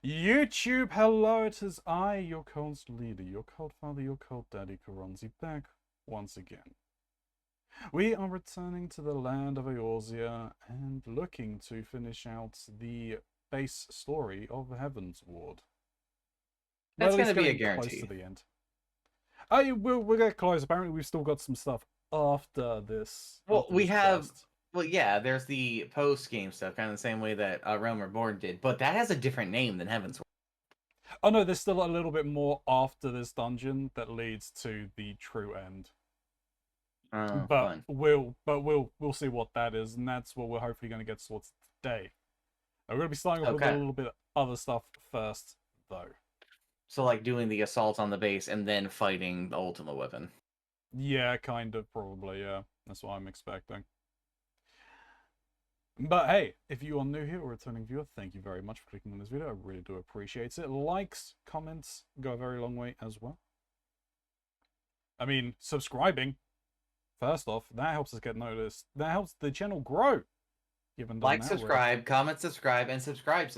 YouTube, hello, it is I, your cult leader, your cult father, your cult daddy, Keronzi, back once again. We are returning to the land of Eorzea and looking to finish out the base story of Heaven's Ward. That's At going least to be a getting close guarantee. to the end. Oh, we'll get close. Apparently we've still got some stuff after this. Well, After this quest. yeah, there's the post-game stuff, kind of the same way that Realm Reborn did, but that has a different name than Heaven's Ward. Oh no, there's still a little bit more after this dungeon that leads to the true end. Oh, But fun. we'll see what that is, and that's what we're hopefully going to get sorted today. We're going to be starting off with a Okay. little bit of other stuff first, though. So, like, doing the assault on the base and then fighting the ultimate weapon. Yeah, kind of, probably, yeah. That's what I'm expecting. But hey, if you are new here or returning viewer, thank you very much for clicking on this video. I really do appreciate it. Likes, comments go a very long way as well. I mean, subscribing, first off, that helps us get noticed. That helps the channel grow. Given Like, subscribe, comment, subscribe, and subscribe.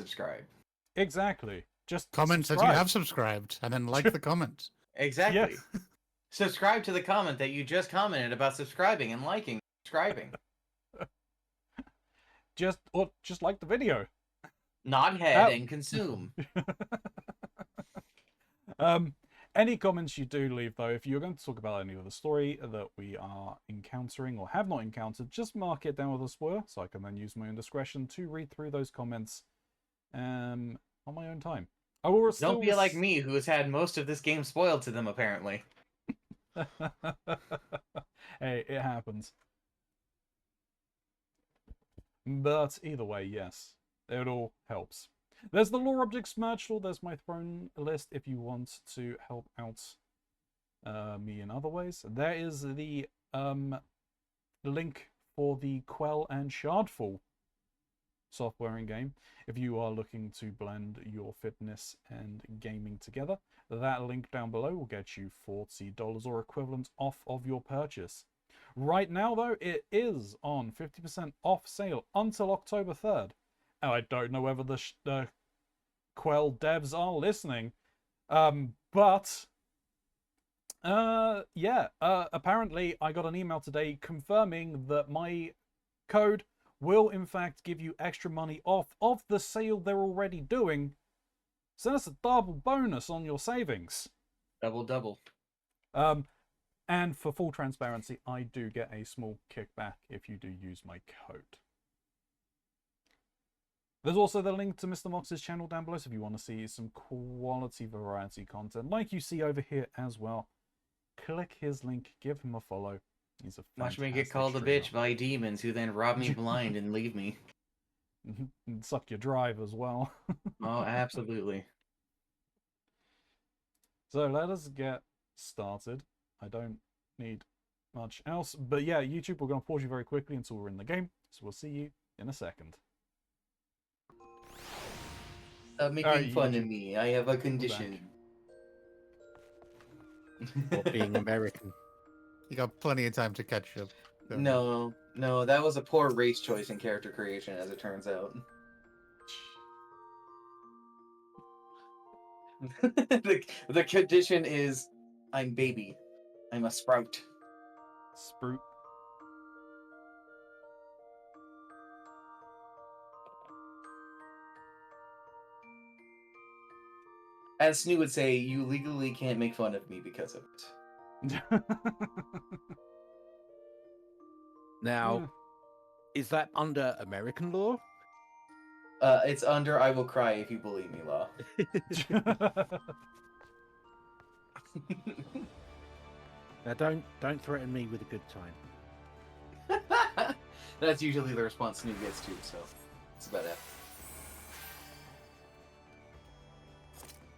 Exactly. Just comment subscribe. that you have subscribed, and then like the comment. Exactly. Yeah. Subscribe to the comment that you just commented about subscribing and liking subscribing. Just like the video. Nod head and consume. Any comments you do leave, though, if you're going to talk about any of the story that we are encountering or have not encountered, just mark it down with a spoiler, so I can then use my own discretion to read through those comments on my own time. I will Don't be like me, who has had most of this game spoiled to them, apparently. Hey, it happens. But either way, yes, it all helps. There's the lore objects merch lore. There's my throne list if you want to help out me in other ways. There is the link for the Quell and Shardfall software in game. If you are looking to blend your fitness and gaming together, that link down below will get you $40 or equivalent off of your purchase. Right now, though, it is on 50% off sale until October 3rd. And I don't know whether the Quell devs are listening, but apparently I got an email today confirming that my code will in fact give you extra money off of the sale they're already doing. So that's a double bonus on your savings. Double. And for full transparency, I do get a small kickback if you do use my code. There's also the link to Mr. Mox's channel down below, so if you want to see some quality variety content, like you see over here as well, click his link, give him a follow. He's a Watch me get fantastic called a streamer. bitch by demons who then rob me blind and leave me. And suck your drive as well. Oh, absolutely. So let us get started. I don't need much else. But yeah, YouTube, we're going to pause you very quickly until we're in the game. So we'll see you in a second. Making fun of me. I have a condition. For being American. You got plenty of time to catch up. No, that was a poor race choice in character creation, as it turns out. the condition is, I'm baby. I'm a sprout. Sprout. As Snoo would say, you legally can't make fun of me because of it. Now, is that under American law? It's under I will cry if you believe me law. Now, don't threaten me with a good time. That's usually the response Snoo gets too, so it's about it.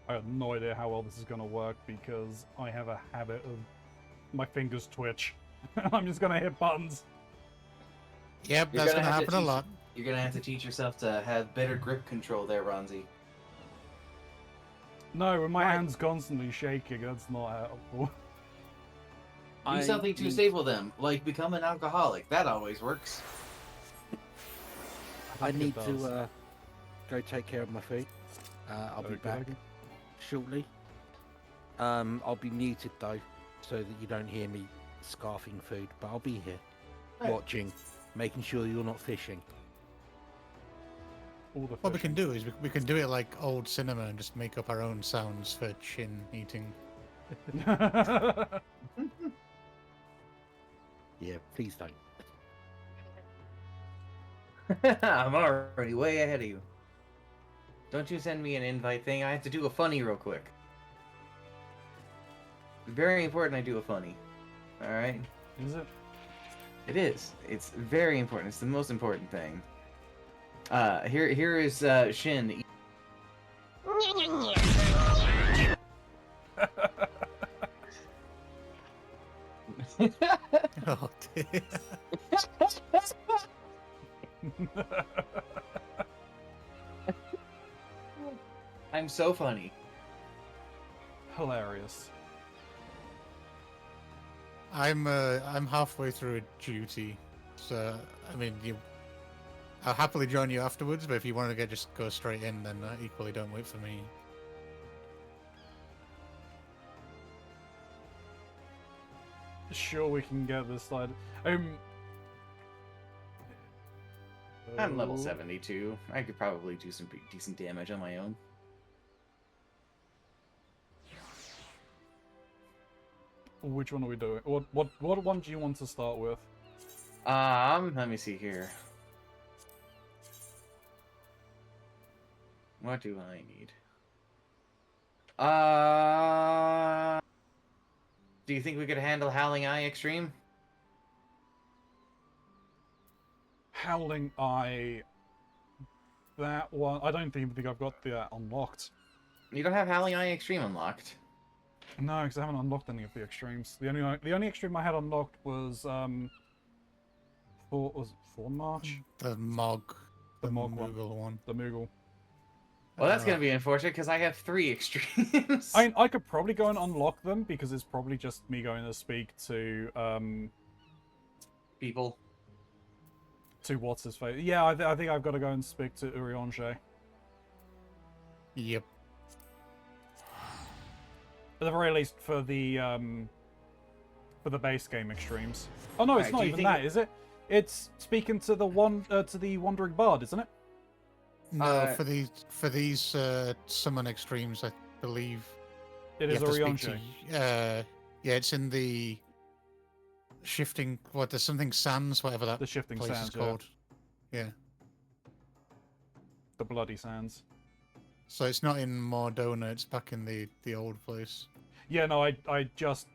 I have no idea how well this is going to work because I have a habit of my fingers twitch. I'm just going to hit buttons. Yep, that's going to happen a lot. You're going to have to teach yourself to have better grip control there, Ronzi. No, when my hand's constantly shaking, that's not helpful. Do something to stable them, like become an alcoholic. That always works. I need to go take care of my feet. I'll be Okay, back okay. shortly. I'll be muted though, so that you don't hear me scarfing food. But I'll be here, Right. watching, making sure you're not fishing. All the What we can fishing. do is we can do it like old cinema and just make up our own sounds for Chin eating. Yeah, please don't. I'm already way ahead of you. Don't you send me an invite thing. I have to do a funny real quick. Very important I do a funny. Alright? Is it? It is. It's very important. It's the most important thing. Here is Shin. Oh dear. I'm so funny. Hilarious. I'm halfway through a duty, so I mean I'll happily join you afterwards. But if you want to just go straight in, then equally don't wait for me. Sure, we can get this side. I'm level oh, 72. I could probably do some decent damage on my own. Which one are we doing? What one do you want to start with? Let me see here. What do I need? Do you think we could handle Howling Eye Extreme? Howling Eye. That one. I don't think I've got that unlocked. You don't have Howling Eye Extreme unlocked. No, because I haven't unlocked any of the extremes. The only extreme I had unlocked was Thorn March, The Mog, The Mog one. Moogle one. the Moogle. Well, that's gonna be unfortunate because I have 3 extremes. I could probably go and unlock them because it's probably just me going to speak to People. what's his face. Yeah, I think I've got to go and speak to Urianger. Yep. At the very least, for the base game extremes. Oh no, it's Right, not do you even think that, is it? It's speaking to the Wandering Bard, isn't it? No, for these summon extremes, I believe It you is have to speak Urianger. to. Yeah, it's in the shifting. What? There's something sands, whatever that The Shifting place Sands, is called. Yeah. The Bloody Sands. So it's not in Mordona. It's back in the old place. Yeah, no, I just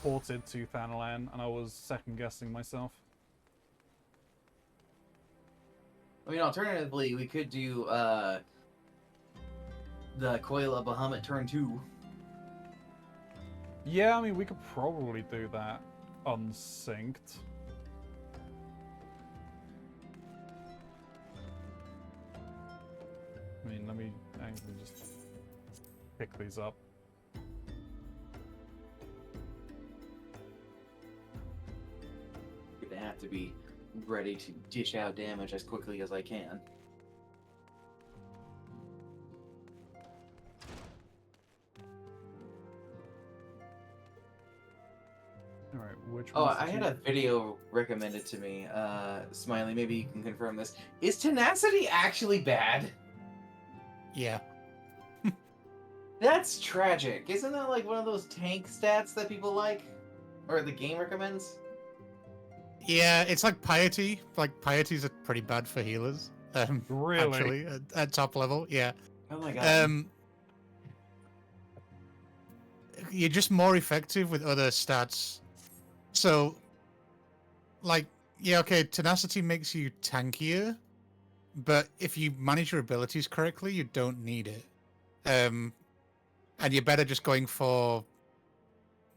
ported to Thanalan, and I was second guessing myself. I mean, alternatively, we could do the Coil of Bahamut turn 2. Yeah, I mean, we could probably do that unsynced. I mean, let me actually just pick these up. I'm gonna have to be ready to dish out damage as quickly as I can. Alright, which Oh, ones I did had you- a video recommended to me. Smiley, maybe you can confirm this. Is tenacity actually bad? Yeah. That's tragic. Isn't that like one of those tank stats that people like? Or the game recommends? Yeah, it's like piety. Like pieties are pretty bad for healers. Really? Actually, at top level, yeah. Oh my god. You're just more effective with other stats. So, like, yeah, okay, tenacity makes you tankier, but if you manage your abilities correctly, you don't need it. And you're better just going for.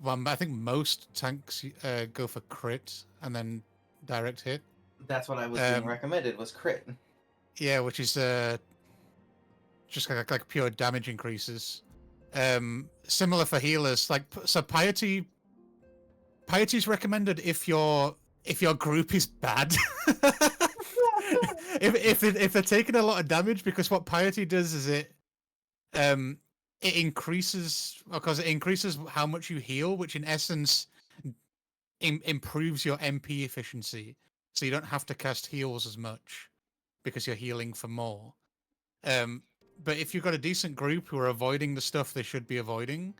Well, I think most tanks go for crit and then direct hit. That's what I was being recommended, was crit. Yeah, which is just like pure damage increases. Similar for healers, like so piety's recommended if your group is bad. if they're taking a lot of damage, because what piety does is it increases, because it increases how much you heal, which in essence improves your MP efficiency, so you don't have to cast heals as much because you're healing for more. But if you've got a decent group who are avoiding the stuff they should be avoiding,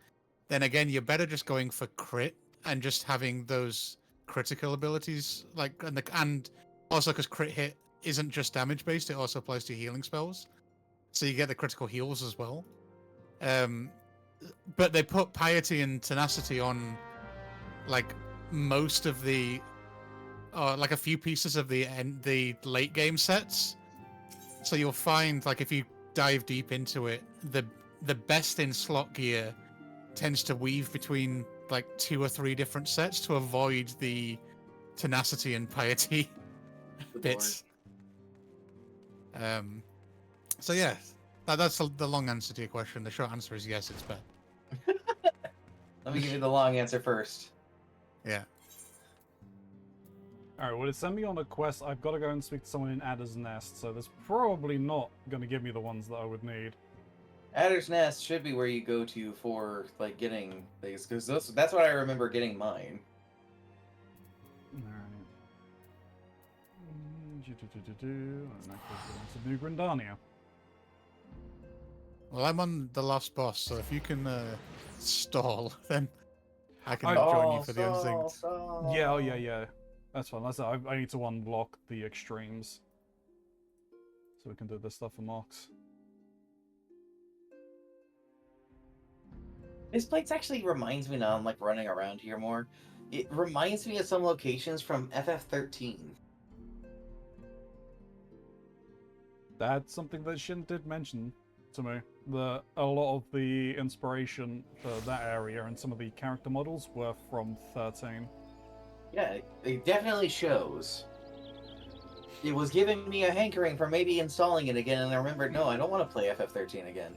then again you're better just going for crit and just having those critical abilities, like and also because crit hit isn't just damage based, it also applies to healing spells, so you get the critical heals as well. But they put piety and tenacity on like most of the like a few pieces of the late game sets, so you'll find, like, if you dive deep into it, the best in slot gear tends to weave between like 2 or 3 different sets to avoid the tenacity and piety bits. So yeah, that's the long answer to your question. The short answer is yes, it's bad. Let me give you the long answer first. Yeah. Alright, well, it sent me on a quest. I've got to go and speak to someone in Adder's Nest, so that's probably not going to give me the ones that I would need. Adder's Nest should be where you go to for, like, getting things, because that's what I remember getting mine. Alright. And that goes to New Grindania. Well, I'm on the last boss, so if you can stall, then I can Oh, join you for the unsynced. Yeah, oh yeah. That's fine. That's it. I need to unlock the extremes. So we can do this stuff for Mox. This place actually reminds me, now I'm like running around here more. It reminds me of some locations from FF13. That's something that Shin did mention to me. That a lot of the inspiration for that area and some of the character models were from 13. Yeah, it definitely shows. It was giving me a hankering for maybe installing it again, and I remembered, no, I don't want to play FF13 again.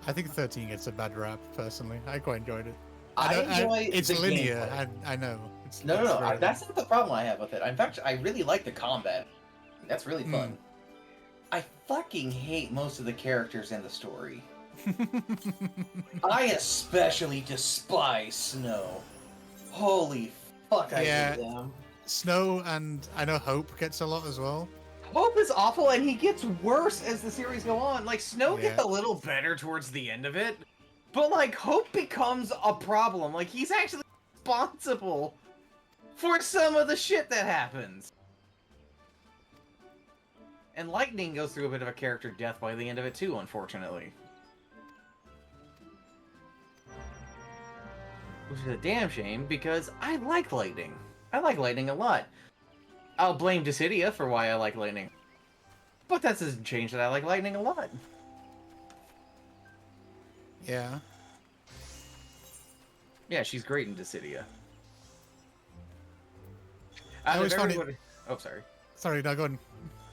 I think 13 gets a bad rap, personally. I quite enjoyed it. I enjoy it's the linear, gameplay. I know. No, very that's not the problem I have with it. In fact, I really like the combat. That's really fun. I fucking hate most of the characters in the story. I especially despise Snow. Holy fuck, I hate them. Snow, and I know Hope gets a lot as well. Hope is awful, and he gets worse as the series go on. Like, Snow gets a little better towards the end of it, but, like, Hope becomes a problem. Like, he's actually responsible for some of the shit that happens. And Lightning goes through a bit of a character death by the end of it, too, unfortunately. Which is a damn shame, because I like Lightning. I like Lightning a lot. I'll blame Dissidia for why I like Lightning. But that doesn't change that I like Lightning a lot. Yeah. Yeah, she's great in Dissidia. I always found it... Oh, sorry. Sorry, no, go on.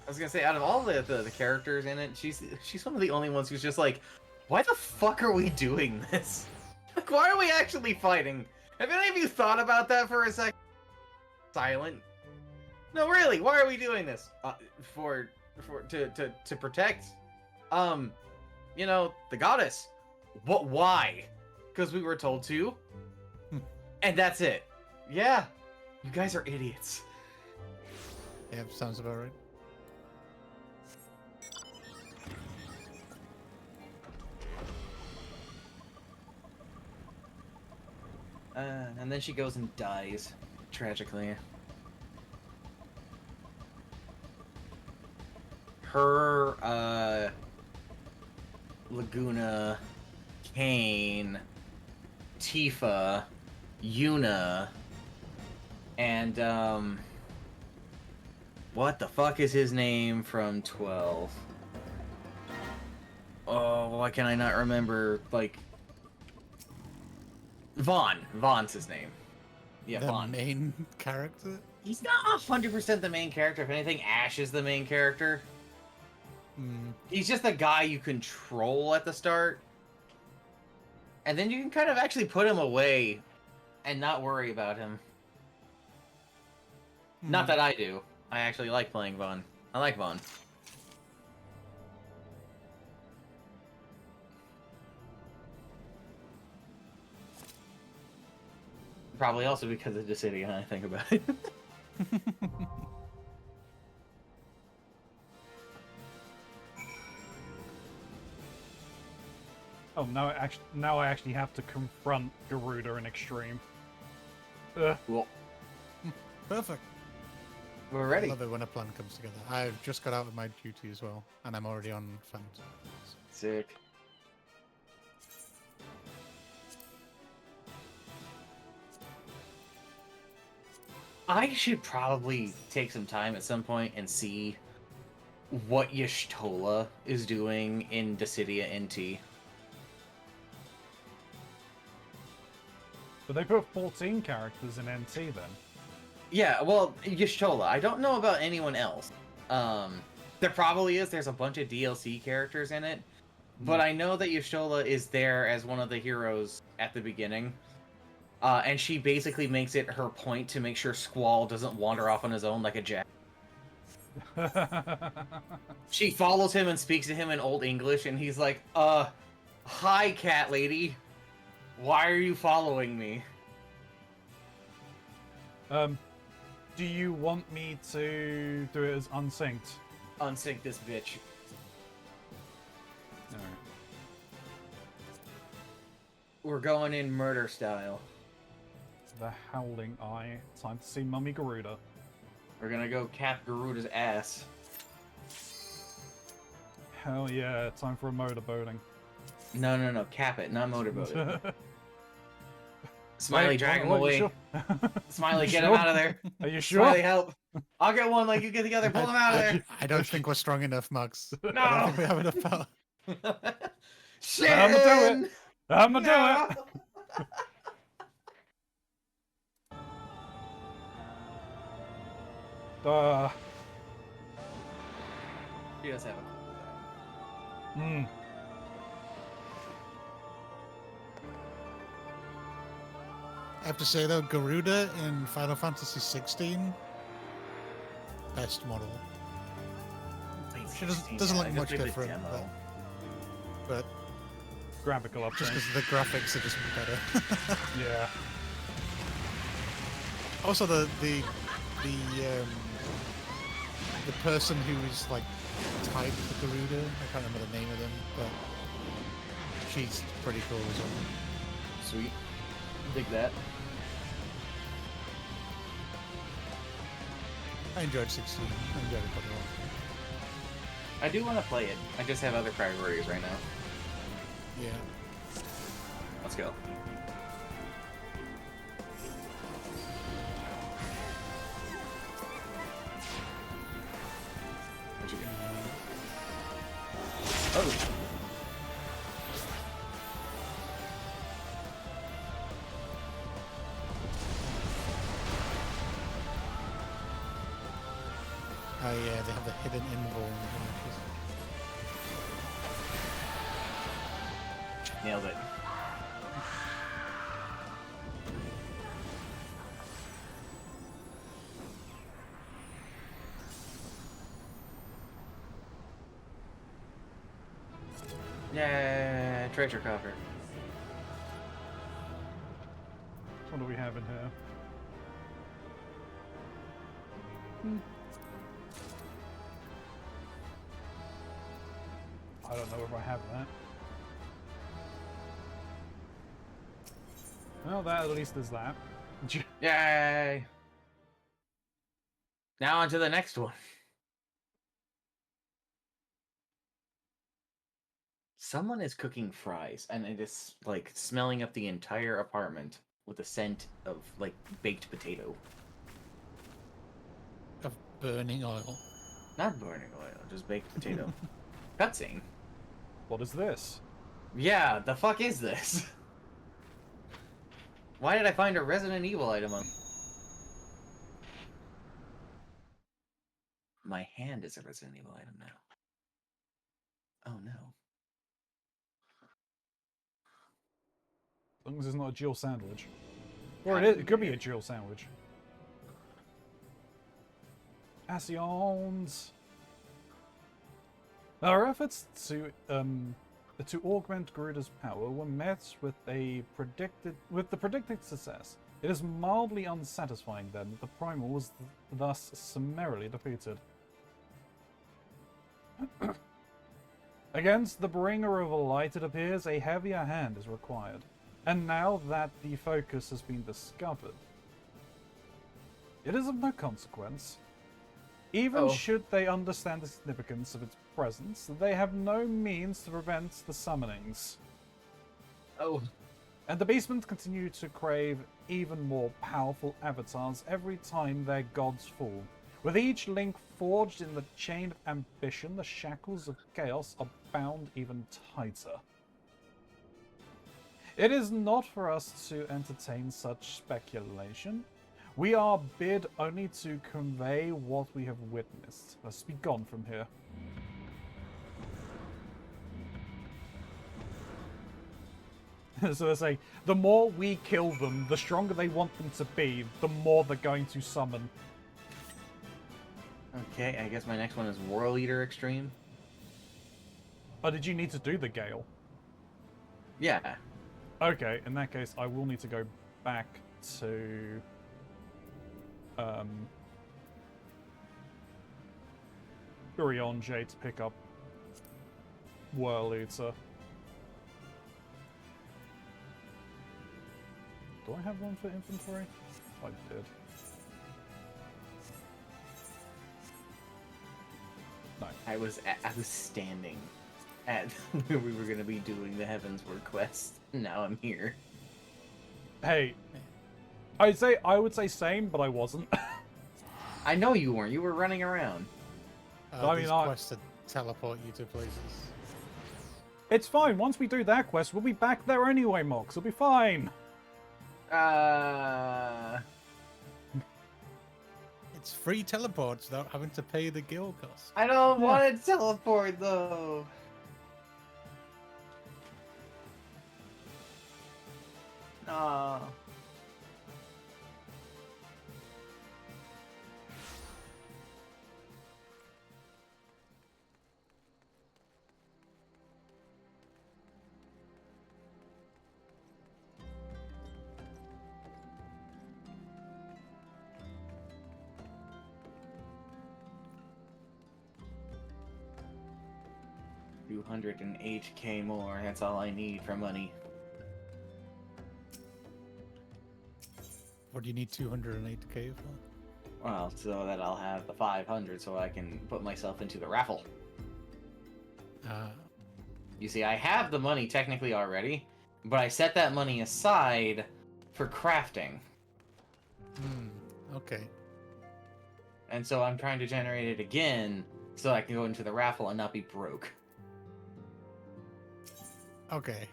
I was gonna say, out of all the characters in it, she's one of the only ones who's just like, why the fuck are we doing this? Like, why are we actually fighting? Have any of you thought about that for a second? Silent. No, really, why are we doing this? To protect, you know, the goddess. What? Why? Because we were told to. And that's it. Yeah, you guys are idiots. Yeah, sounds about right. And then she goes and dies, tragically. Her, Laguna, Kane, Tifa, Yuna, and, what the fuck is his name from 12? Oh, why can I not remember, like... Vaughn. Vaughn's his name. Yeah, the Vaughn. Main character? He's not 100% the main character. If anything, Ash is the main character. He's just the guy you control at the start. And then you can kind of actually put him away and not worry about him. Not that I do. I actually like playing Vaughn. I like Vaughn. Probably also because of the city, when I think about it. Oh, now I actually have to confront Garuda in Extreme. Ugh. Cool. Perfect. We're I ready. love it when a plan comes together. I've just got out of my duty as well, and I'm already on Fantasy. Sick. I should probably take some time at some point and see what Y'shtola is doing in Dissidia NT. But they put 14 characters in NT then. Yeah, well, Y'shtola. I don't know about anyone else. There probably is. There's a bunch of DLC characters in it. But I know that Y'shtola is there as one of the heroes at the beginning. And she basically makes it her point to make sure Squall doesn't wander off on his own like a jack. She follows him and speaks to him in Old English, and he's like, hi, cat lady. Why are you following me? Do you want me to do it as unsynced? Unsync this bitch. Alright. We're going in murder style. The Howling Eye. Time to see Mummy Garuda. We're gonna go cap Garuda's ass. Hell yeah, time for a motorboating. No, cap it, not motorboat. Smiley, Wait, drag him what, away. you sure? Smiley, You get sure? him out of there. Are you sure? Smiley, help. I'll get one like you get the other. Pull him out of there. I don't think we're strong enough, Max. I don't No. think we have enough power. Shit. I'ma do it. I'ma do No. it. She does have a cool design. I have to say though, Garuda in Final Fantasy XVI, best model. She doesn't look much different, but Graphical just update. because the graphics are just better. Yeah. Also, the person who is like tied to Garuda, I can't remember the name of them, but she's pretty cool as well. Sweet. Dig that. I enjoyed 16. I enjoyed it quite a lot. I do want to play it. I just have other priorities right now. Yeah. Let's go. What'd you get? Oh. Oh yeah, they have the hidden invuln. Nailed it. Yeah, treasure coffer. What do we have in here? I don't know if I have that. Well, that at least is that. Yay! Now on to the next one. Someone is cooking fries, and it is like smelling up the entire apartment with the scent of like baked potato. Of burning oil. Not burning oil, just baked potato. Cutscene. What is this? Yeah, the fuck is this? Why did I find a Resident Evil item on? My hand is a Resident Evil item now. Oh no. As long as it's not a Jill sandwich. Or it could be a Jill sandwich. Assions. Our efforts to augment Garuda's power were met with the predicted success. It is mildly unsatisfying then that the Primal was thus summarily defeated. Against the bringer of a light, it appears a heavier hand is required. And now that the focus has been discovered, it is of no consequence. Even should they understand the significance of its presence, they have no means to prevent the summonings. Oh. And the Beastmen continue to crave even more powerful avatars every time their gods fall. With each link forged in the chain of ambition, the shackles of chaos are bound even tighter. It is not for us to entertain such speculation. We are bid only to convey what we have witnessed. Let's be gone from here. So they say, the more we kill them, the stronger they want them to be, the more they're going to summon. Okay, I guess my next one is World Eater Extreme. Oh, did you need to do the Gale? Yeah. Okay, in that case, I will need to go back to... Keronzi to pick up World Eater. Do I have one for inventory? I did. No. I was standing at where we were going to be doing the Heavensward quest. Now I'm here. Hey, I would say same, but I wasn't. I know you weren't. You were running around. I mean, these quests to teleport you to places. It's fine. Once we do that quest, we'll be back there anyway, Mox. It'll be fine. It's free teleports without having to pay the guild cost. I don't want to teleport though. No. $208K more. That's all I need for money. What do you need 208k for? Well, so that I'll have the 500 so I can put myself into the raffle. You see, I have the money technically already, but I set that money aside for crafting. Okay. And so I'm trying to generate it again so I can go into the raffle and not be broke. Okay.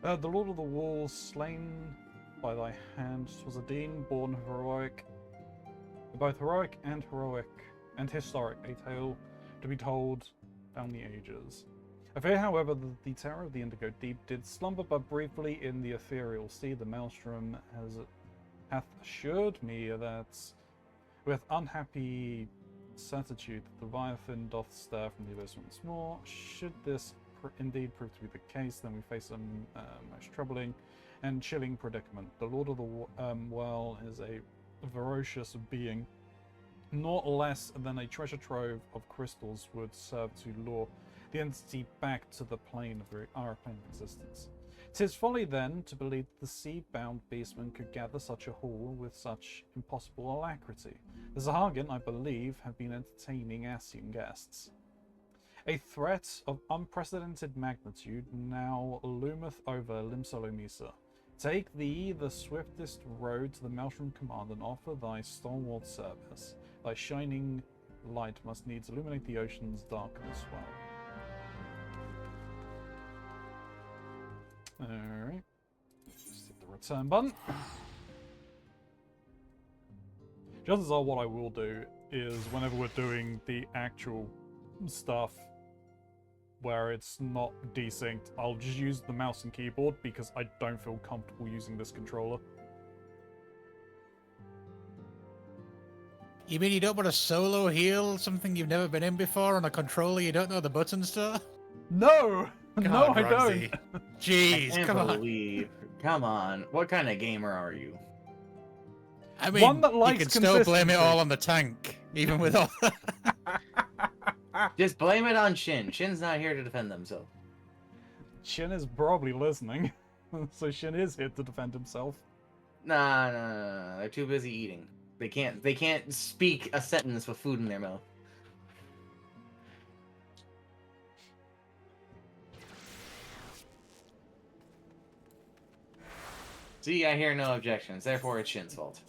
The Lord of the Walls, slain by thy hand, was a dean born heroic, both heroic and historic, a tale to be told down the ages. I fear, however, that the terror of the Indigo Deep did slumber but briefly in the ethereal sea. The Maelstrom hath assured me that, with unhappy certitude, that the Leviathan doth stir from the abyss once more. Should this indeed prove to be the case, then we face a most troubling and chilling predicament. The Lord of the Well is a ferocious being, not less than a treasure trove of crystals would serve to lure the entity back to the plane of our plane of existence. 'Tis folly, then, to believe the sea-bound beastman could gather such a haul with such impossible alacrity. The Zahagan, I believe, have been entertaining Asian guests. A threat of unprecedented magnitude now loometh over Limsolomisa. Take thee the swiftest road to the Maelstrom Command and offer thy stalwart service. Thy shining light must needs illuminate the ocean's darkness well. Alright. Just hit the return button. Chances are what I will do is whenever we're doing the actual stuff where it's not desynced, I'll just use the mouse and keyboard because I don't feel comfortable using this controller. You mean you don't want to solo heal something you've never been in before on a controller you don't know the buttons to? No! No, God, I Ronzi. don't! I Jeez, can't come on. believe. Come on. What kind of gamer are you? I One mean, that you likes can still blame it consistency. all on the tank, even with all Just blame it on Shin. Shin's not here to defend himself. Shin is probably listening. So Shin is here to defend himself. Nah. They're too busy eating. They can't speak a sentence with food in their mouth. See, I hear no objections. Therefore, it's Shin's fault.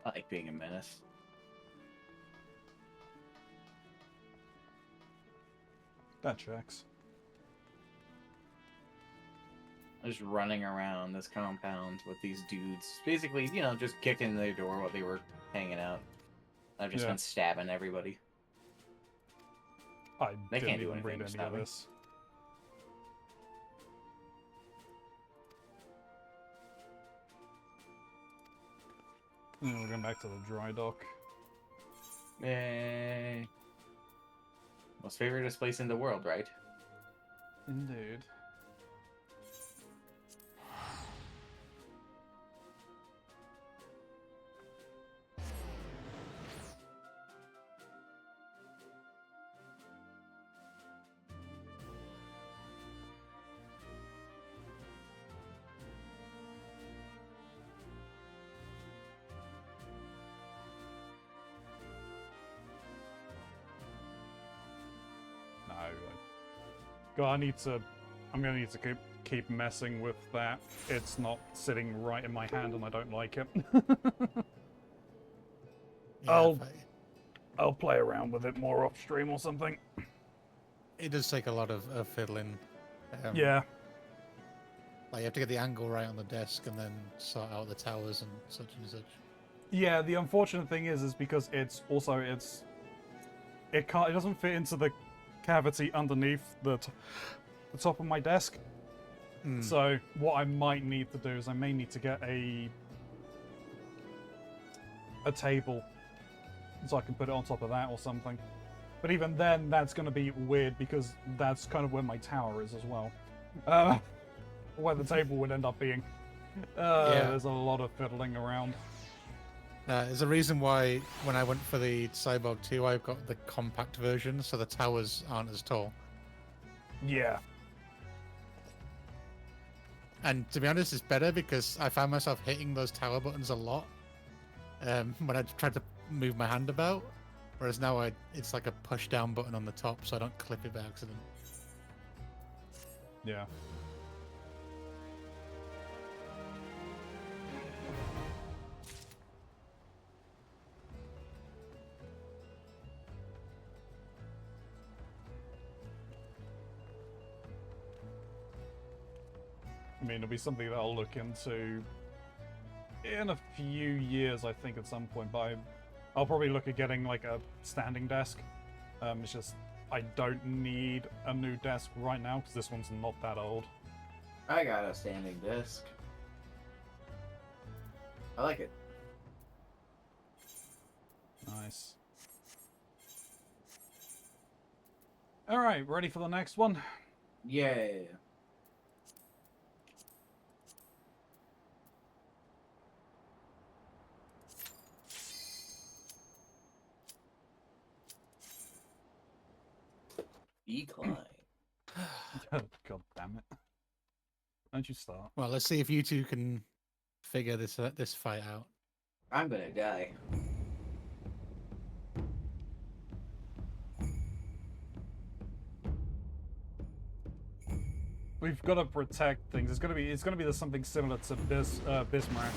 I like being a menace. That checks. Just running around this compound with these dudes. Basically, just kicking their door while they were hanging out. I've just been stabbing everybody. I They didn't can't do even read anything to any of stop me. this. We're going back to the dry dock. Yay. Most favoriteest place in the world, right? Indeed. No, God, I'm gonna need to keep messing with that. It's not sitting right in my hand and I don't like it. Yeah, I'll play around with it more off stream or something. it does take a lot of fiddling. Yeah. Like you have to get the angle right on the desk and then sort out the towers and such. Yeah, the unfortunate thing is because it doesn't fit into the cavity underneath the top of my desk. So what I might need to do is I may need to get a table so I can put it on top of that or something. But even then, that's going to be weird because that's kind of where my tower is as well. Where the table would end up being. There's a lot of fiddling around. There's a reason why when I went for the Cyborg 2, I've got the compact version, so the towers aren't as tall. Yeah. And to be honest, it's better because I found myself hitting those tower buttons a lot when I tried to move my hand about. Whereas now it's like a push down button on the top, so I don't clip it by accident. Yeah. I mean, it'll be something that I'll look into in a few years, I think, at some point. But I'll probably look at getting like a standing desk. It's just I don't need a new desk right now because this one's not that old. I got a standing desk. I like it. Nice. All right, ready for the next one? Yeah. Decline. God damn it. Don't you start. Well, let's see if you two can figure this fight out. I'm gonna die. We've got to protect things. It's gonna be something similar to Bismarck.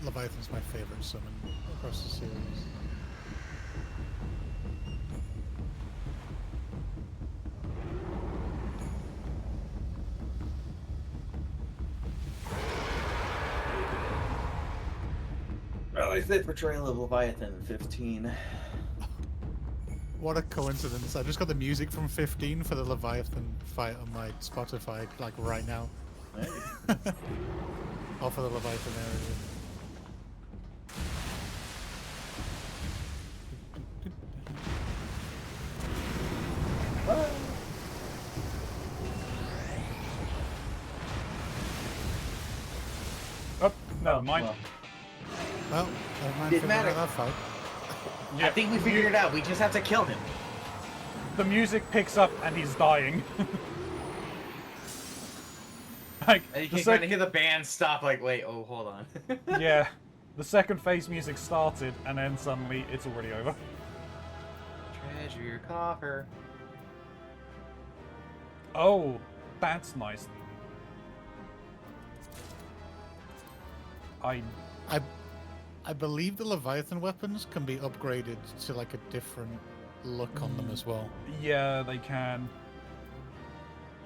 Leviathan's my favorite summon across the series. Well, I said portrayal of Leviathan in 15. What a coincidence. I just got the music from 15 for the Leviathan fight on my Spotify, like right now. Hey. Off of the Leviathan area. Oh, never mind. Well, Well, never mind Didn't figuring matter. out that fight. Yeah, I think we figured it out. We just have to kill him. the music picks up and he's dying. Like, And you the can kind of hear the band stop, like, wait, oh, hold on. yeah, the second phase music started, and then suddenly it's already over. Treasure coffer. Oh, that's nice. I believe the Leviathan weapons can be upgraded to like a different look on them as well. Yeah, they can.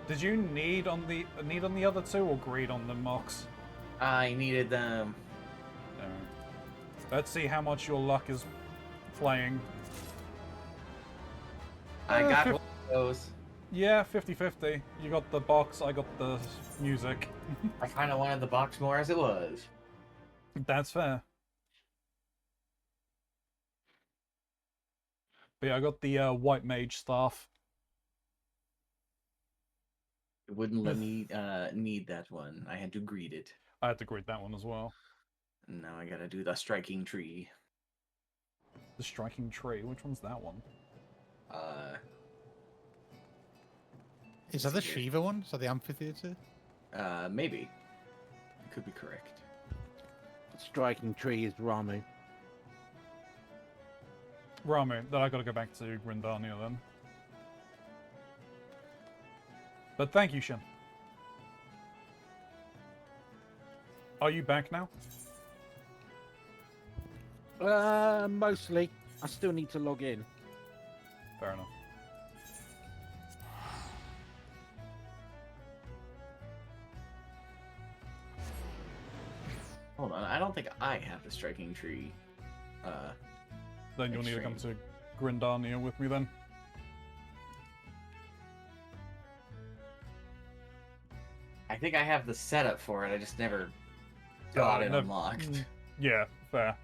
Did you need on the other two or greed on the Mox? I needed them. No. Let's see how much your luck is playing. I got fif- one of those. Yeah, 50-50. You got the box, I got the music. I kind of wanted the box more as it was. That's fair. But yeah, I got the white mage staff. It wouldn't let me need that one. I had to greet it. I had to greet that one as well. And now I gotta do the striking tree. The striking tree. Which one's that one? Is that the Shiva one? Is that the amphitheater? Maybe. You could be correct. Striking tree is Ramu. Ramu. Then I gotta go back to Grindania then. But thank you, Shin. Are you back now? Mostly. I still need to log in. Fair enough. Hold on, I don't think I have the striking tree. Then you'll need to come to Grindania with me then. I think I have the setup for it. I just never got it never- unlocked. Yeah, fair.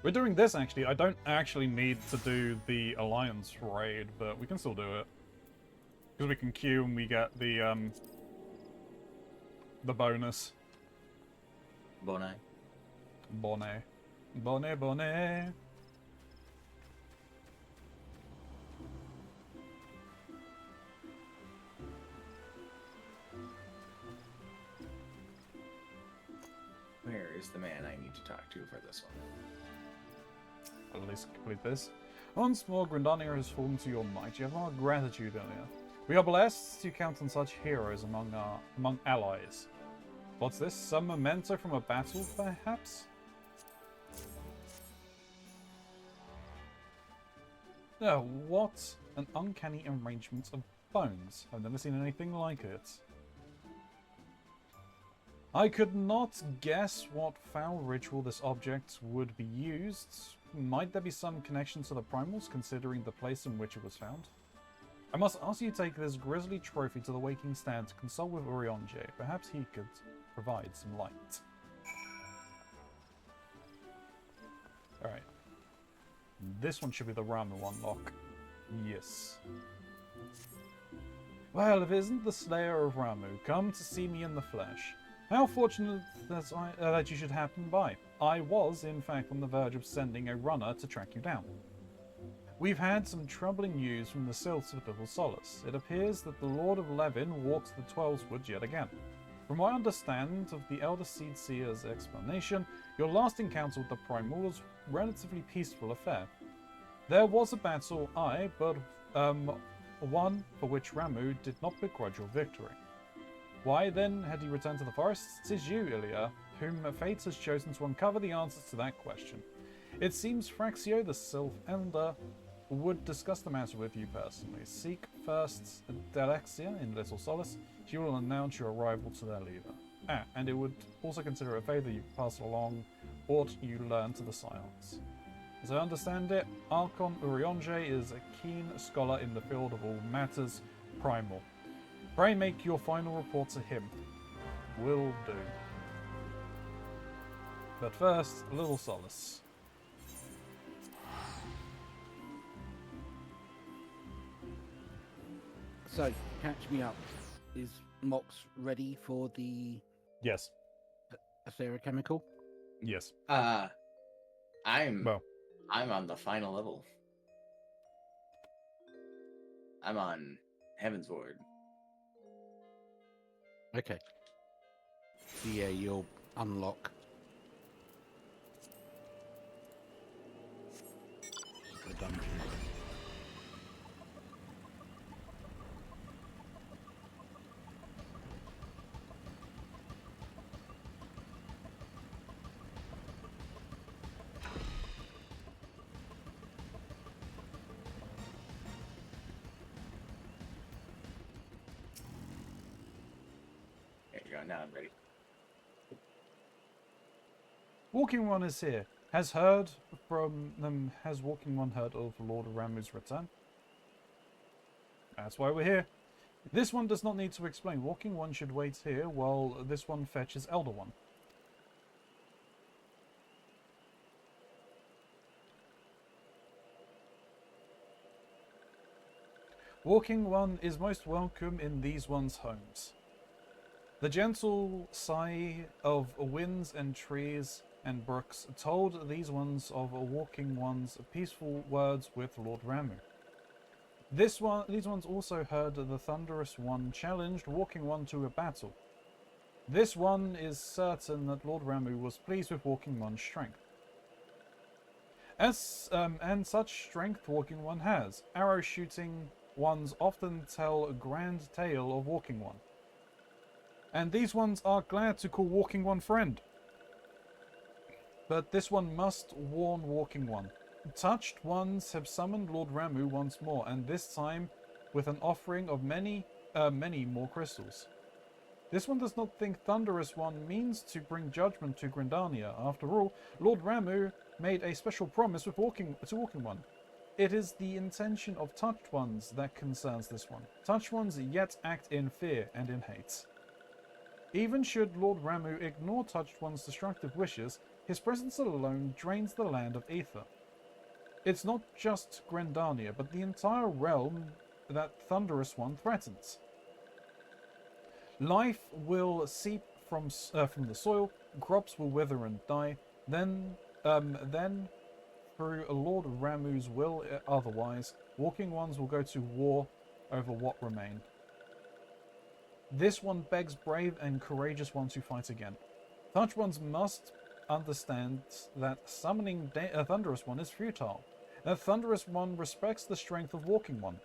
We're doing this actually. I don't actually need to do the Alliance raid, but we can still do it. Because we can queue and we get the bonus. Bonai. Bonnet. Bonnet, bonnet. Where is the man I need to talk to for this one? At least complete this. Once more, Grindania has fallen to your might. You have our gratitude earlier. We are blessed to count on such heroes among allies. What's this? Some memento from a battle, perhaps? Oh, what an uncanny arrangement of bones. I've never seen anything like it. I could not guess what foul ritual this object would be used. Might there be some connection to the primals, considering the place in which it was found? I must ask you to take this grisly trophy to the Waking Stand to consult with Orionje. Perhaps he could provide some light. Alright. This one should be the Ramu unlock. Yes. Well, if it isn't the Slayer of Ramu, come to see me in the flesh. How fortunate that you should happen by. I was, in fact, on the verge of sending a runner to track you down. We've had some troubling news from the Silts of Little Solace. It appears that the Lord of Levin walks the Twelveswood yet again. From what I understand of the Elder Seed Seer's explanation, your last encounter with the Primal was a relatively peaceful affair. There was a battle, aye, but one for which Ramu did not begrudge your victory. Why then had he returned to the forests? 'Tis you, Ilya, whom fate has chosen to uncover the answers to that question. It seems Fraxio, the Sylph Elder, would discuss the matter with you personally. Seek first Delexia in Little Solace. She will announce your arrival to their leader. And it would also consider a favour you pass along aught you learn to the Silence. As I understand it, Archon Urionje is a keen scholar in the field of all matters primal. Pray make your final report to him. Will do. But first, a little solace. So, catch me up. Is Mox ready for the Yes. chemical? Yes. I'm Well, on the final level. I'm on Heaven's Ward. Okay. So yeah, you'll unlock the dungeon. There you go. Now I'm ready. Walking One is here. Has heard from them. Has Walking One heard of Lord Ramu's return? That's why we're here. This one does not need to explain. Walking One should wait here while this one fetches Elder One. Walking One is most welcome in these one's homes. The gentle sigh of winds and trees and brooks told these ones of Walking One's peaceful words with Lord Ramu. These ones also heard the Thunderous One challenged Walking One to a battle. This one is certain that Lord Ramu was pleased with Walking One's strength. And such strength Walking One has. Arrow shooting ones often tell a grand tale of Walking One. And these ones are glad to call Walking One friend. But this one must warn Walking One. Touched ones have summoned Lord Ramu once more, and this time with an offering of many more crystals. This one does not think Thunderous One means to bring judgment to Grindania. After all, Lord Ramu made a special promise with Walking One. It is the intention of Touched Ones that concerns this one. Touched Ones yet act in fear and in hate. Even should Lord Ramu ignore Touched One's destructive wishes, his presence alone drains the land of ether. It's not just Grendania, but the entire realm that Thunderous One threatens. Life will seep from the soil, crops will wither and die, then through Lord Ramu's will otherwise, Walking Ones will go to war over what remain. This one begs brave and courageous ones to fight again. Touched Ones must understand that summoning Thunderous One is futile. That Thunderous One respects the strength of Walking One.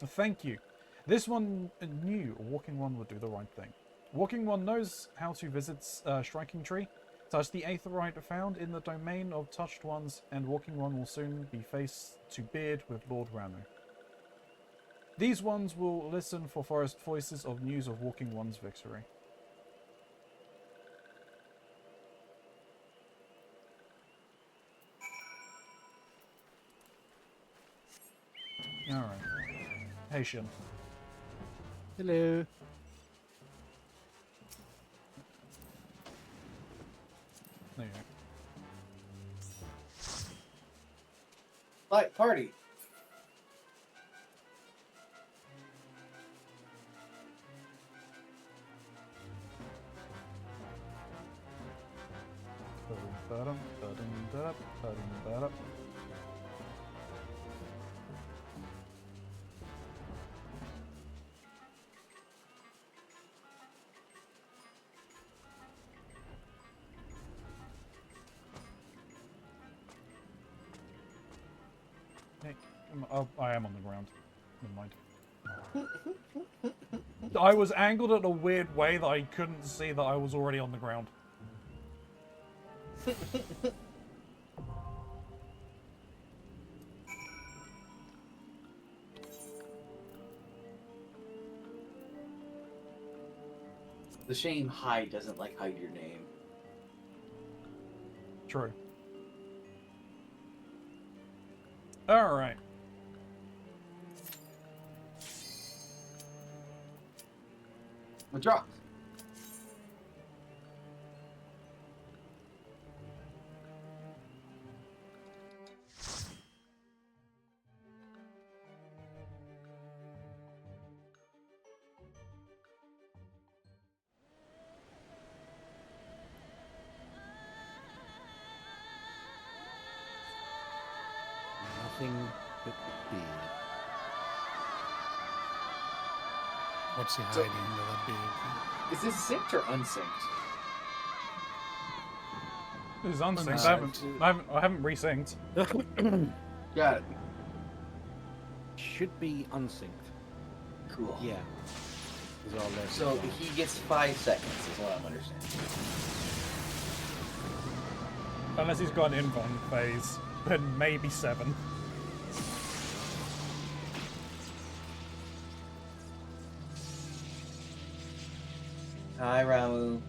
Thank you. This one knew Walking One would do the right thing. Walking One knows how to visit Striking Tree, touch the Aetherite found in the domain of Touched Ones, and Walking One will soon be face to beard with Lord Ramu. These ones will listen for forest voices of news of Walking One's victory. Alright. Hey, Shin. Hello. There you go. Like party. Ba-dum, ba-dum, da-dum, ba-dum, ba-dum. Hey, oh, I am on the ground. Never mind. I was angled in a weird way that I couldn't see that I was already on the ground. The shame hide doesn't like hide your name. True. Alright. Withdraw. Nothing but beard. What's he hiding under that beard? Is this synced or unsynced? This is unsynced. Unsynced. I haven't resynced. Got it. Should be unsynced. Cool. Yeah. Is our left So one. he gets 5 seconds, is what I'm understanding. Unless he's got an invuln phase, then maybe 7. Hi, Ramu.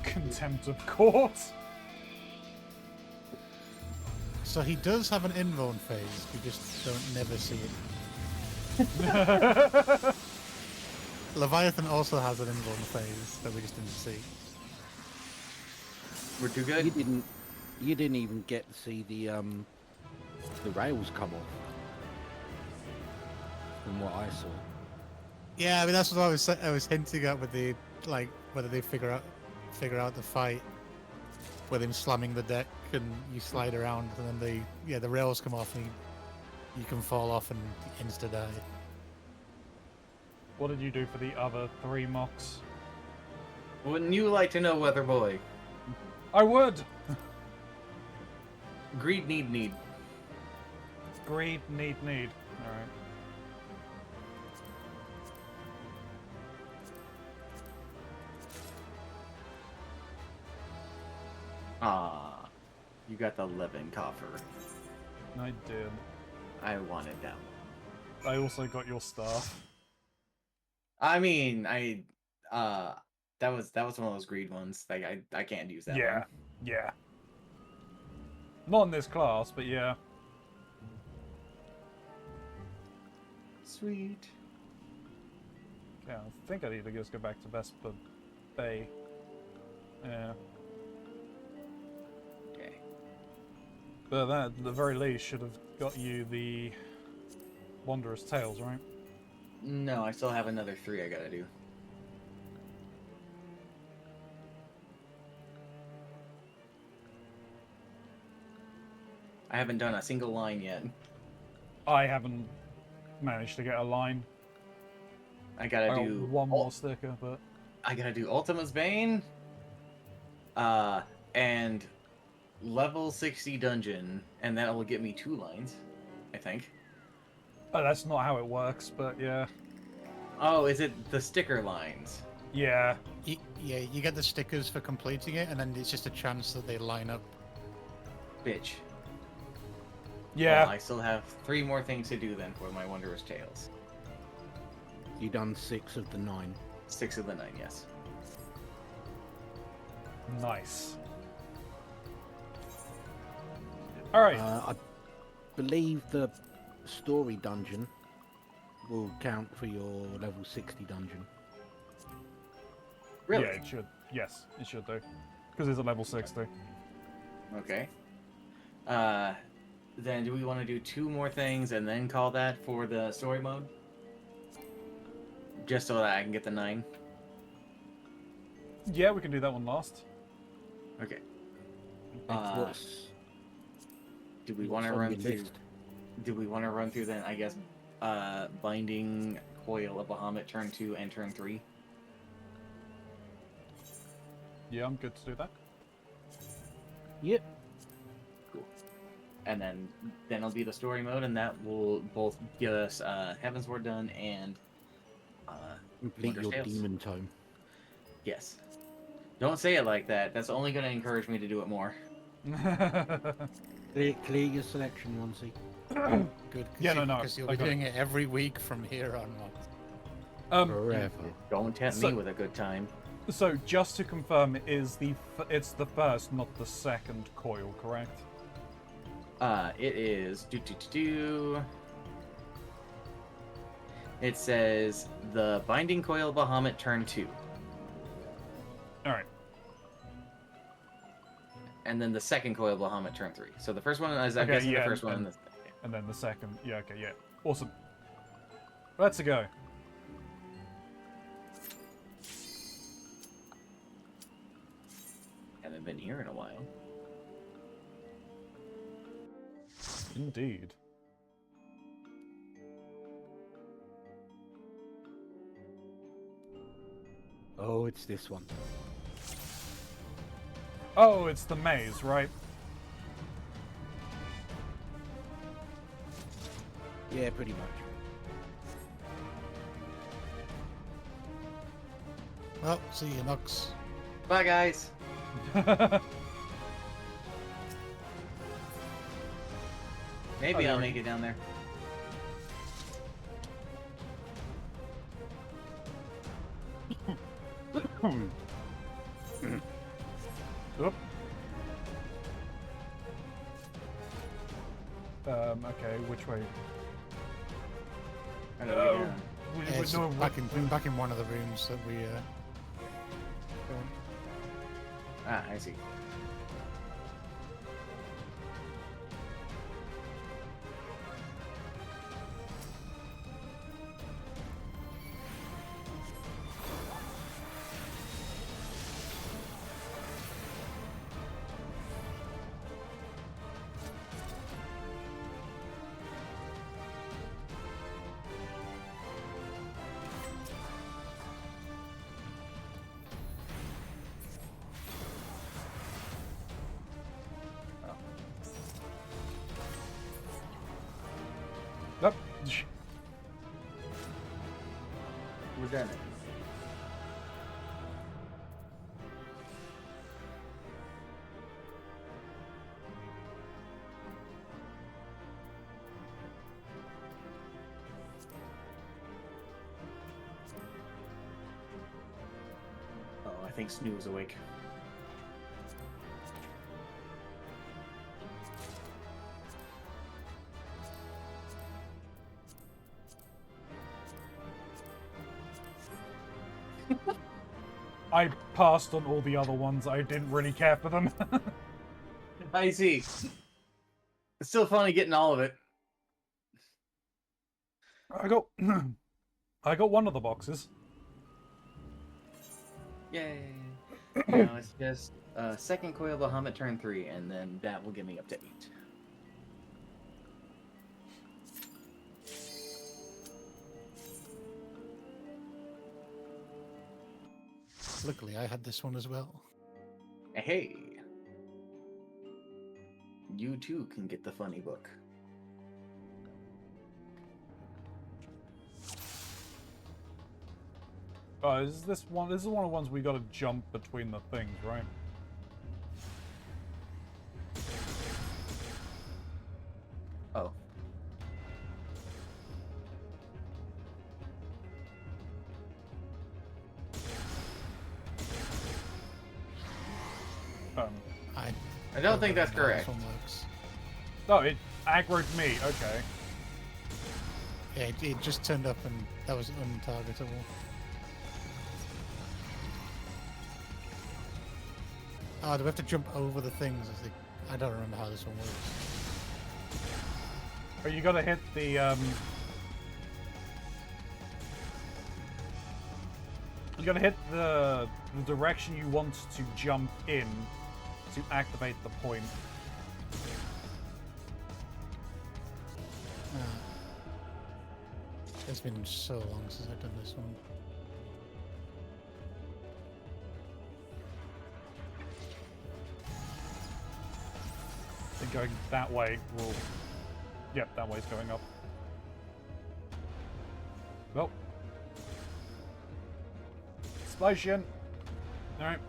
Contempt of court. So he does have an invuln phase, we just don't never see it. Leviathan also has an invuln phase that we just didn't see. We're too good? You didn't even get to see the rails come off. From what I saw. Yeah, I mean that's what I was hinting at with the like whether they figure out the fight with him slamming the deck and you slide around and then the rails come off and you can fall off and insta die. What did you do for the other 3 mocks? Wouldn't you like to know, Weather Boy? I would! Greed, need. Greed, need. Alright. Ah, you got the Levin coffer. I did. I wanted that one. I also got your staff. I mean, that was one of those greed ones. Like I can't use that Yeah. one. Yeah. Not in this class, but yeah. Sweet. Yeah, I think I need to just go back to Vesper Bay. Yeah. Okay. But that, at the very least, should have got you the Wanderer's Tales, right? No, I still have another 3 I gotta do. I haven't done a single line yet. I haven't managed to get a line. I gotta I got do one more sticker, but I gotta do Ultima's Bane, and level 60 dungeon, and that will get me 2 lines, I think. oh, that's not how it works. But yeah, Oh, is it the sticker lines? yeah. You get the stickers for completing it and then it's just a chance that they line up. Bitch. Yeah. Well, I still have 3 more things to do then for my Wanderer's Tales. You done 6 of the 9. 6 of the 9, yes. Nice. All right. I believe the story dungeon will count for your level 60 dungeon. Really? Yeah, it should. Yes, it should do. Because it's at level 60. Okay. Then do we want to do 2 more things and then call that for the story mode? Just so that I can get the 9. Yeah, we can do that one last. Okay. What's Do we want to on run your through? list? Do we want to run through then? I guess binding coil of Bahamut turn 2 and turn 3. Yeah, I'm good to do that. Yep. Cool. And then it'll be the story mode, and that will both get us Heaven's Word done and Complete your Wondrous Tales. demon tome. Yes. Don't say it like that. That's only going to encourage me to do it more. Clear your selection, Onesie. Good. Yeah, no, Because you'll I be got it. doing it every week from here on. Mark. Forever. Don't tempt So- me with a good time. So, just to confirm, it's the first, not the second coil, correct? It is It says the binding coil of Bahamut turn 2, Alright. and then the second coil of Bahamut turn 3. So the first one is I'm Okay, guessing yeah, the first one. and- And And then the second. Yeah, okay, yeah. Awesome. Let's go. haven't been here in a while. Indeed. Oh, it's this one. Oh, it's the maze, right? Yeah, pretty much. Well, see you, Nox. Bye, guys. Maybe Oh, I'll there- make it down there. Oop. Okay, which way? How do we get down? Yeah, it's no, back in one of the rooms that we. Ah, I see. Nope. We're done it. Oh, I think Snoo is awake. I passed on all the other ones. I didn't really care for them. I see. It's still funny getting all of it. I got I got one of the boxes. Yay. Now it's just second coil Bahamut turn 3, and then that will get me up to 8. Luckily, I had this one as well. Hey. You too can get the funny book. Is this one? This is one of the ones we got to jump between the things, right? Oh. I don't think that's know how correct. This one works. Oh, it aggroed me. Okay. Yeah, it just turned up and that was untargetable. Oh, do we have to jump over the things? I don't remember how this one works. But you gotta hit the you gotta hit the direction you want to jump in to activate the point. It's been so long since I've done this one. I think going that way will... Yep, that way's going up. Well. Explosion. Alright.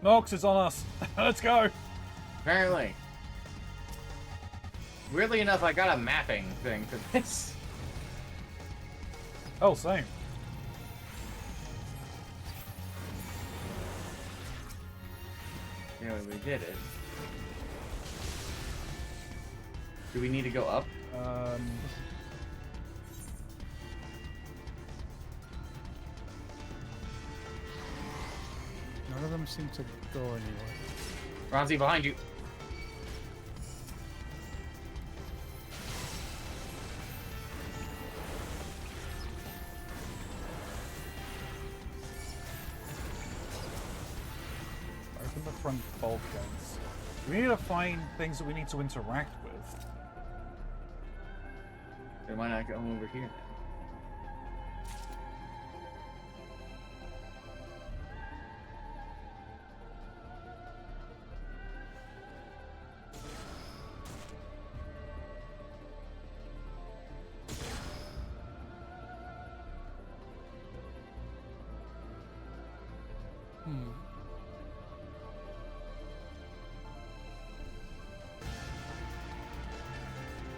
Nox is on us. Let's go. Apparently. Weirdly enough, I got a mapping thing for this. Oh, same. Anyway, we did it. Do we need to go up? None of them seem to go anywhere. Ronzi, behind you. Open the front bulkheads. We need to find things that we need to interact with. Then why not go over here?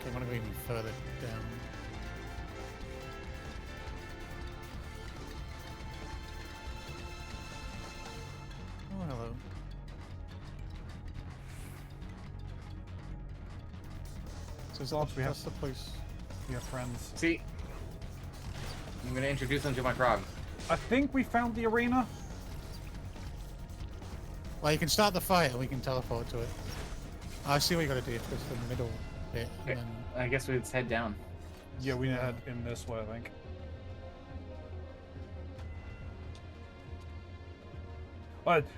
Okay, I want to go even further down. Oh, hello. So Lots, we have- that's the place. We have friends. See? I'm gonna introduce them to my frog. I think we found the arena. Well, you can start the fire and we can teleport to it. I see what you gotta do. It's just the middle bit. Okay. And then... I guess let's head down. Yeah, we need to head in this way, I think.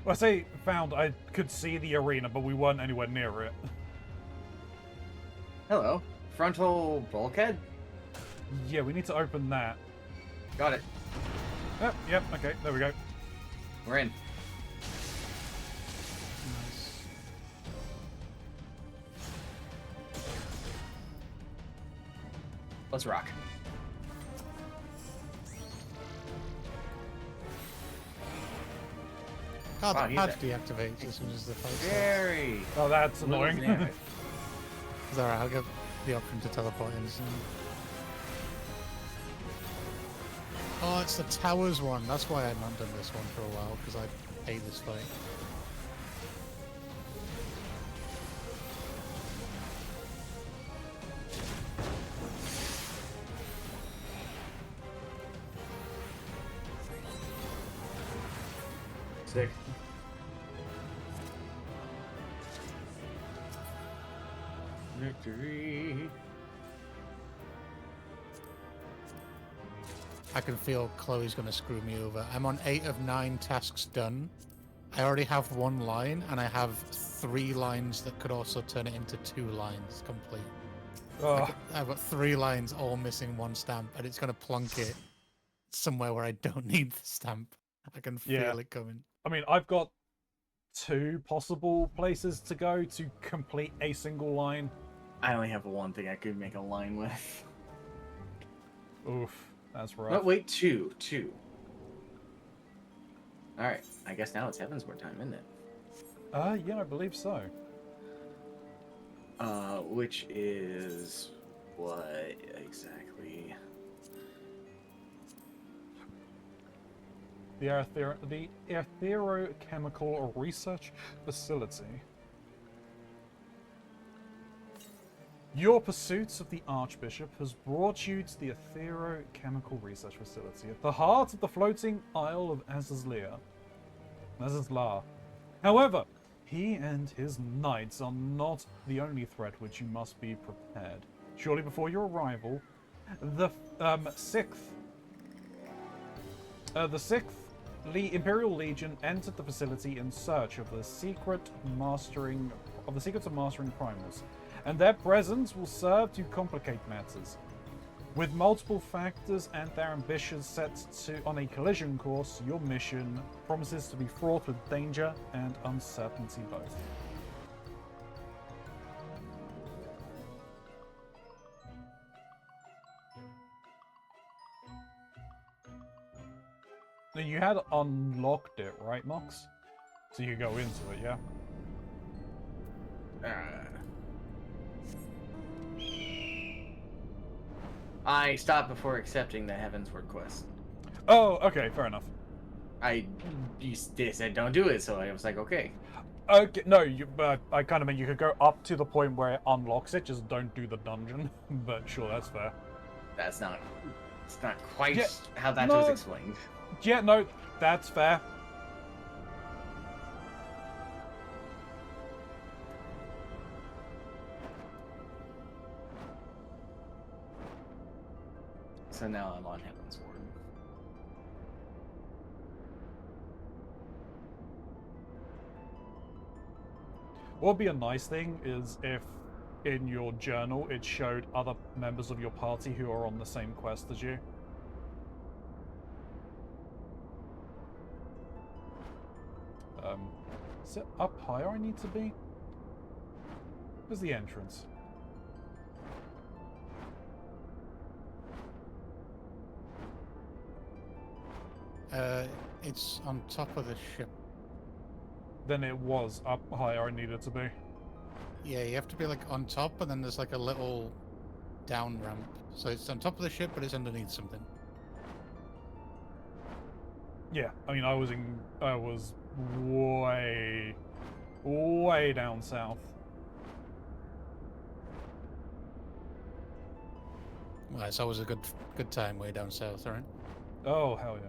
I say found, I could see the arena, but we weren't anywhere near it. Hello. Frontal bulkhead? Yeah, we need to open that. Got it. Yep, okay, there we go. We're in. Nice. Let's rock. Oh, Wow, the he's pad a- deactivates as soon as the fight starts. Very. Oh, that's annoying. Yeah. It's alright, I'll get the option to teleport in soon. Oh, it's the towers one. That's why I've not done this one for a while, because I hate this fight. Sick. Victory. I can feel Chloe's gonna screw me over. I'm on 8 of 9 tasks done. I already have 1 line, and I have 3 lines that could also turn it into 2 lines complete. Oh, I've got 3 lines all missing 1 stamp, and it's gonna plonk it somewhere where I don't need the stamp. I can feel Yeah. it coming. I mean, I've got 2 possible places to go to complete a single line. I only have one thing I could make a line with. Oof, that's rough. Oh, wait, two. Alright, I guess now it's Heavensward time, isn't it? Yeah, I believe so. Which is... what exactly? The Aetherochemical Research Facility. Your pursuit of the Archbishop has brought you to the Aetherochemical Research Facility at the heart of the floating Isle of Azazlar. However, he and his knights are not the only threat which you must be prepared. Shortly before your arrival, the sixth Imperial Legion entered the facility in search of the secrets of mastering primals, and their presence will serve to complicate matters. With multiple factors and their ambitions set on a collision course, your mission promises to be fraught with danger and uncertainty both. Now, you had unlocked it, right, Mox? So you go into it, yeah? I stopped before accepting the Heavensward quest. Oh, okay, fair enough. They said don't do it, so I was like, okay. Okay, no, I kind of mean you could go up to the point where it unlocks it, just don't do the dungeon. But sure, that's fair. It's not quite Yeah, how that no. was explained. Yeah, no, that's fair. So now I'm on Heavensward. What would be a nice thing is if in your journal it showed other members of your party who are on the same quest as you. Is it up higher I need to be? Where's the entrance? It's on top of the ship. Then it was up higher I needed to be. Yeah, you have to be like on top, and then there's like a little down ramp. So it's on top of the ship, but it's underneath something. Yeah, I mean I was way down south. Well, it's always a good time way down south, right? Oh hell yeah.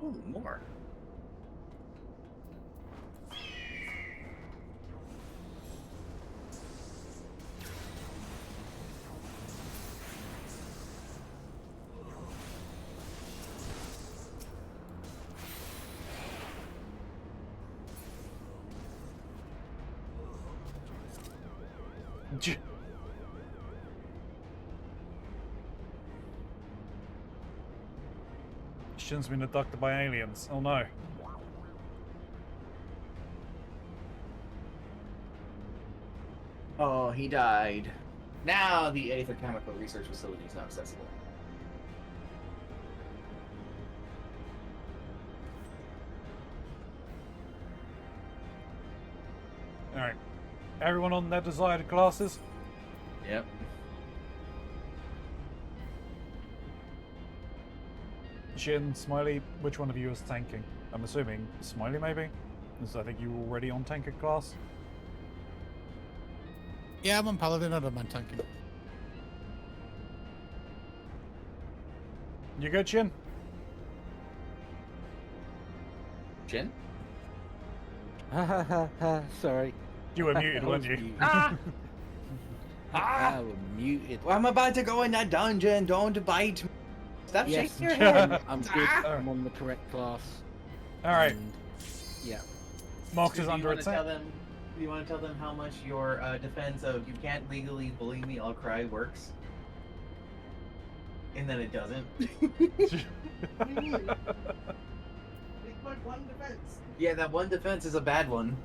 Ooh, more. Shin's been abducted by aliens. Oh no. Oh, he died. Now the Aetherochemical Research Facility is not accessible. Alright. Everyone on their desired classes? Yep. Shin, Smiley, which one of you is tanking? I'm assuming Smiley maybe? Because I think you were already on tanker class. Yeah, I'm on Paladin. I don't mind tanking. You good, Shin? Jin? Sorry. You were muted, I weren't was you? muted. Ah! I was muted. Well, I'm about to go in that dungeon. Don't bite me. Stop Yes, shaking your head. I'm good. Ah! I'm on the correct class. Alright, and- Yeah. Mox is Do you under wanna attack. tell them? Do you want to tell them how much your defense of "you can't legally bully me, I'll cry" works? And then it doesn't. It's my one defense. Yeah, that one defense is a bad one.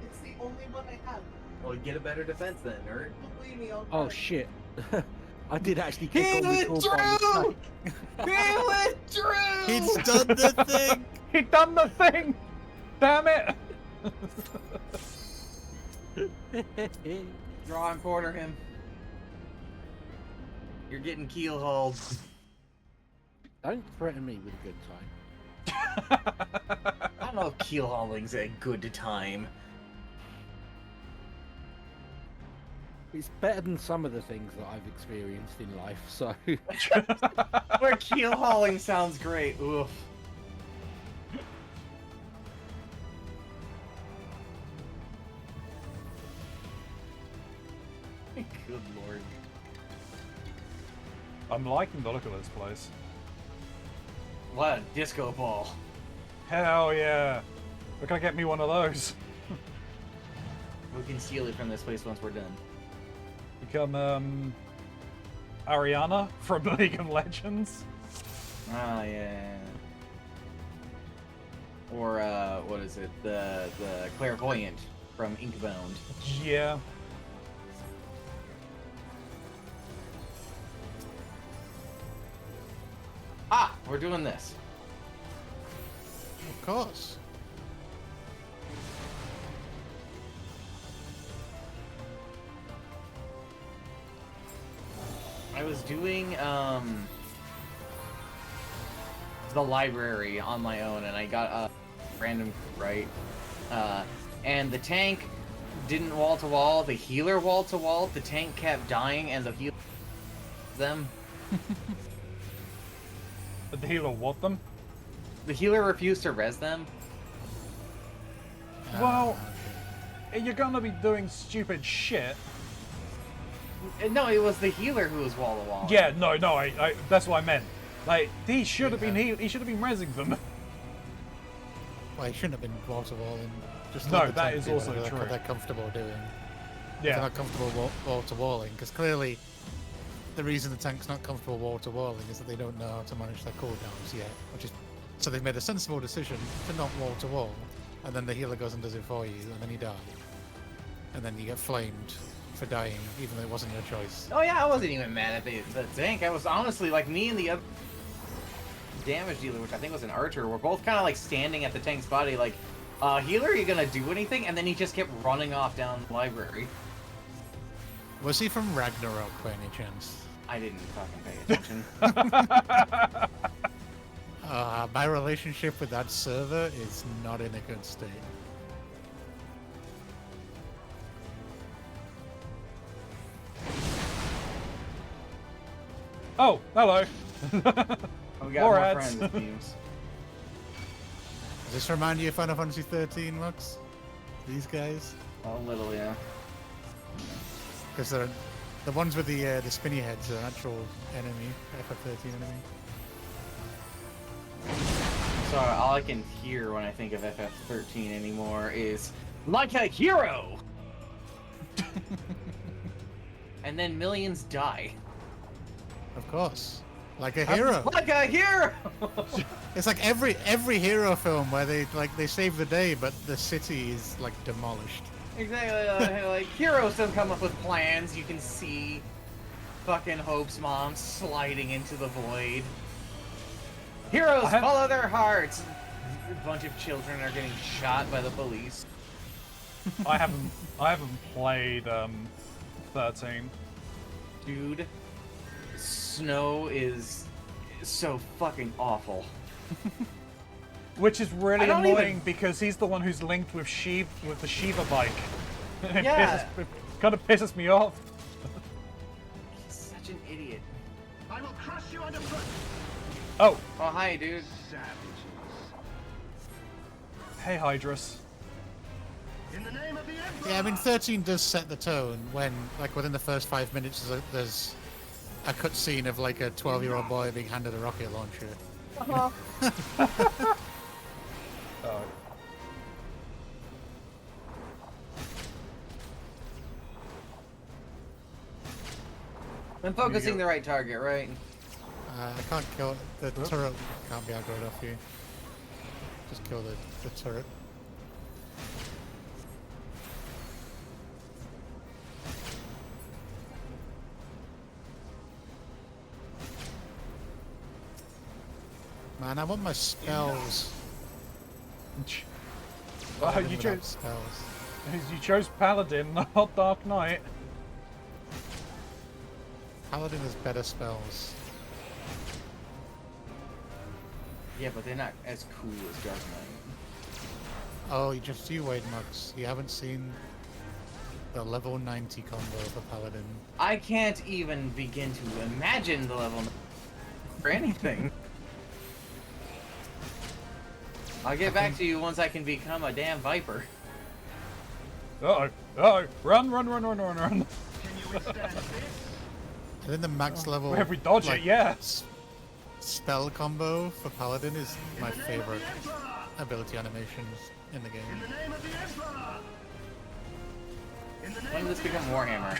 It's the only one I have. Well, get a better defense then, nerd. Believe me, I'll Oh cry. shit. I did actually kick He on the door by withdrew! mistake. He withdrew! He's done the thing. He done the thing! Damn it! Draw and quarter him. You're getting keel hauled. Don't threaten me with a good time. I don't know if keel hauling's a good time. It's better than some of the things that I've experienced in life, so... Where keel hauling sounds great. Oof. Good lord. I'm liking the look of this place. What a disco ball. Hell yeah! We're gonna get me one of those. We can steal it from this place once we're done. Become Ariana from League of Legends. Ah, yeah. Or, what is it? The clairvoyant from Inkbound. Yeah. Ah! We're doing this. Of course. I was doing, the library on my own, and I got a random, right? And the tank didn't wall-to-wall, the healer wall-to-wall, the tank kept dying, and the healer them. The healer what them? The healer refused to res them. Well, you're gonna be doing stupid shit. No, it was the healer who was wall-to-wall. Yeah, no, I that's what I meant. Like, he should have been he should have been rezzing them. Well, he shouldn't have been wall to wall and just No, let the that tank is do also whatever true. they're comfortable doing. If Yeah. they're not comfortable wall to walling, because clearly the reason the tank's not comfortable wall to walling is that they don't know how to manage their cooldowns yet, which is so they've made a sensible decision to not wall to wall, and then the healer goes and does it for you, and then you die, and then you get flamed for dying, even though it wasn't your choice. Oh yeah, I wasn't even mad at the tank. I was honestly, like, me and the other damage dealer, which I think was an archer, were both kind of like standing at the tank's body like, healer, are you gonna do anything? And then he just kept running off down the library. Was he from Ragnarok by any chance? I didn't fucking pay attention. My relationship with that server is not in a good state. Oh, hello. We got More more ads. friends, it seems. Does this remind you of Final Fantasy XIII, Lux? These guys? A little, yeah. Because they're the ones with the spinny heads are an actual enemy, FF13 enemy. Sorry, all I can hear when I think of FF13 anymore is like a hero. And then millions die. Of course, like a hero. Like a hero. It's like every hero film where they save the day, but the city is like demolished. Exactly. Like heroes don't come up with plans. You can see fucking Hope's mom sliding into the void. Heroes follow their hearts. A bunch of children are getting shot by the police. I haven't played 13. Dude, Snow is so fucking awful. Which is really I don't annoying even- because he's the one who's linked with the Shiva bike. It Yeah. it kind of pisses me off. He's such an idiot. I will crush you underfoot, Oh, Oh, hi, dude. savages. hey Hydrus. In the name of the Emperor. Yeah, I mean 13 does set the tone when, like, within the first 5 minutes, there's a cutscene of like a 12-year-old boy being handed a rocket launcher. Oh. I'm focusing the right target, right? I can't kill the turret. Can't be aggroed off you. Just kill the turret. Man, I want my spells. Wow, Paladin you without chose spells. Paladin, not Dark Knight. Paladin has better spells. Yeah, but they're not as cool as Dark Knight. Oh, you wait, Max. You haven't seen the level 90 combo for Paladin. I can't even begin to imagine the level for anything. I'll get back to you once I can become a damn Viper. Uh-oh. Uh-oh. Run. Can you withstand this? I think the max level If we dodge it, yeah. spell combo for Paladin is my In the name of favorite the Emperor! ability animations in the game. In the name of the Emperor! In the name When of does the this become Emperor! Warhammer?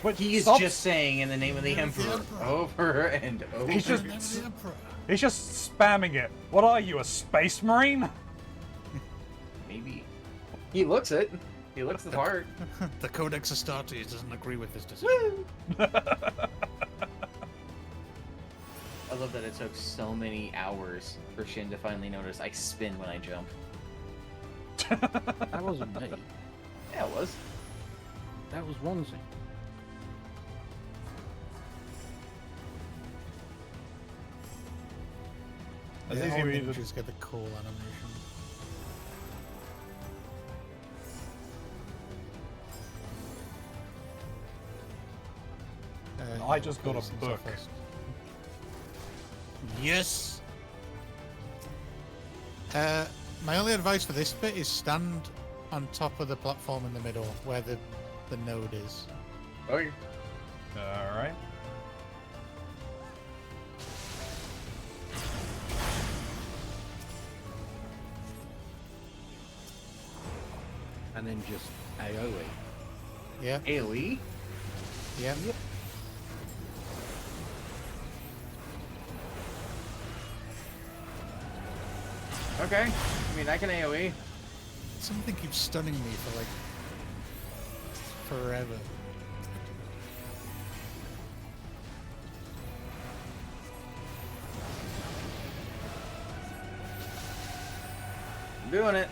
Wait, He is stop. just saying in the name of the Emperor over and over. He's just- In the name of the Emperor. He's just spamming it. What are you, a space marine? Maybe. He looks it. He looks the part. The Codex Astartes doesn't agree with this decision. I love that it took so many hours for Shin to finally notice I spin when I jump. That wasn't me. Yeah, it was. That was Ronzi. As Yeah, easy all to- ninjas get the cool animation. I Yeah, just got a Paladins are book. first. Yes! My only advice for this bit is stand on top of the platform in the middle, where the node is. Okay. Alright. And then just AoE. Yeah, AoE? yeah. Okay. I mean, I can AoE. Something keeps stunning me for like forever. I'm doing it.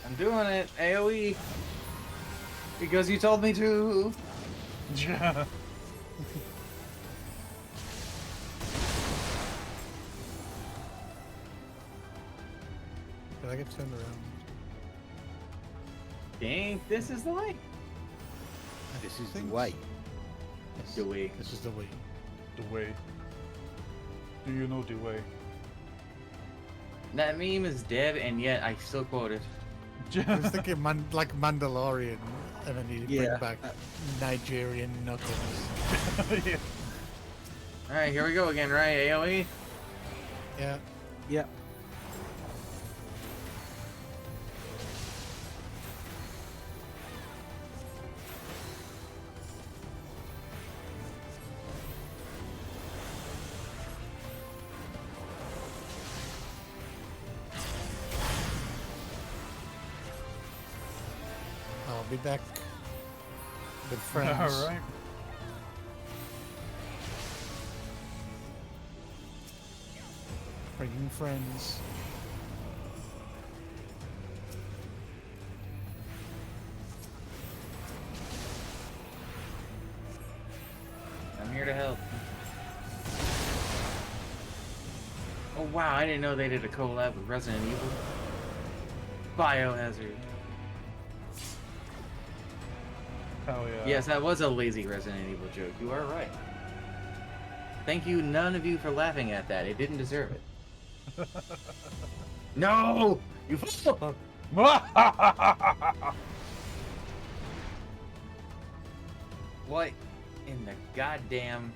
I'm doing it. AoE. Because you told me to. Yeah. Did I get turned around? Think this is the way. This is the think way. Yes, The way. This is the way. The way. Do you know the way? That meme is dead, and yet I still quote it. I was thinking like Mandalorian, and then you Yeah. bring back Nigerian knuckles. Yeah. Alright, here we go again, right? AoE? Yeah. Yeah. I'll be back with friends. Alright. Bringing friends. I'm here to help. Oh wow, I didn't know they did a collab with Resident Evil. Biohazard. Hell yeah. Yes, that was a lazy Resident Evil joke. You are right. Thank you, none of you, for laughing at that. It didn't deserve it. No! You What in the goddamn...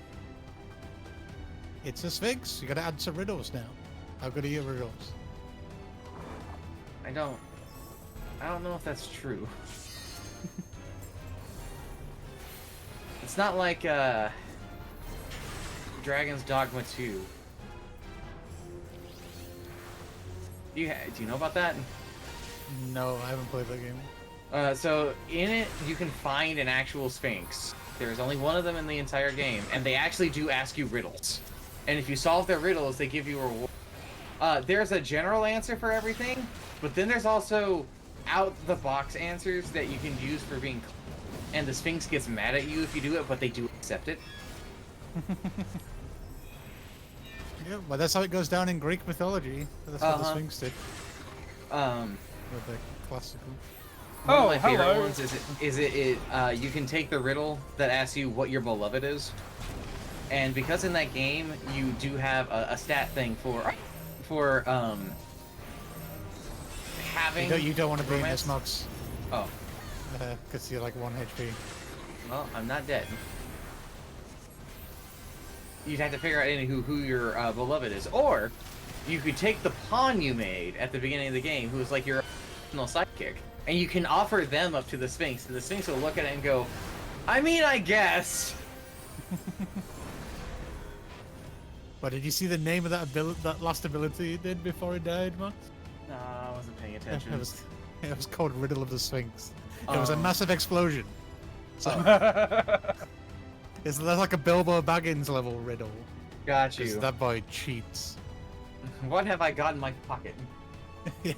It's a Sphinx. You gotta answer riddles now. How good are your riddles? I don't know if that's true. It's not like Dragon's Dogma 2. Do you know about that? No, I haven't played that game. So in it, you can find an actual Sphinx. There's only one of them in the entire game, and they actually do ask you riddles. And if you solve their riddles, they give you a reward. There's a general answer for everything, but then there's also out-the-box answers that you can use for being... And the Sphinx gets mad at you if you do it, but they do accept it. Yeah, well, that's how it goes down in Greek mythology. That's what the Uh-huh. Sphinx did Um, with the classical. one of Oh, my favorite hello. ones is you can take the riddle that asks you what your beloved is, and because in that game you do have a stat thing for having. You don't want to be in romance. this Mox Oh, because you're like 1 HP. well, I'm not dead. You'd have to figure out who your beloved is, or you could take the pawn you made at the beginning of the game, who is like your original sidekick, and you can offer them up to the Sphinx, and the Sphinx will look at it and go, "I mean, I guess." But did you see the name of that last ability he did before he died, Mox? No, I wasn't paying attention. It was called Riddle of the Sphinx. It was a Oh. massive explosion. So it's like a Bilbo Baggins level riddle. Got 'Cause you. that boy cheats. What have I got in my pocket? Yeah,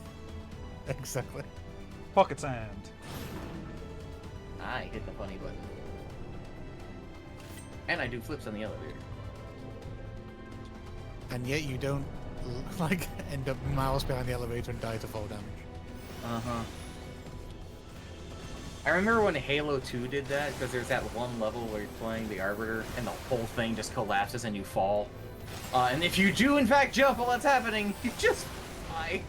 exactly. Pocket sand. I hit the funny button. And I do flips on the elevator. And yet you don't like end up miles behind the elevator and die to fall damage. Uh-huh. I remember when Halo 2 did that, because there's that one level where you're playing the Arbiter, and the whole thing just collapses and you fall. And if you do in fact jump while that's happening, you just die.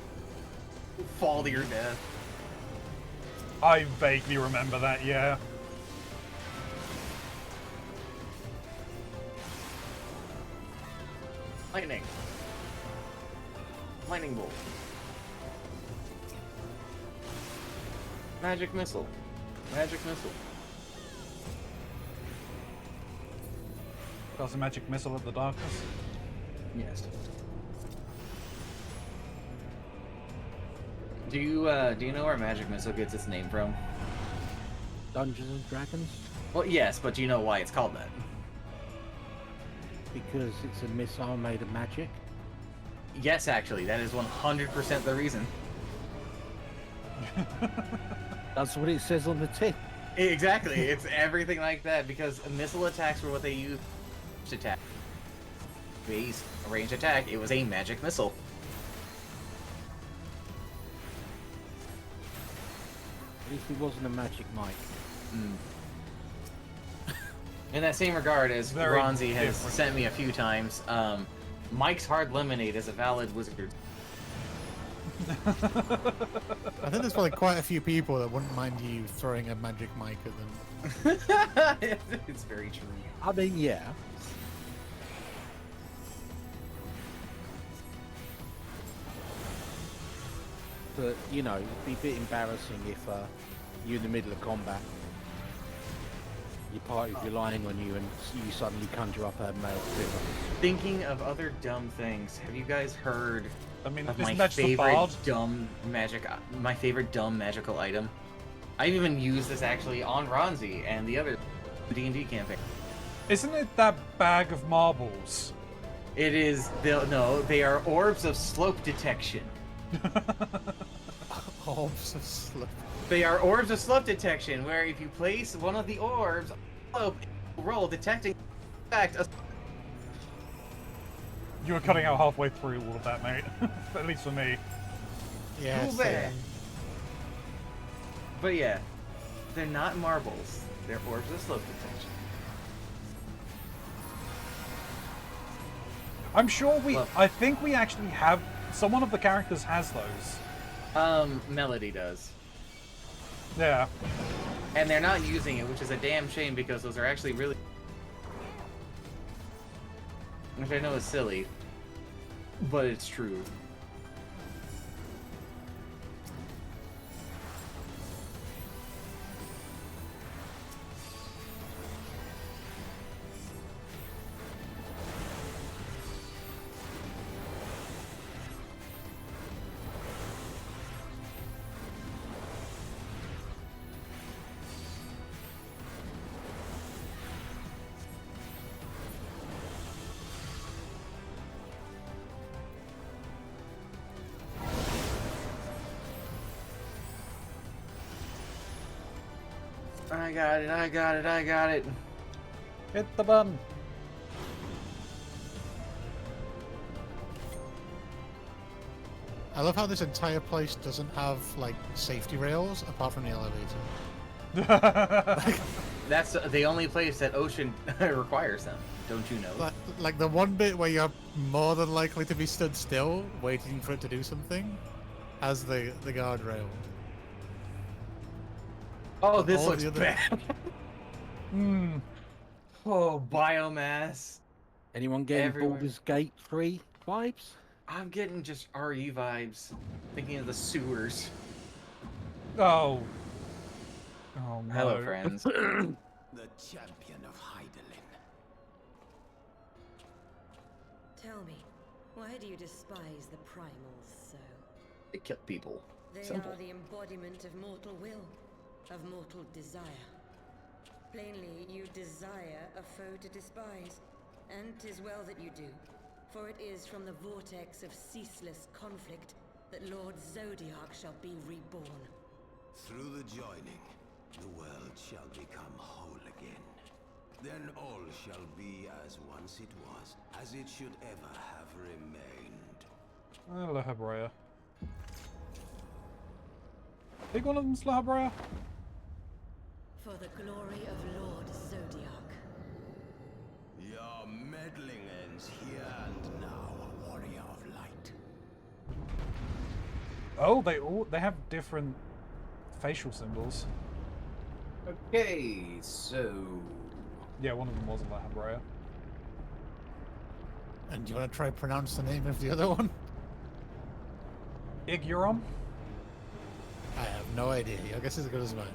You fall to your death. I vaguely remember that, yeah. Lightning. Lightning bolt. Magic missile. Magic missile. That's a magic missile of the darkness. Yes. Do you know where Magic Missile gets its name from? Dungeons and Dragons? Well, yes, but do you know why it's called that? Because it's a missile made of magic. Yes, actually, that is 100% the reason. That's what it says on the tip. Exactly, it's everything like that, because missile attacks were what they used to attack. Base range attack, it was a magic missile. At least it wasn't a magic mic. In that same regard, as Very Keronzi has different. sent me a few times, Mike's Hard Lemonade is a valid wizard. I think there's probably quite a few people that wouldn't mind you throwing a magic mic at them. It's very true. I mean, yeah. But, you know, it'd be a bit embarrassing if you're in the middle of combat. Your party's relying on you and you suddenly conjure up a male figure. Thinking of other dumb things, have you guys heard I mean, of isn't my that just the favorite bard? my favorite dumb magical item? I've even used this actually on Ronzi and the other D&D campaign. Isn't it that bag of marbles? It is, no, they are orbs of slope detection. Orbs of slip. They are orbs of slope detection, where if you place one of the orbs on the slope, it will roll detecting fact. You were cutting out halfway through all of that, mate. At least for me. Yeah. Too bad. But yeah, they're not marbles. They're orbs of slope detection. I'm sure we... Look. I think we actually have... Someone of the characters has those. Melody does. Yeah. And they're not using it, which is a damn shame because those are actually really... Which I know is silly, but it's true. I got it, I got it, I got it. Hit the button. I love how this entire place doesn't have like safety rails apart from the elevator. That's the only place that ocean requires them. Don't you know? Like the one bit where you're more than likely to be stood still, waiting for it to do something, has the guardrail. Oh, this all looks the other- bad. Oh, biomass. Anyone getting Everywhere. Baldur's Gate 3 vibes? I'm getting just RE vibes. Thinking of the sewers. Oh. Oh no. Hello, friends. The champion of Hydaelyn. Tell me, why do you despise the primals so? They kill people. They Simple. are the embodiment of mortal will, of mortal desire. Plainly, you desire a foe to despise, and 'tis well that you do, for it is from the vortex of ceaseless conflict that Lord Zodiac shall be reborn. Through the joining, the world shall become whole again. Then all shall be as once it was, as it should ever have remained. Lahabrea. I think one of them's Lahabrea. For the glory of Lord Zodiac. Your meddling ends here and now, warrior of light. Oh, they have different facial symbols. Okay, so Yeah, one of them wasn't Lahabrea. And do you want to try pronounce the name of the other one? Igurum? I have no idea. I guess it's as good as mine.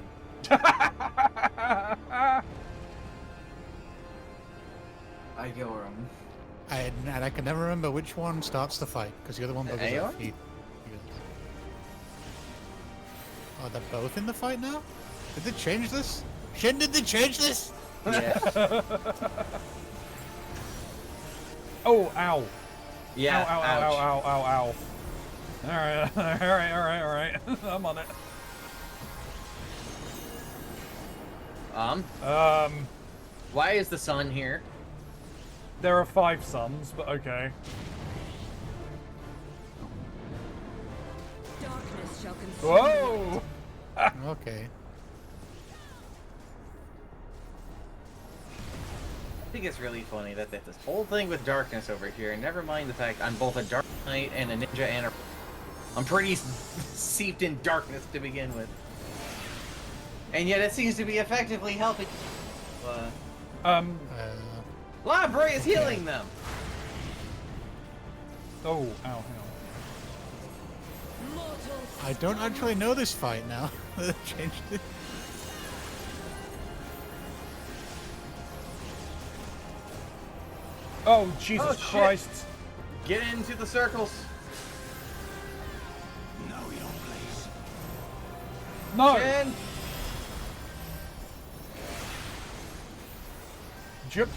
Iorum. And I can never remember which one starts the fight, because the other one The buggers Aeon? out. Oh, they're both in the fight now? Did they change this? Shin, did they change this? Yeah. Oh, ow. Yeah. Ow, ow, ouch. ow, ow, ow, ow. Alright, alright. I'm on it. Why is the sun here? There are 5 suns, but okay. Darkness shall consume. Whoa! Okay. I think it's really funny that this whole thing with darkness over here, and never mind the fact I'm both a dark knight and a ninja and I'm pretty seeped in darkness to begin with. And yet it seems to be effectively helping. Library is healing them! Oh, ow, hang on. Mortals. I don't actually know this fight now. They changed it. Oh, Jesus Oh, shit. Christ. Get into the circles! Know your place. No! Jen!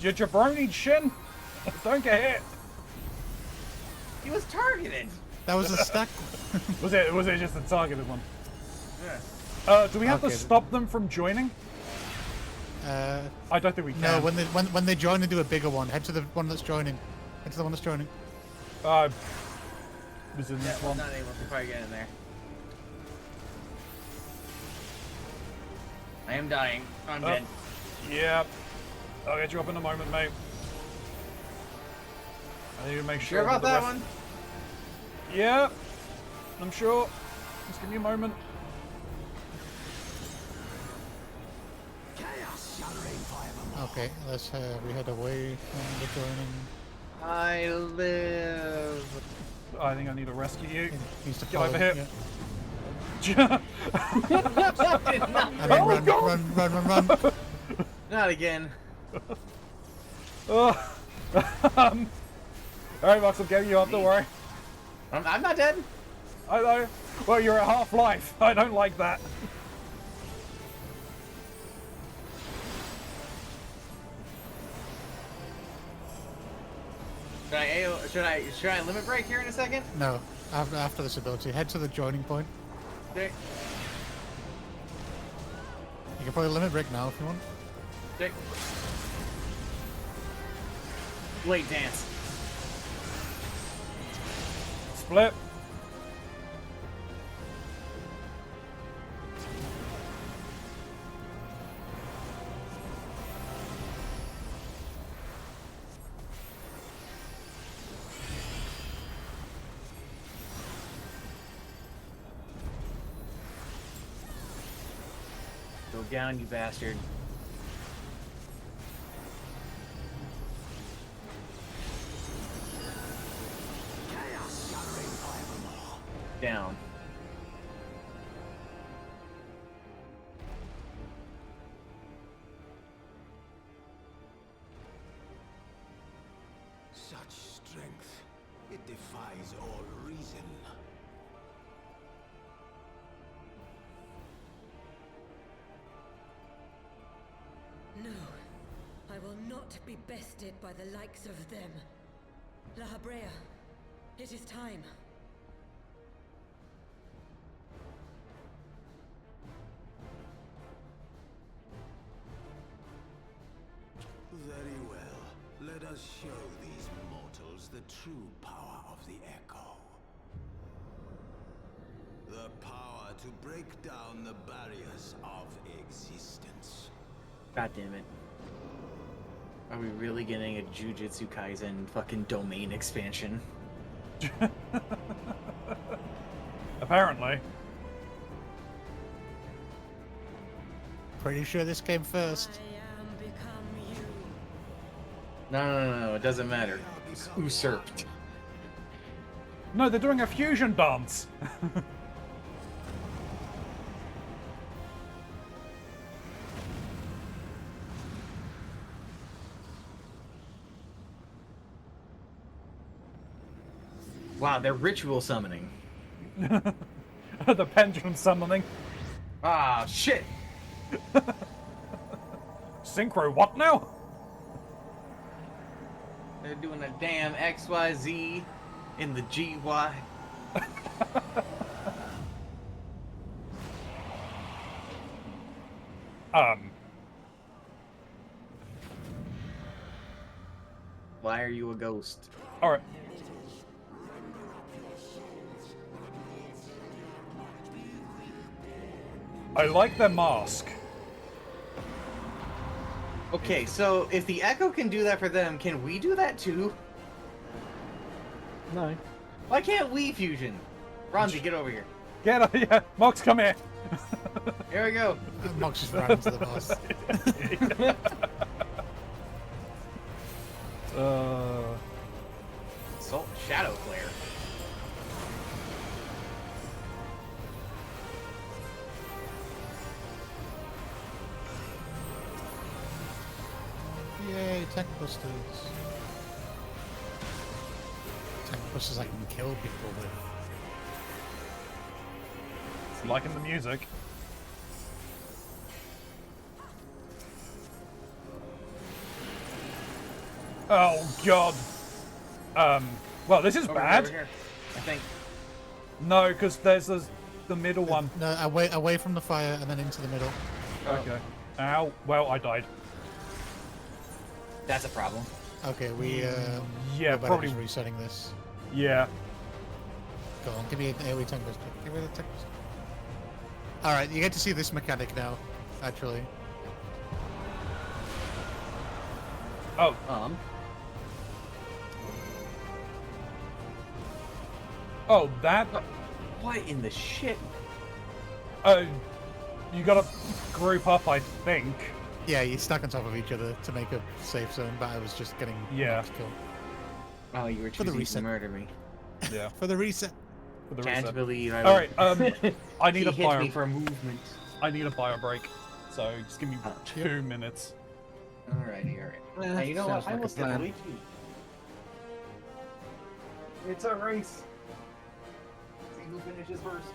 Jabroni Shin! Don't get hit! He was targeted! That was a stack. Was it just a targeted one? Yeah. Do we have to Okay. stop them from joining? I don't think we can. No, when they join, they do a bigger one. Head to the one that's joining. Head to the one that's joining. Was in Yeah, this well, one. not able to quite get in there. I am dying. I'm dead. Yeah. I'll get you up in a moment, mate. I need to make sure. Sure about the that rest- one? Yeah. I'm sure. Just give me a moment. Chaos shall reign forevermore. Okay, let's we head away from the joining. I live. I think I need to rescue you. He needs to Get follow, over here. yeah. I mean, run. Not again. Alright, Max, I'm getting you up, don't worry. I'm not dead. I know. Well, you're at half life. I don't like that. Should I limit break here in a second? No, after this ability, head to the joining point. Okay. You can probably limit break now if you want. Okay. Late dance. Flip. Go down, you bastard. Down. Such strength, it defies all reason. No, I will not be bested by the likes of them. La Habrea, it is time. Very well. Let us show these mortals the true power of the Echo. The power to break down the barriers of existence. God damn it. Are we really getting a Jujutsu Kaisen fucking domain expansion? Apparently. Pretty sure this came first. I am become you. No, it doesn't matter. It's usurped. No, they're doing a fusion dance. Wow, they're ritual summoning. The pendulum summoning. Ah, shit! Synchro, what now? They're doing a damn XYZ in the GY. Why are you a ghost? Alright. I like their mask. Okay, so if the Echo can do that for them, can we do that too? No. Why can't we fusion? Ronzi, get over here. Get up, yeah. Mox, come here. Here we go. Mox just ran into the boss. Salt Shadow Flare. Yay, tank busters. Tank busters I can kill people with. Liking the music. Oh god. Well, this is bad. Over here, I think. No, because there's the middle one. No, away from the fire and then into the middle. Okay. Ow. Well, I died. That's a problem. Okay, we Yeah, we're better probably. just resetting this. Yeah. Go on, give me an AoE tank buster. Give me the tank buster. Alright, you get to see this mechanic now, actually. Oh. Oh, that. What in the shit? You gotta group up, I think. Yeah, you stack on top of each other to make a safe zone, but I was just getting Yeah. killed. Oh, you were For the choosing to reset. murder me. Yeah. For the reset. For the Can't reset. believe I. All right. I need he a hit bio. me for movement. I need a bio break. So just give me 2 minutes. Alrighty. Hey, you know what? Sounds I like a almost did plan. way too. It's a race. See who finishes first.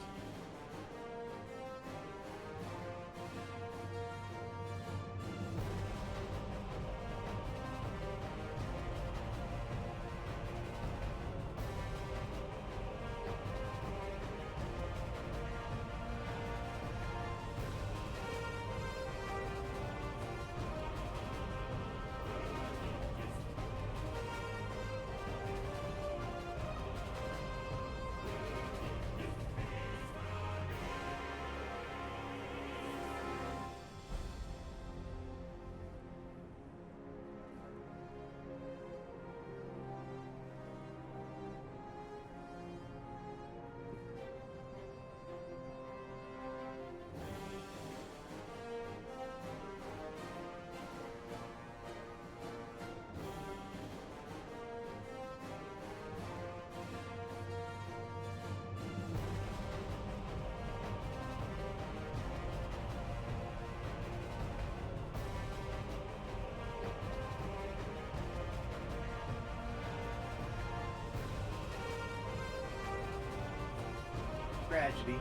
tragedy.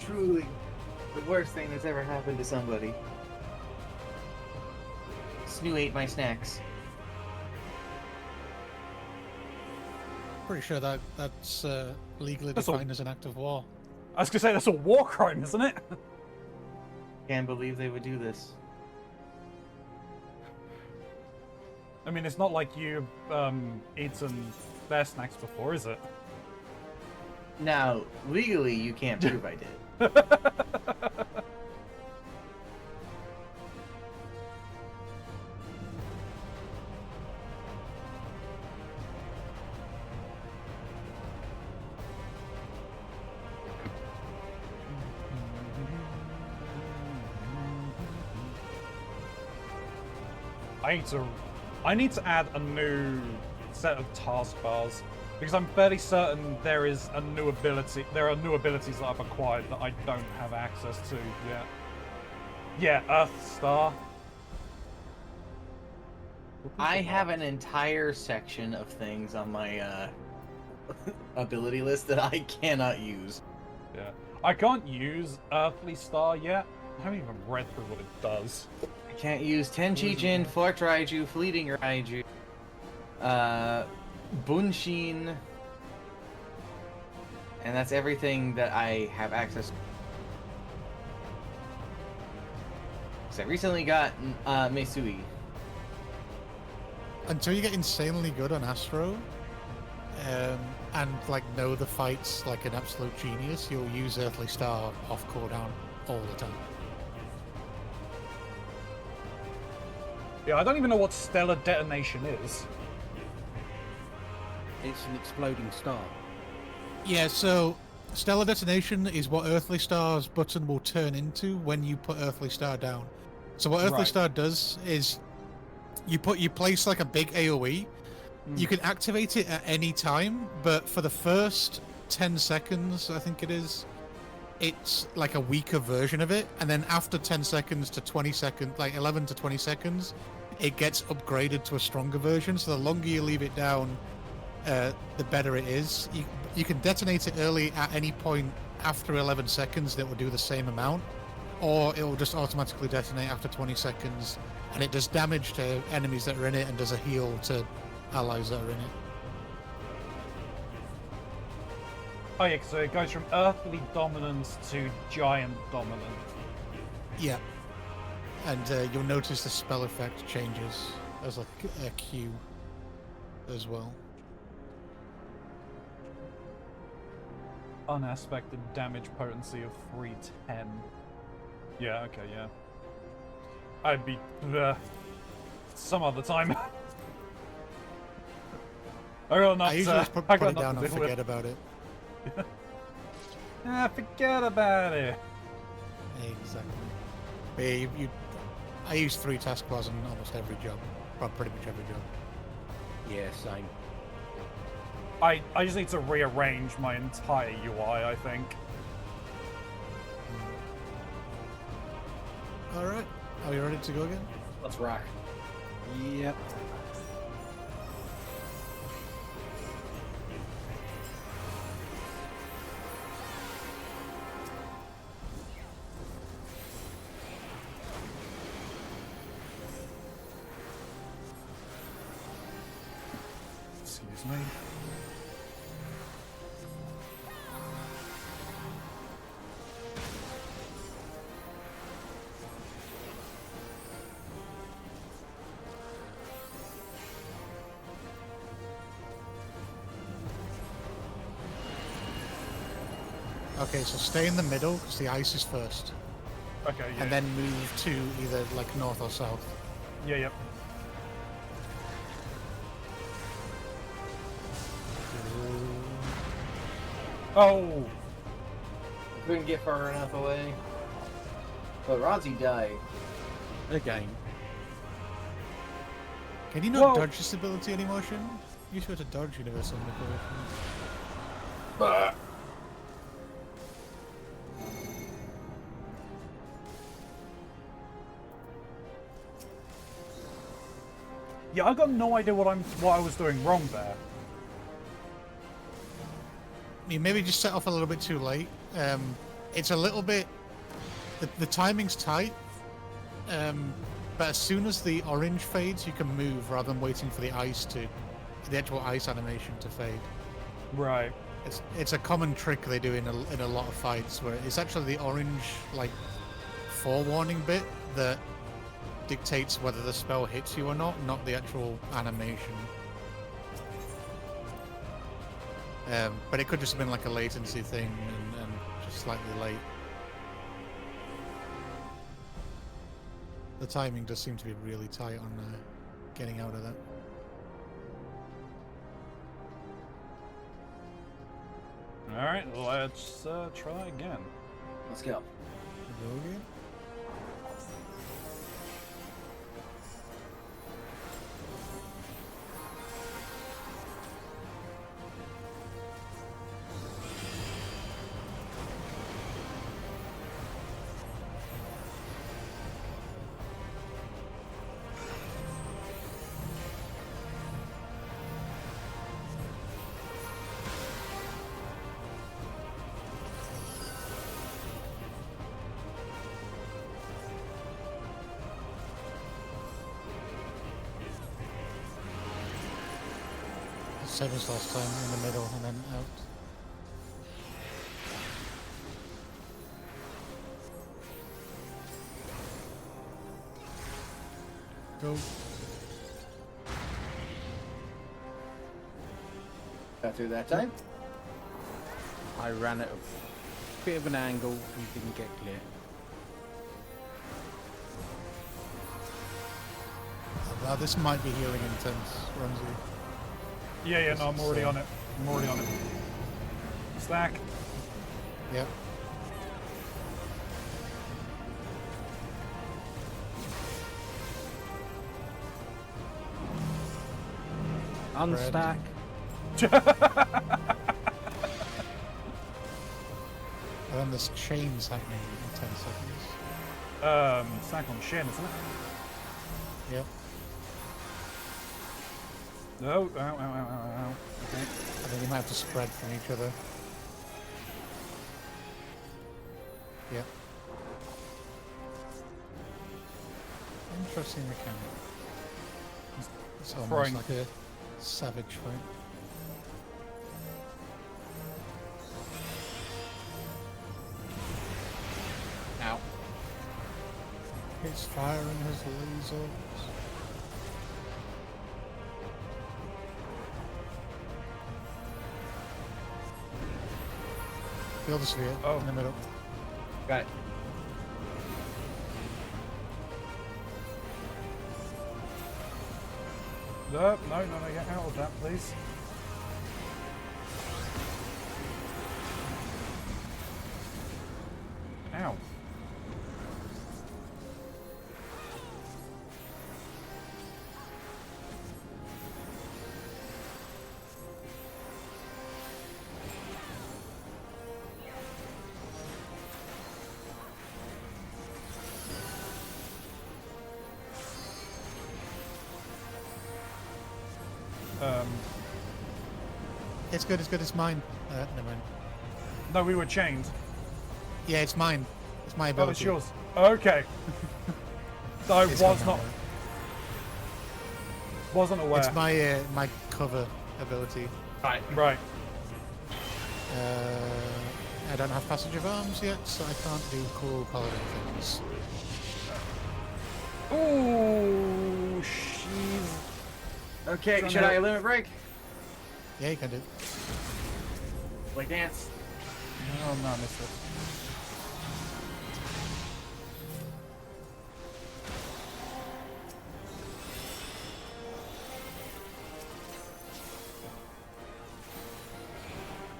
Truly, the worst thing that's ever happened to somebody. Snoo ate my snacks. Pretty sure that's legally That's all- defined as an act of war. I was gonna say that's a war crime, isn't it? Can't believe they would do this. I mean, it's not like you've eaten their snacks before, is it? Now, legally, you can't prove I did. I need to add a new set of taskbars because I'm fairly certain there is a new ability. There are new abilities that I've acquired that I don't have access to yet. Yeah, Earth Star. I have an entire section of things on my ability list that I cannot use. Yeah, I can't use Earthly Star yet. I haven't even read through what it does. I can't use Tenchi Jin, Fort Raiju, Fleeting Raiju, Bunshin, and that's everything that I have access to. So I recently got Meisui. Until you get insanely good on Astro, and like know the fights like an absolute genius, you'll use Earthly Star off cooldown all the time. Yeah, I don't even know what Stellar Detonation is. It's an exploding star. Yeah, so Stellar Detonation is what Earthly Star's button will turn into when you put Earthly Star down. So what Earthly Right. Star does is you place like a big AoE. You can activate it at any time, but for the first 10 seconds, I think it is, it's like a weaker version of it, and then after 10 seconds to 20 seconds, like 11 to 20 seconds, it gets upgraded to a stronger version. So the longer you leave it down, the better it is. You can detonate it early at any point after 11 seconds, that will do the same amount, or it will just automatically detonate after 20 seconds, and it does damage to enemies that are in it and does a heal to allies that are in it. Oh yeah, so it goes from Earthly Dominance to Giant Dominance. Yeah. And you'll notice the spell effect changes as like a Q as well. Unaspected damage potency of 310. Yeah, okay, yeah. I'd be some other time. I got enough I usually just put got it enough down to and deal forget with. about it. Ah, forget about it. Exactly. But yeah, I use 3 taskbars on almost every job. Well, pretty much every job. Yeah, same. I just need to rearrange my entire UI, I think. Alright. Are we ready to go again? Let's rock. Yep. Excuse me. Okay, so stay in the middle, because the ice is first. Okay, yeah. And then move to either like north or south. Yeah, yep. Oh! Couldn't get far enough away. But Ronzi died. Again. Can you not Whoa. dodge this ability anymore, Shin? You should have to dodge universal manipulation. Yeah, I got no idea what I was doing wrong there. you maybe just set off a little bit too late. It's a little bit... The timing's tight, but as soon as the orange fades, you can move rather than waiting for the actual ice animation to fade. Right. It's a common trick they do in a lot of fights where it's actually the orange like forewarning bit that dictates whether the spell hits you or not the actual animation. But it could just have been like a latency thing and just slightly late. The timing does seem to be really tight on getting out of that. All right, let's try again. Let's go. Go again? Same as last time, in the middle and then out. Go. Got through that time. I ran at a bit of an angle and didn't get clear. Now this might be healing intense, Keronzi. Yeah, no, I'm already on it. I'm already on it. Stack. Yep. Unstack. And then there's chains happening in 10 seconds. Stack on Shin, isn't it? Yep. No, ow. Okay. And then you might have to spread from each other. Yep. Interesting mechanic. It's almost Throwing. like a savage fight. Ow. He's firing his lasers. Feel the sphere in the middle. Got it. No, get out of that, please. Ow. It's good, it's mine. Never mind. No, we were chained. Yeah, it's mine. It's my Oh, ability. it's yours. Okay. I It's was not not. mine. Wasn't aware. It's my my cover ability. Right. I don't have passage of arms yet, so I can't do cool paladin things. Ooh, she's. Okay, should I limit break? Yeah, you can do. Like dance. Oh no, I missed it.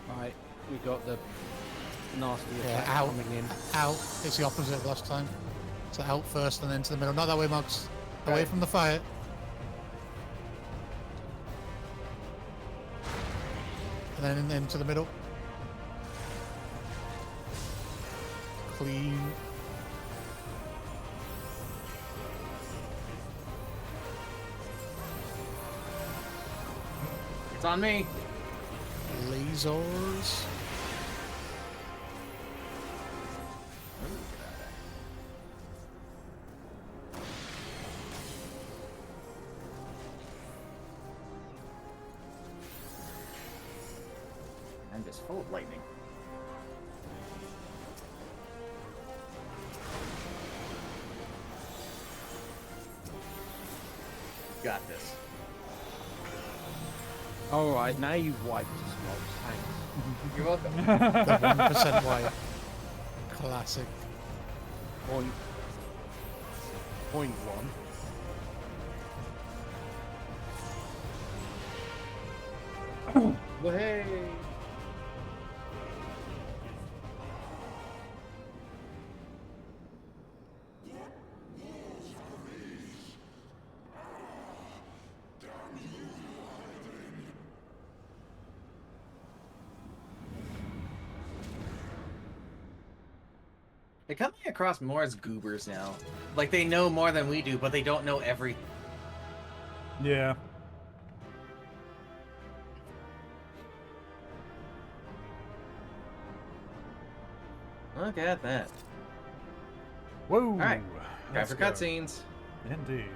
Right, we got the nasty Yeah, attack out. coming in. Out. It's the opposite of last time. So out first and then to the middle. Not that way, Mogs. Away Right. from the fire. And then into the middle. Clean. It's on me. Lasers. is full of lightning. Got this. Alright, now you've wiped the smokes. Thanks. You're welcome. The 1% white. Classic. Point one. Well, hey. They're coming across more as goobers now. Like, they know more than we do, but they don't know everything. Yeah. Look at that. Whoa. Alright, time let's for go. cutscenes. Indeed.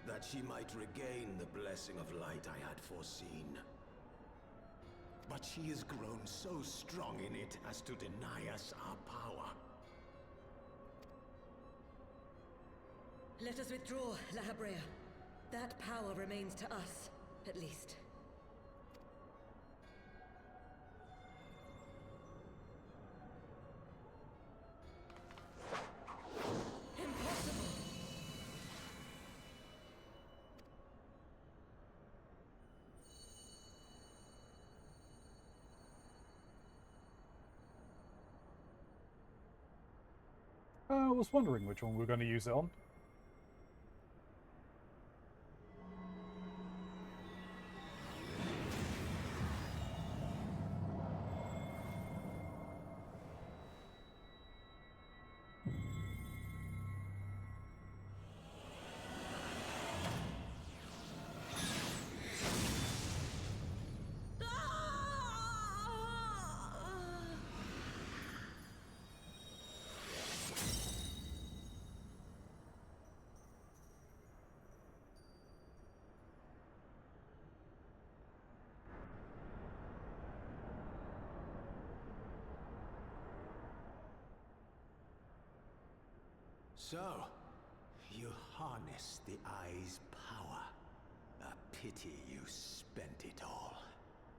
That she might regain the blessing of light I had foreseen. But she has grown so strong in it as to deny us our power. Let us withdraw, La Habrea. That power remains to us, at least. Impossible! I was wondering which one we're going to use it on. So, you harness the eye's power. A pity you spent it all.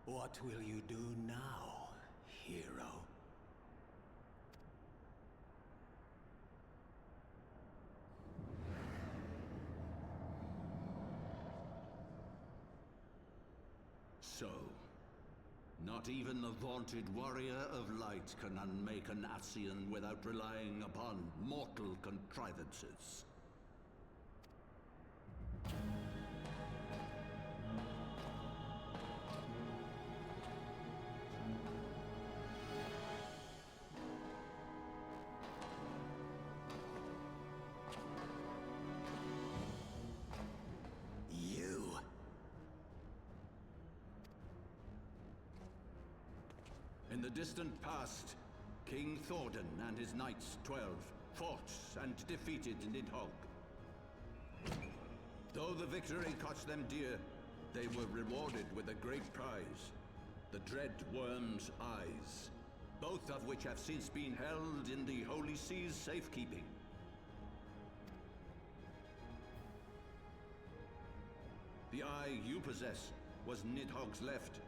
What will you do now, hero? So, not even the vaunted warrior of light can unmake an Ascian without relying upon mortal contrivances. You. In the distant past, King Thordan and his knights 12 fought and defeated Nidhogg. Though the victory cost them dear, they were rewarded with a great prize, the Dread Worm's Eyes, both of which have since been held in the Holy Sea's safekeeping. The eye you possess was Nidhogg's left,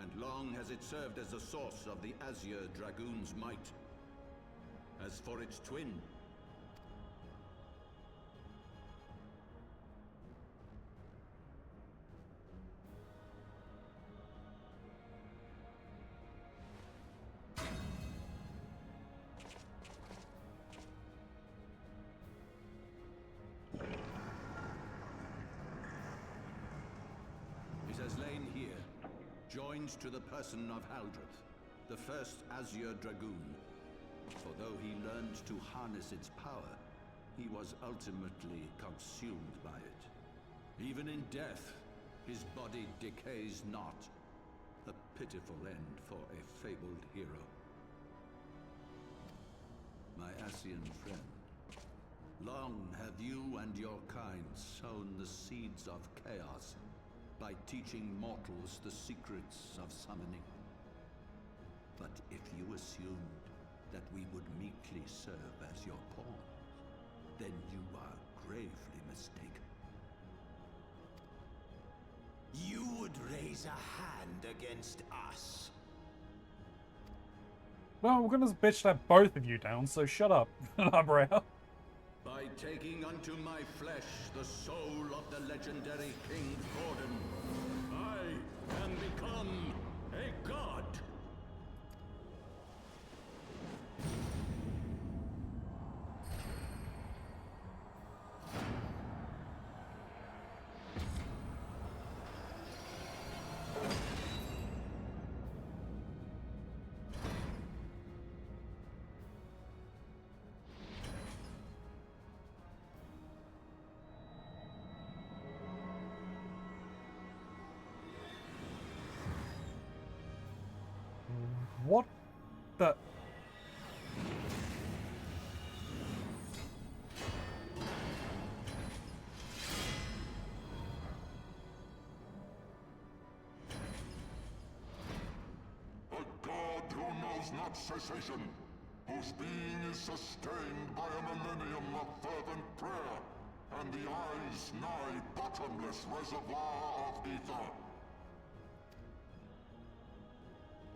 and long has it served as a source of the Azure Dragoon's might. As for its twin, joined to the person of Haldreth, the first Azure Dragoon. For though he learned to harness its power, he was ultimately consumed by it. Even in death, his body decays not. A pitiful end for a fabled hero. My Asian friend, long have you and your kind sown the seeds of chaos by teaching mortals the secrets of summoning. But if you assumed that we would meekly serve as your pawns, then you are gravely mistaken. You would raise a hand against us. Well, we're gonna bitch that both of you down, so shut up, Labrea. By taking unto my flesh the soul of the legendary King Gordon, I can become a god. What the... A god who knows not cessation, whose being is sustained by a millennium of fervent prayer, and the eye's nigh bottomless reservoir of ether.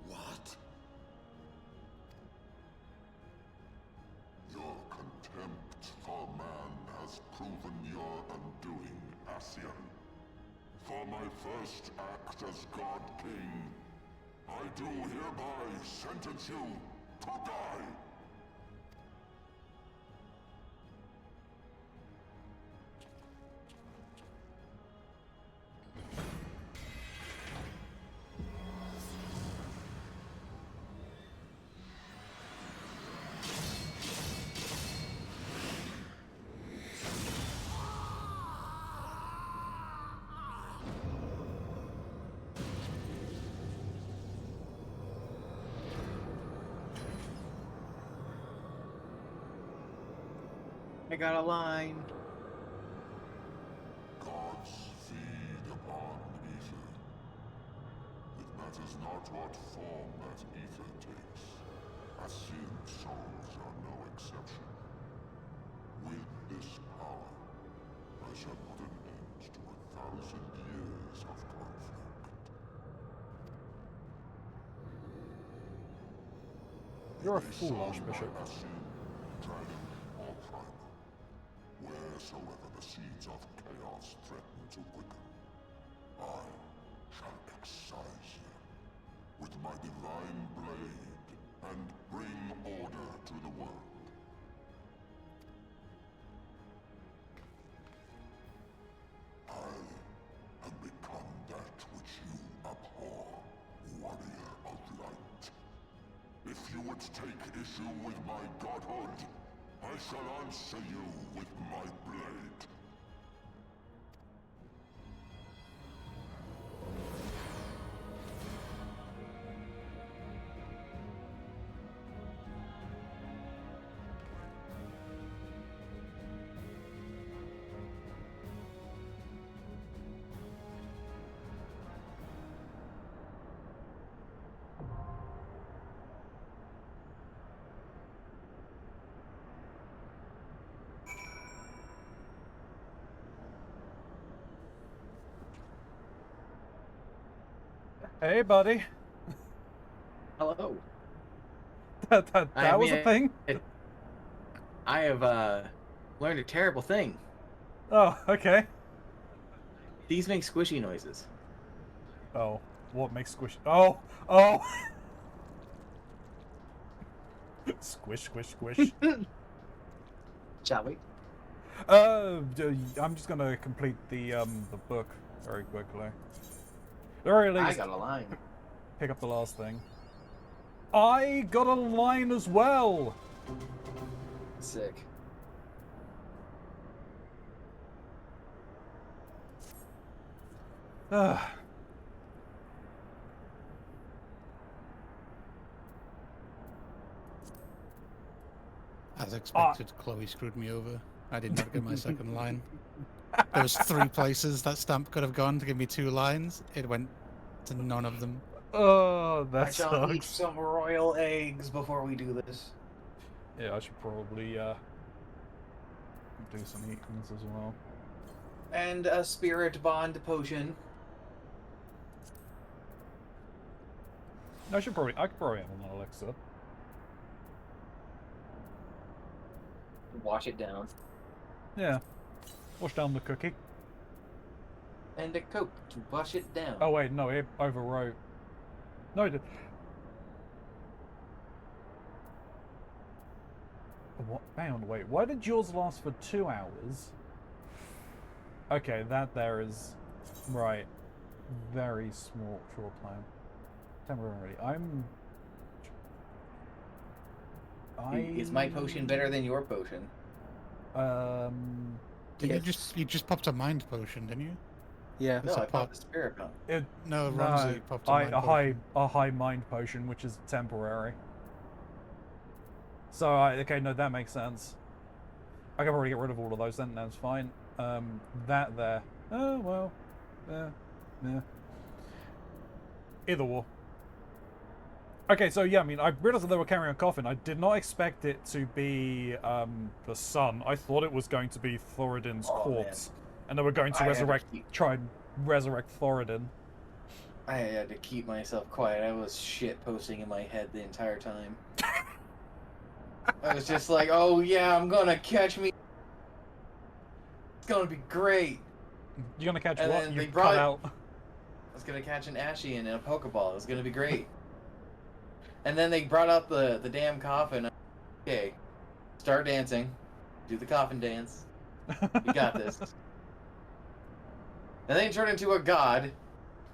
What? Your contempt for man has proven your undoing, Asian. For my first act as God King, I do hereby sentence you to die. I got a line. Gods feed upon ether. It matters not what form that ether takes. Asian souls are no exception. With this power, I shall put an end to 1,000 years of conflict. You're a fool, Archbishop. Asian, dragon, or primal. Wheresoever the seeds of chaos threaten to quicken, I shall excise them with my divine blade and bring order to the world. I have become that which you abhor, warrior of light. If you would take issue with my godhood, I shall answer you with my blade. Hey, buddy. Hello. That I was a mean, thing? I have learned a terrible thing. Oh, okay. These make squishy noises. Oh, what makes squish? Oh, oh! Squish, squish, squish. Shall we? I'm just gonna complete the book very quickly. Very I least, got a line. pick up the last thing. I got a line as well! Sick. Ugh. As expected, Chloe screwed me over. I did not get my second line. There was 3 places that stamp could have gone to give me 2 lines. It went to none of them. Oh, that I shall eat sucks. some royal eggs before we do this. Yeah, I should probably do some eatings as well. And a spirit bond potion. I could probably have an elixir. Wash it down. Yeah. Wash down the cookie. And a Coke to wash it down. Oh wait, no, it overwrote. No, it did. What? Hang on, wait. Why did yours last for 2 hours? Okay, that there is... Right. Very small, short time. Temporarily. Is my potion better than your potion? You just popped a mind potion, didn't you? Yeah. No, I popped the spirit bomb. No, Ramsey popped a mind potion. a high mind potion, which is temporary. So, okay, no, that makes sense. I can probably get rid of all of those then, that's fine. That there. Oh, well. Yeah. Either war. Okay, so yeah, I mean, I realized that they were carrying a coffin. I did not expect it to be the sun. I thought it was going to be Thoradin's corpse. Man. And they were going to try and resurrect Thoradin. I had to keep myself quiet. I was shit posting in my head the entire time. I was just like, oh yeah, I'm gonna catch me. It's gonna be great. You're gonna catch and what? Then You they cut out. I was gonna catch an Ashian in a Pokeball. It was gonna be great. And then they brought out the damn coffin. Okay, start dancing. Do the coffin dance. You got this. And then he turned into a god.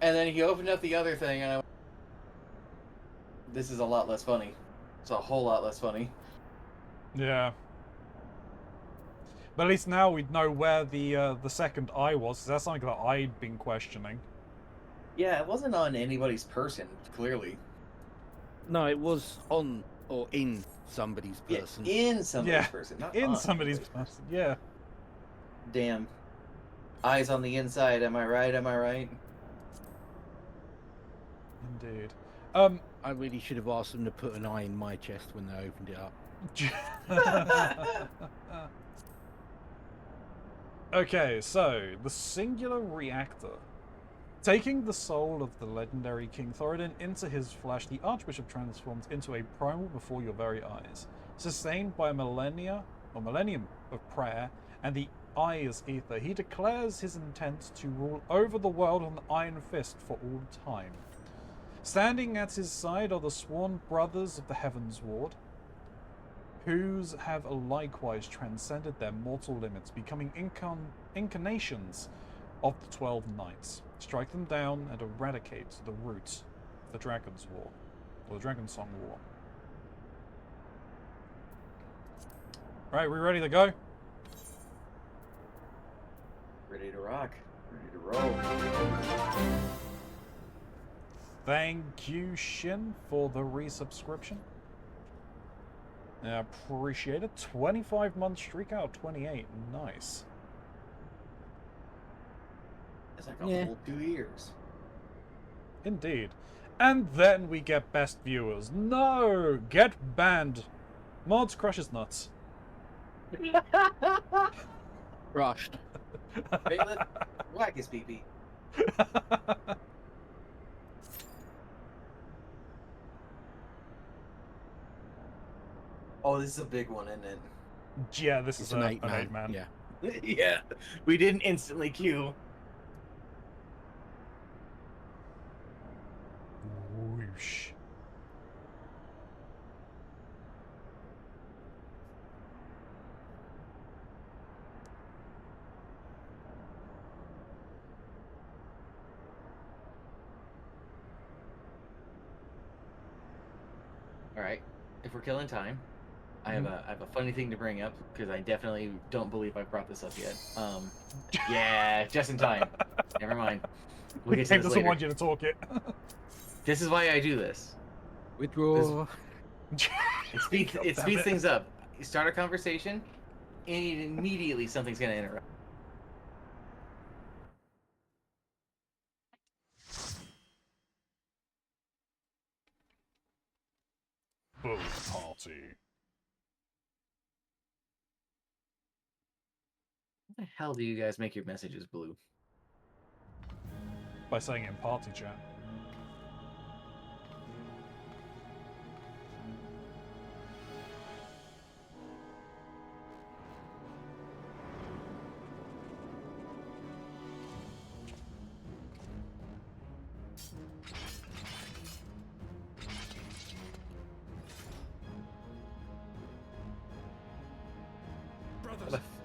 And then he opened up the other thing, and I went, this is a lot less funny. It's a whole lot less funny. Yeah. But at least now we know where the second eye was, 'cause that's something that I'd been questioning. Yeah, it wasn't on anybody's person, clearly. No, it was on or in somebody's person. Yeah, in somebody's person, not in on somebody's person. Yeah. Damn. Eyes on the inside, am I right? Am I right? Indeed. I really should have asked them to put an eye in my chest when they opened it up. Okay, so the singular reactor. Taking the soul of the legendary King Thoradin into his flesh, the Archbishop transforms into a primal before your very eyes. Sustained by a millennium of prayer, and the eye is ether, he declares his intent to rule over the world on the Iron Fist for all time. Standing at his side are the sworn brothers of the Heavens Ward, whose have likewise transcended their mortal limits, becoming incarnations of the 12 Knights. Strike them down and eradicate the root of the Dragon's War, or the Dragon Song War. Right, we ready to go? Ready to rock. Ready to roll. Thank you, Shin, for the resubscription. I appreciate it. 25-month streak out of 28. Nice. It's like a whole 2 years. Indeed. And then we get best viewers. No! Get banned. Mods crushes nuts. Rushed. Bailiff, whack his pee-pee. Oh, this is a big one, isn't it? Yeah, this is an an 8-man. 8-man. Yeah. Yeah, we didn't instantly queue. Whoosh. right. If we're killing time, I have a funny thing to bring up because I definitely don't believe I've brought this up yet. Yeah, just in time. Never mind. We'll get to Game this doesn't later. want you to talk it. This is why I do this. Withdraw. It speeds things up. You start a conversation, and immediately something's gonna interrupt. Bull party. How the hell do you guys make your messages blue? By saying in party chat.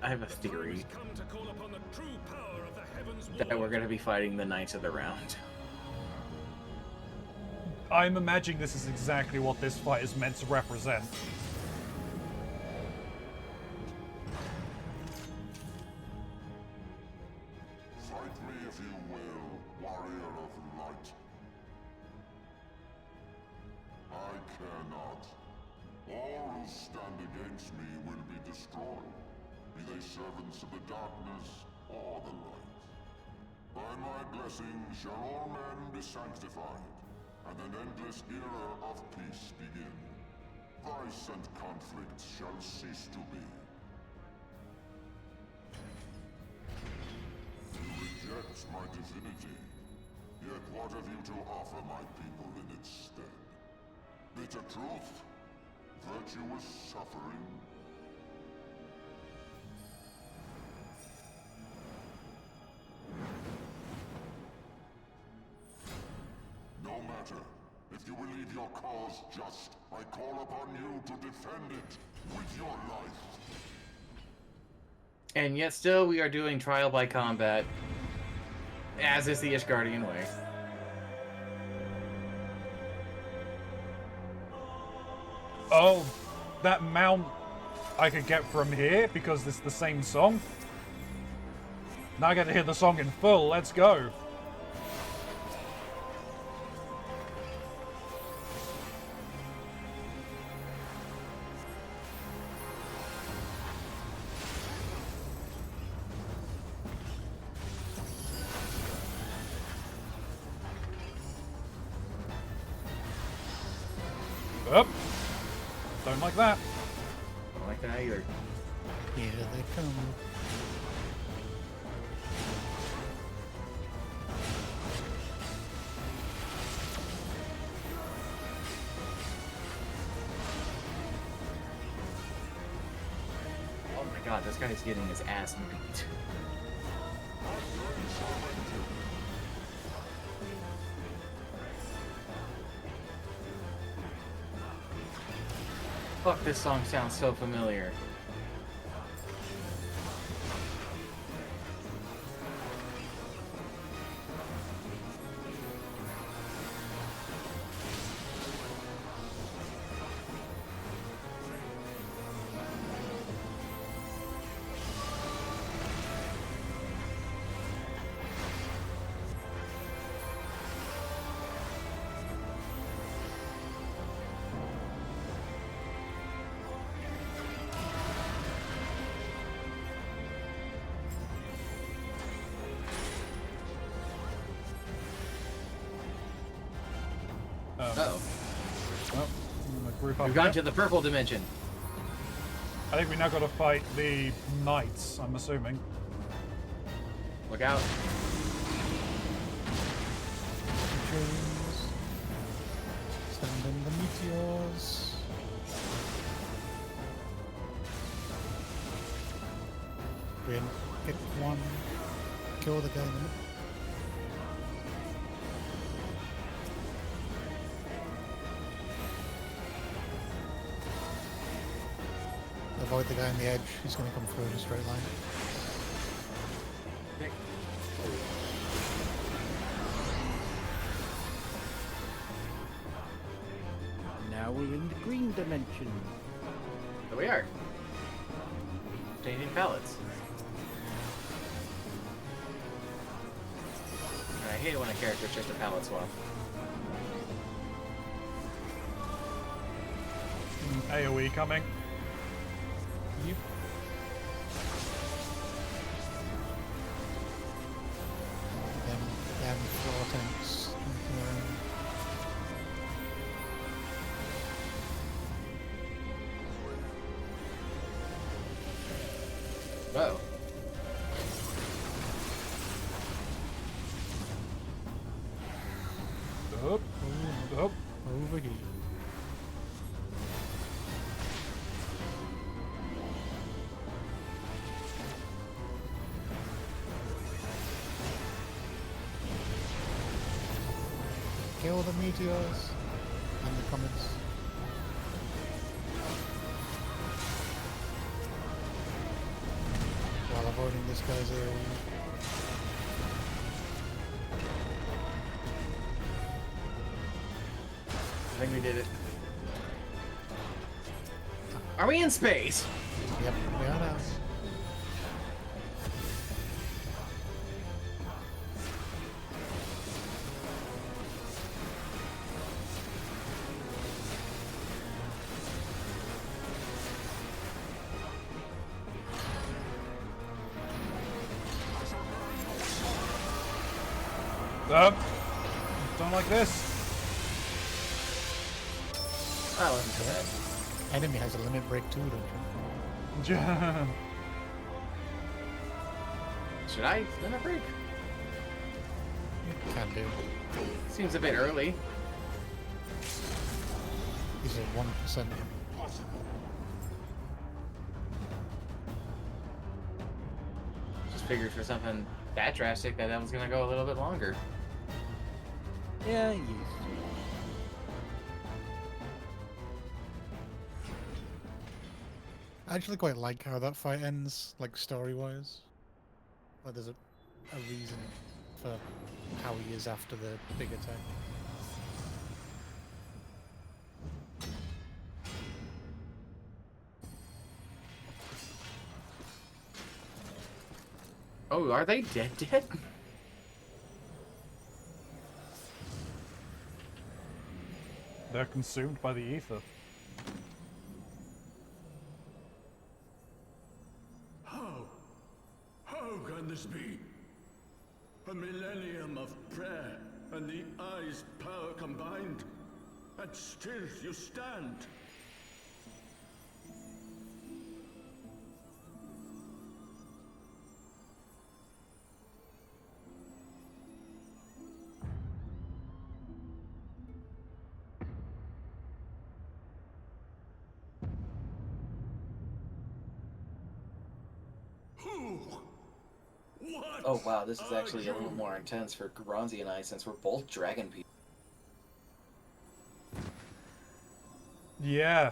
I have a theory that we're going to be fighting the Knights of the Round. I'm imagining this is exactly what this fight is meant to represent. Fight me if you will, warrior of light. I care not. All who stand against me will be destroyed, be they servants of the darkness or the light. By my blessing shall all men be sanctified, and an endless era of peace begin. Vice and conflict shall cease to be. You reject my divinity, yet what have you to offer my people in its stead? Bitter truth? Virtuous suffering? No matter. If you believe your cause just, I call upon you to defend it with your life. And yet still we are doing trial by combat, as is the Ishgardian way. Oh, that mount I could get from here because it's the same song. Now I get to hear the song in full. Let's go. Up. Don't like that. Don't like that either. Here they come. Oh my god, this guy's getting his ass beat. Fuck, this song sounds so familiar. Uh-oh. Oh, my group up We've gone here. to the purple dimension. I think we now got to fight the knights, I'm assuming. Look out. Send in the meteors. Win. Hit one. Kill the guy in the middle. Avoid the guy on the edge. He's going to come through in a straight line. Okay. Now we're in the green dimension. There we are. Changing palettes. I hate it when a character's just a palette swap. AoE coming. Yep. Them floor tanks. Oh. Up, up. Over here. Kill the meteors and the comets. While avoiding this guy's AoE. I think we did it. Are we in space? Yep, we are now. Up. Don't like this. I wasn't so bad. Enemy has a limit break too, don't you? Should I limit break? Can do. Seems a bit early. He's at 1%. Just figured for something that drastic that was gonna go a little bit longer. Yeah, used to. I actually quite like how that fight ends, like story-wise. Like there's a reason for how he is after the big attack. Oh, are they dead? They're consumed by the ether. How can this be? A millennium of prayer and the eye's power combined, and still you stand. What? Oh wow, this is actually a little more intense for Keronzi and I since we're both dragon people. Yeah.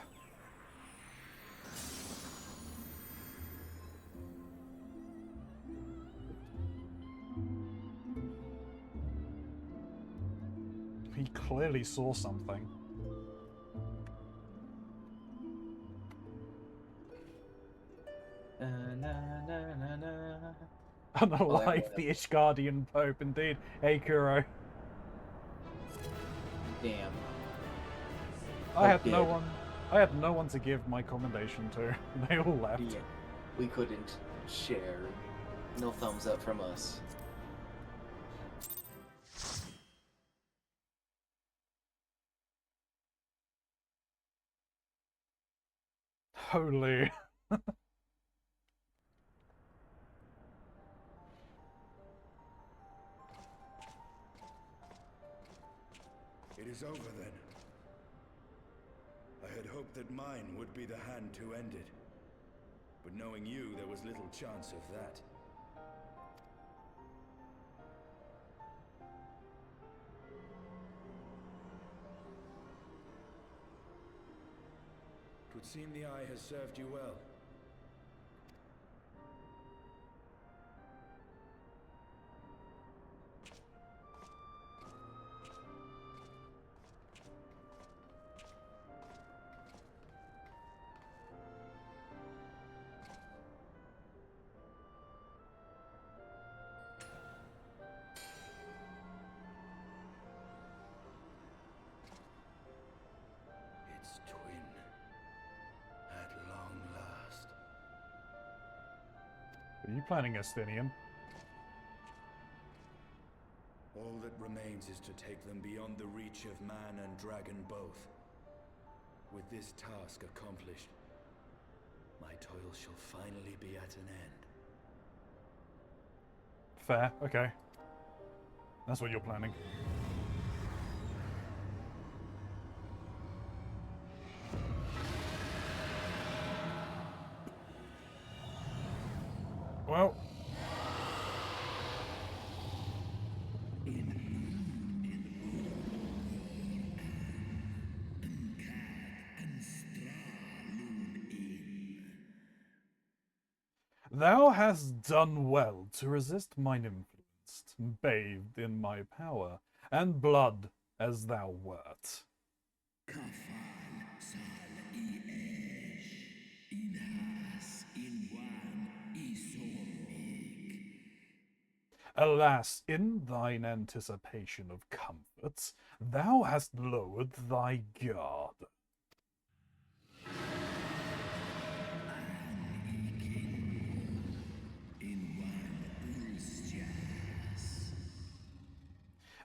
He clearly saw something. Unalive the Ishgardian Pope, indeed. Hey, Kuro. Damn. I had no one to give my commendation to. They all left. Yeah. We couldn't share. No thumbs up from us. Holy. It is over then. I had hoped that mine would be the hand to end it. But knowing you, there was little chance of that. It would seem the eye has served you well. Are you planning Estinian? All that remains is to take them beyond the reach of man and dragon both. With this task accomplished, my toil shall finally be at an end. Fair, okay. That's what you're planning. Well. Thou hast done well to resist mine influence, bathed in my power, and blood as thou wert. Alas, in thine anticipation of comforts, thou hast lowered thy guard.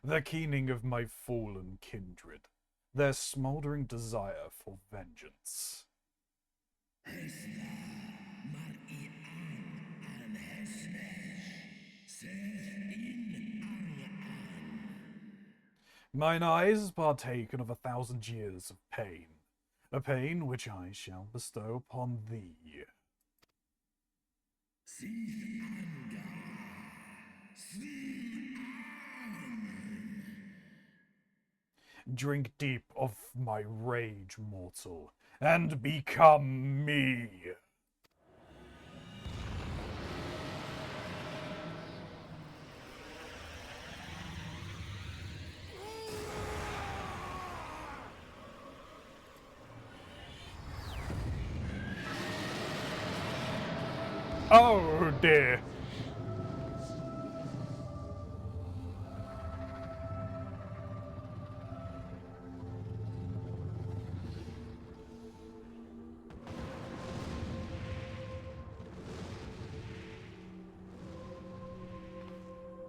The keening of my fallen kindred, their smouldering desire for vengeance. Mine eyes partaken of 1,000 years of pain, a pain which I shall bestow upon thee. Drink deep of my rage, mortal, and become me. Oh dear.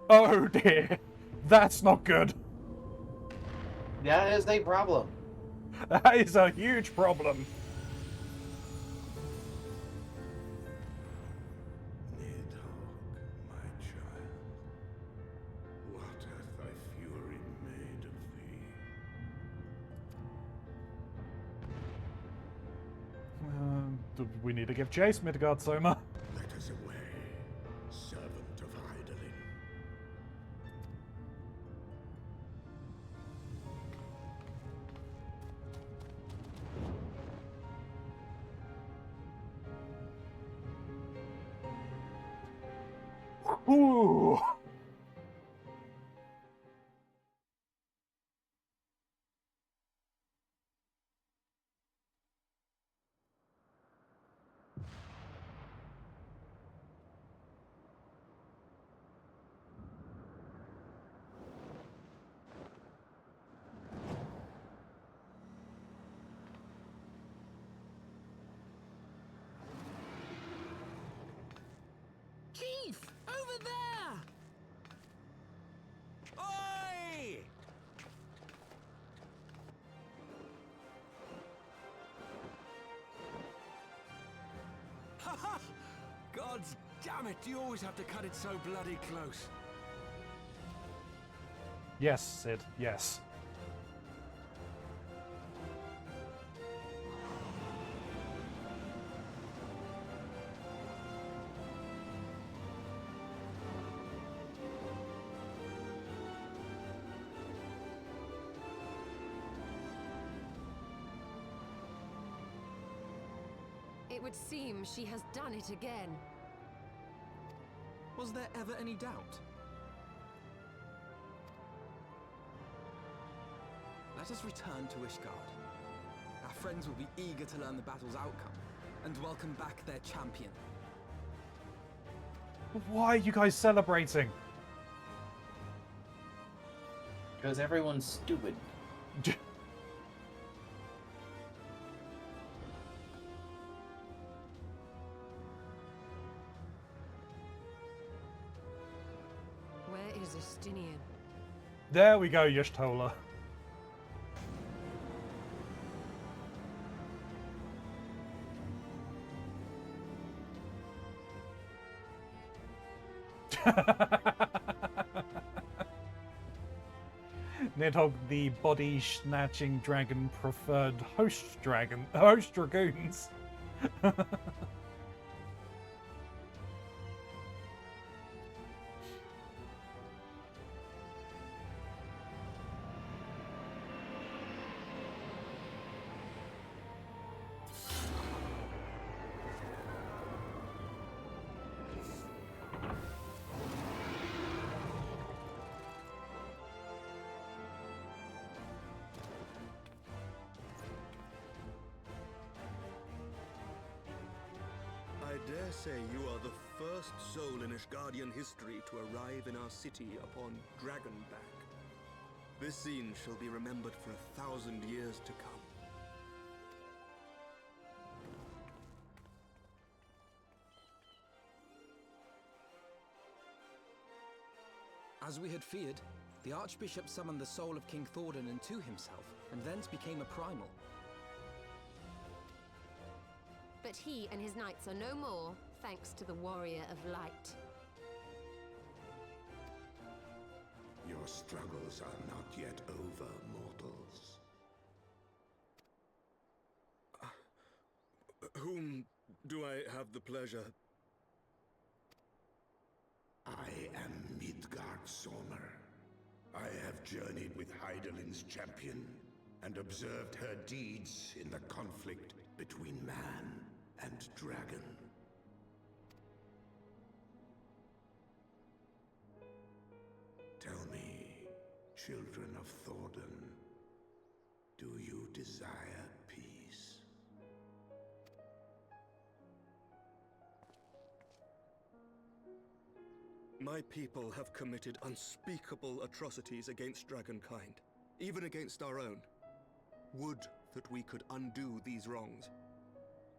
Oh dear. That's not good. That is a problem. That is a huge problem. My child, what hath thy fury made of thee? Do we need to give chase, Midgard Soma? Let us away, servant of Hydaelyn. Ooh. Chief! Over there! Oi! Haha! Gods damn it, you always have to cut it so bloody close. Yes, Sid, yes. It would seem she has done it again. Was there ever any doubt? Let us return to Ishgard. Our friends will be eager to learn the battle's outcome, and welcome back their champion. Why are you guys celebrating? Because everyone's stupid. is Estinian. There we go, Yashtola. Nidhogg, the body snatching dragon, preferred host dragoons. I dare say you are the first soul in Ishgardian history to arrive in our city upon Dragonback. This scene shall be remembered for 1,000 years to come. As we had feared, the Archbishop summoned the soul of King Thordan into himself, and thence became a primal. But he and his knights are no more, thanks to the Warrior of Light. Your struggles are not yet over, mortals. Whom do I have the pleasure? I am Midgard Sormer. I have journeyed with Hydaelyn's champion and observed her deeds in the conflict between man and dragon. Tell me, children of Thordan, do you desire peace? My people have committed unspeakable atrocities against dragonkind, even against our own. Would that we could undo these wrongs,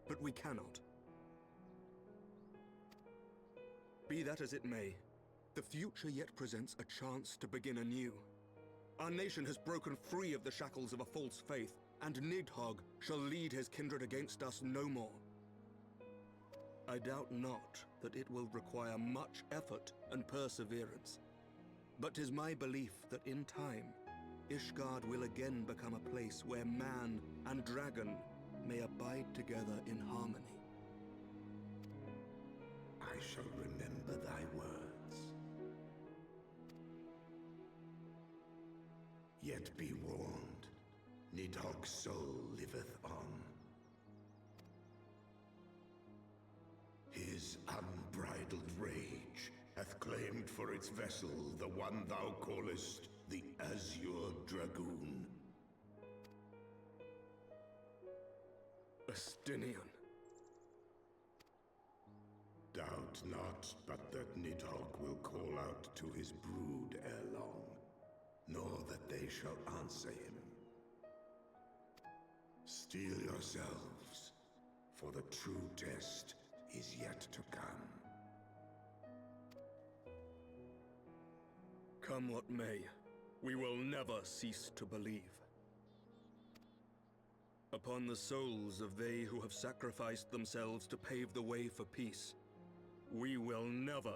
but we cannot. Be that as it may, the future yet presents a chance to begin anew. Our nation has broken free of the shackles of a false faith, and Nidhogg shall lead his kindred against us no more. I doubt not that it will require much effort and perseverance, but 'tis my belief that in time, Ishgard will again become a place where man and dragon may abide together in harmony. I shall remember thy words. Yet be warned, Nidhogg's soul liveth on. His unbridled rage hath claimed for its vessel the one thou callest the Azure Dragoon. Estinian. Doubt not but that Nidhogg will call out to his brood ere long, nor that they shall answer him. Steel yourselves, for the true test is yet to come. Come what may, we will never cease to believe. Upon the souls of they who have sacrificed themselves to pave the way for peace, we will never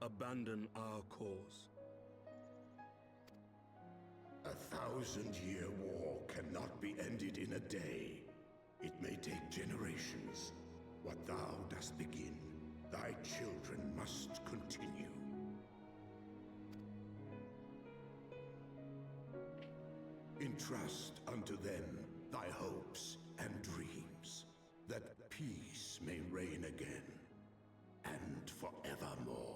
abandon our cause. 1,000-year war cannot be ended in a day. It may take generations. What thou dost begin, thy children must continue. Entrust unto them thy hopes and dreams, that peace may reign again, and forevermore.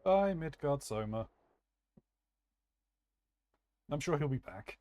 Bye, Midgard Soma. I'm sure he'll be back.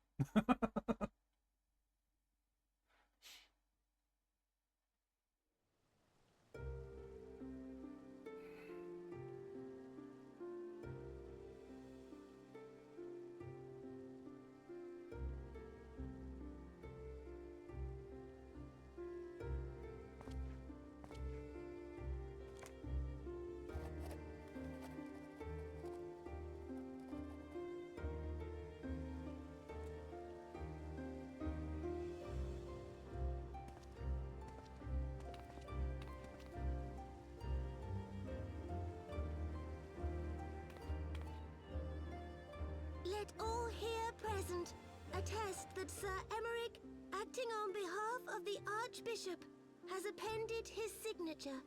attest that Sir Emmerich, acting on behalf of the Archbishop, has appended his signature.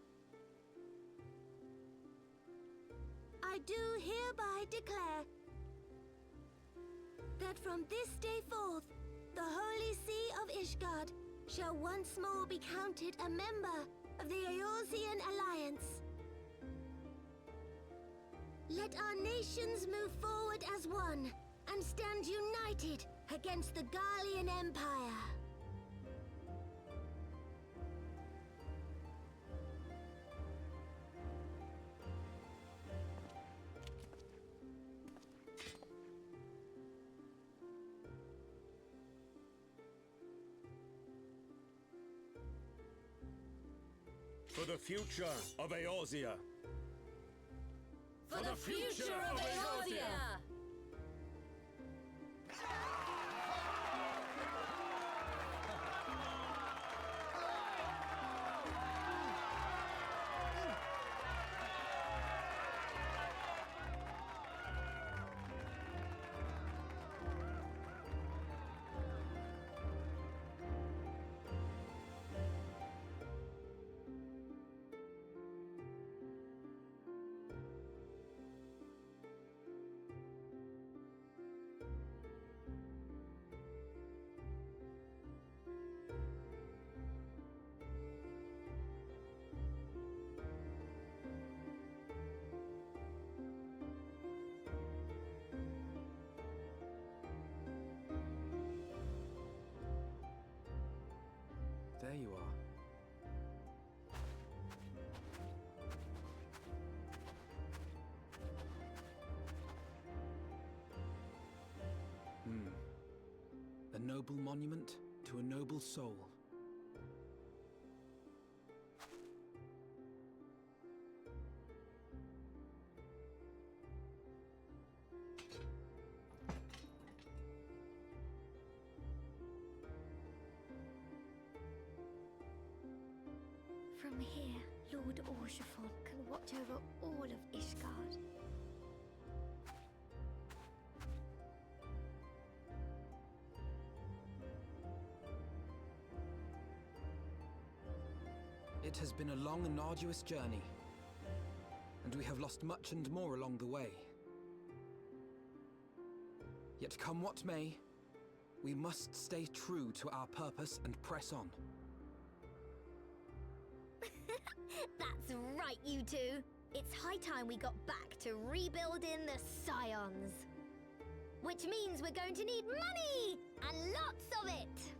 I do hereby declare that from this day forth, the Holy See of Ishgard shall once more be counted a member of the Eorzean Alliance. Let our nations move forward as one and stand united against the Garlean Empire. For the future of Eorzea. For the future of Eorzea! There you are. A noble monument to a noble soul. From here, Lord Orshafon can watch over all of Ishgard. It has been a long and arduous journey, and we have lost much and more along the way. Yet come what may, we must stay true to our purpose and press on. That's right, you two. It's high time we got back to rebuilding the Scions. Which means we're going to need money! And lots of it!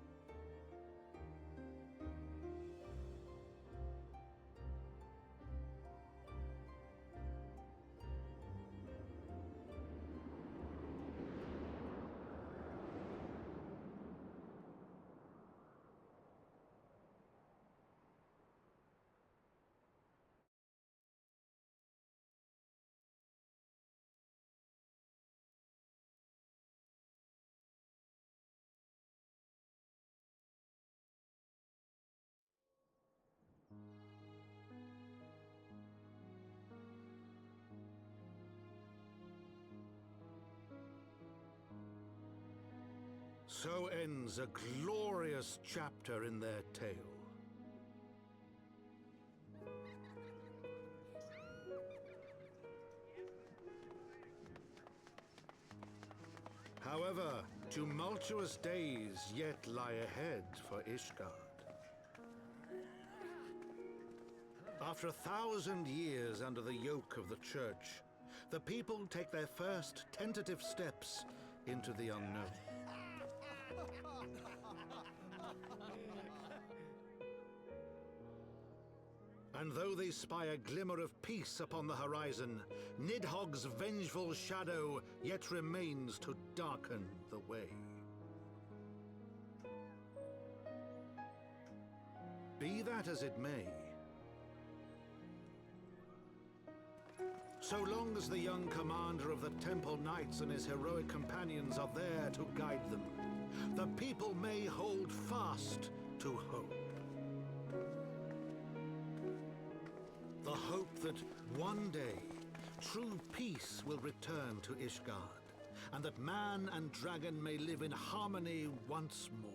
So ends a glorious chapter in their tale. However, tumultuous days yet lie ahead for Ishgard. After 1,000 years under the yoke of the Church, the people take their first tentative steps into the unknown. And though they spy a glimmer of peace upon the horizon, Nidhogg's vengeful shadow yet remains to darken the way. Be that as it may, so long as the young commander of the Temple Knights and his heroic companions are there to guide them, the people may hold fast to hope. The hope that one day true peace will return to Ishgard, and that man and dragon may live in harmony once more.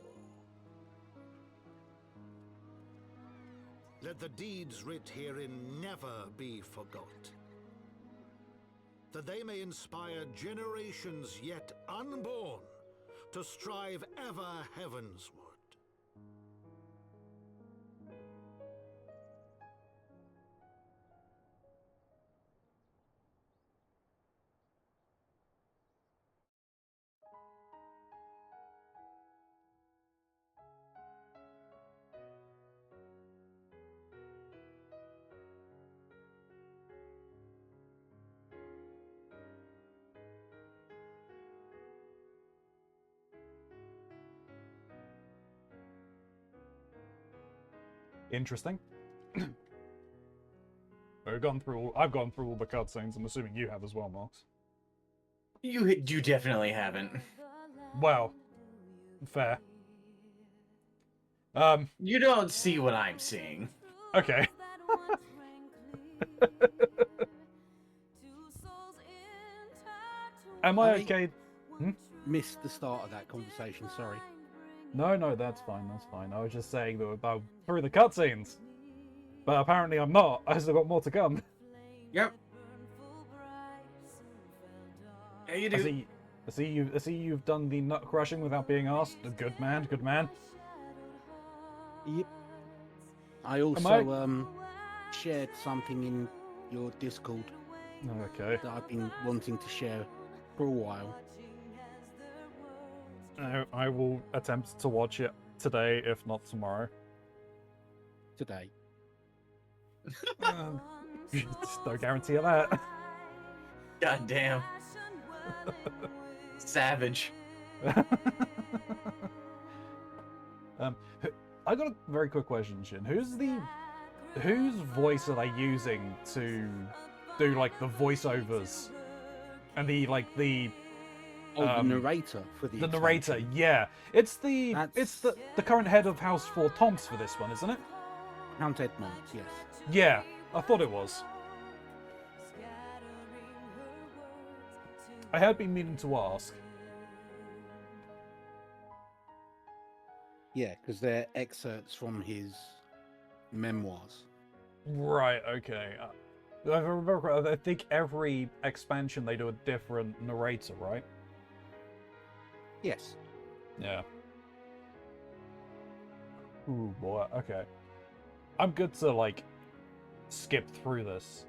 Let the deeds writ herein never be forgot, that they may inspire generations yet unborn to strive ever heavensward. Interesting. I've gone through all the cutscenes. I'm assuming you have as well, Marks. You definitely haven't. Well, fair. You don't see what I'm seeing. Okay. Am I okay? Missed the start of that conversation, sorry. No, that's fine, that's fine. I was just saying that about through the cutscenes. But apparently I'm not. I still got more to come. Yep. Yeah, you do. I see you've done the nut crushing without being asked. Good man, good man. Yep. I also shared something in your Discord. Okay. That I've been wanting to share for a while. I will attempt to watch it today, if not tomorrow. Today. Just no guarantee of that. God damn. Savage. I got a very quick question, Shin. Whose voice are they using to do like the voiceovers and the the narrator for the narrator? Yeah, it's the current head of House 4 Tomps for this one, isn't it? Count Edmond, yes. Yeah, I thought it was. I had been meaning to ask. Yeah, because they're excerpts from his memoirs. Right, okay. If I remember correctly, I think every expansion they do a different narrator, right? Yes. Yeah. Ooh, boy, okay. I'm good to, like, skip through this.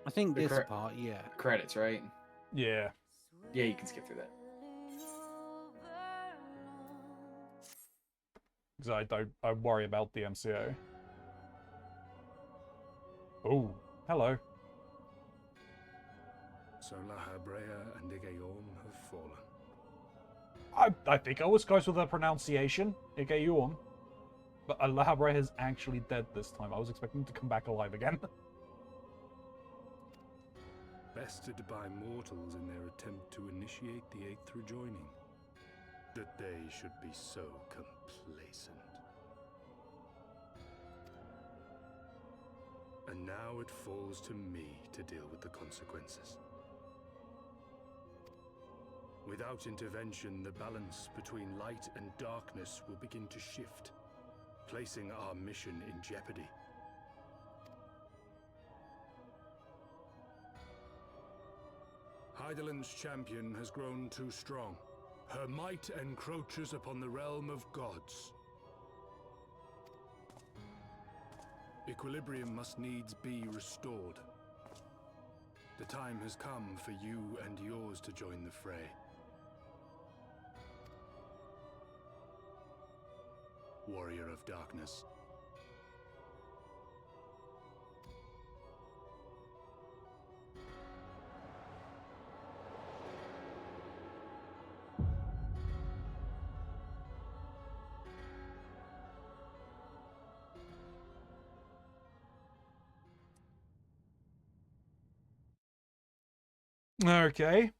I think this part, yeah. Credits, right? Yeah. Yeah, you can skip through that. Because I worry about the MCO. Oh, hello. So La Habrea and Igayorm have fallen. I think I was close with the pronunciation, Igayorm. But La Habrea is actually dead this time. I was expecting him to come back alive again. Bested by mortals in their attempt to initiate the Eighth rejoining. That they should be so complacent. And now it falls to me to deal with the consequences. Without intervention, the balance between light and darkness will begin to shift, placing our mission in jeopardy. Hydaelyn's champion has grown too strong. Her might encroaches upon the realm of gods. Equilibrium must needs be restored. The time has come for you and yours to join the fray. Warrior of Darkness. Okay.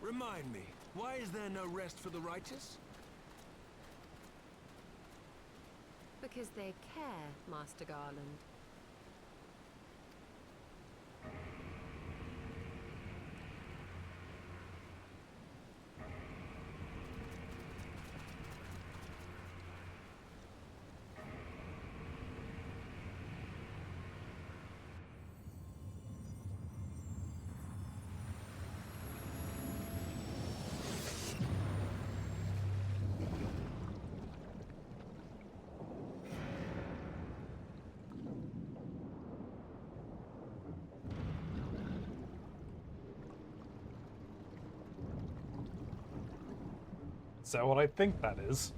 Remind me, why is there no rest for the righteous? Because they care, Master Garland. Is that what I think that is?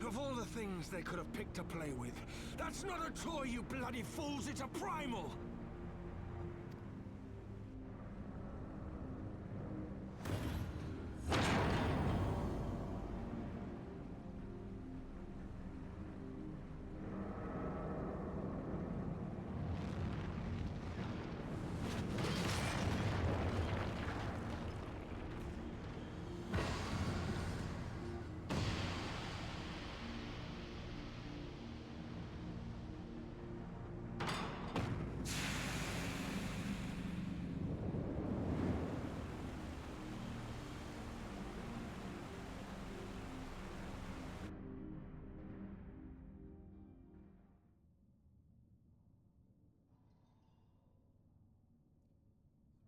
Of all the things they could have picked to play with, that's not a toy, you bloody fools, it's a primal!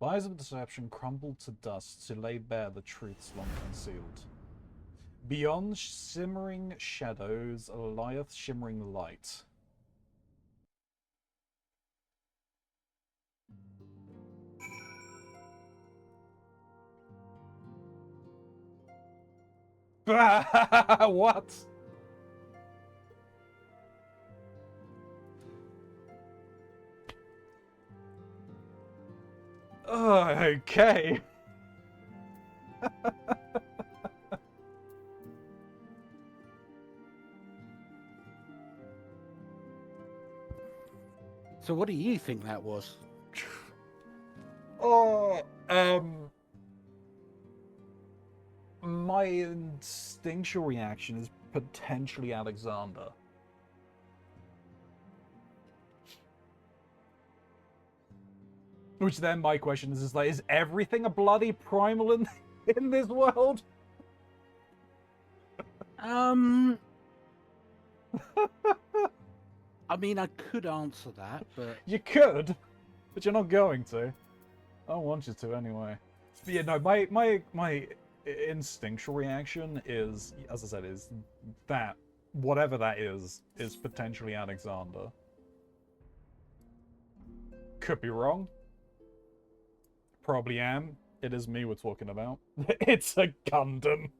Lies of deception crumbled to dust to lay bare the truths long concealed. Beyond simmering shadows lieth shimmering light. What? Oh, okay. So what do you think that was? Oh, my instinctual reaction is potentially Alexander. Which then my question is like, is everything a bloody primal in this world? I mean, I could answer that, but... You could, but you're not going to. I don't want you to anyway. But yeah, no, my instinctual reaction is, as I said, is that whatever that is potentially Alexander. Could be wrong. Probably am. It is me we're talking about. It's a Gundam.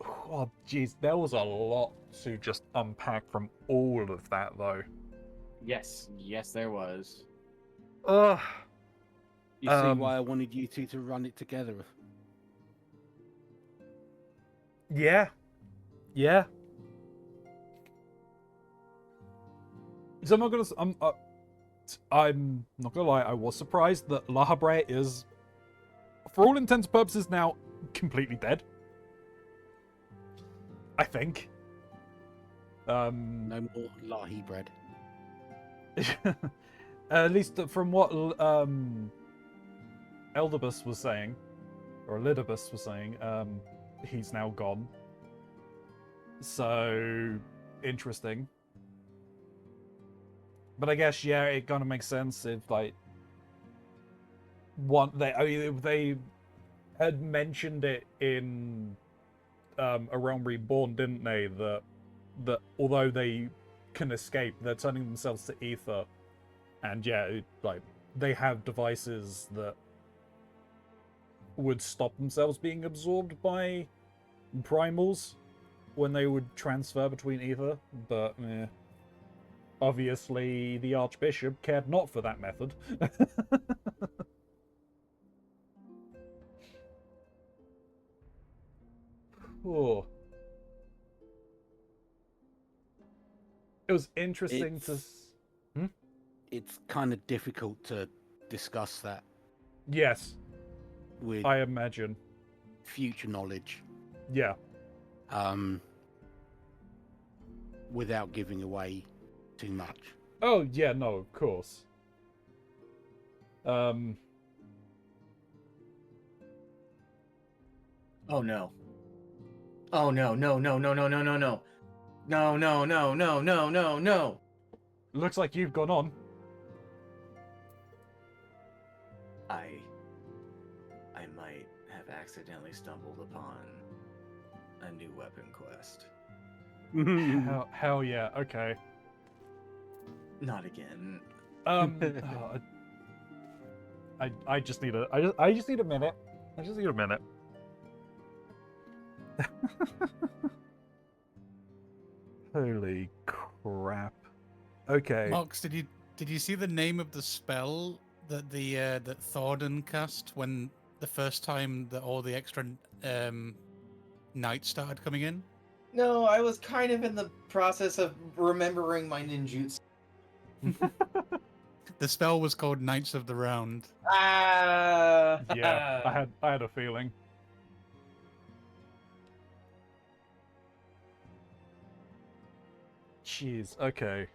Oh, jeez, there was a lot to just unpack from all of that, though. Yes, there was. Ugh. You see why I wanted you two to run it together. Yeah. Yeah. So I'm not gonna lie, I was surprised that La Bre is, for all intents and purposes, now completely dead. I think. No more Lahi bread. At least from what Eldibus was saying, or Elidibus was saying, he's now gone. So, interesting. But I guess, yeah, it kind of makes sense if, like, they had mentioned it in A Realm Reborn, didn't they? That although they can escape, they're turning themselves to ether, and like they have devices that would stop themselves being absorbed by primals when they would transfer between ether. But obviously, the Archbishop cared not for that method. Oh. It was interesting It's kind of difficult to discuss that. Yes. With I imagine. Future knowledge. Yeah. Without giving away too much. Oh, yeah, no, of course. Oh no. Oh no, no, no, no, no, no, no, no. No, no, no, no, no, no, no. Looks like you've gone on. I might have accidentally stumbled upon a new weapon quest. Hell yeah, okay. Not again. I just need I just need a minute. I just need a minute. Holy crap. Okay. Mox, did you see the name of the spell that that Thordan cast when the first time that all the extra knights started coming in? No, I was kind of in the process of remembering my ninjutsu. The spell was called Knights of the Round. Yeah, I had a feeling. Jeez, okay.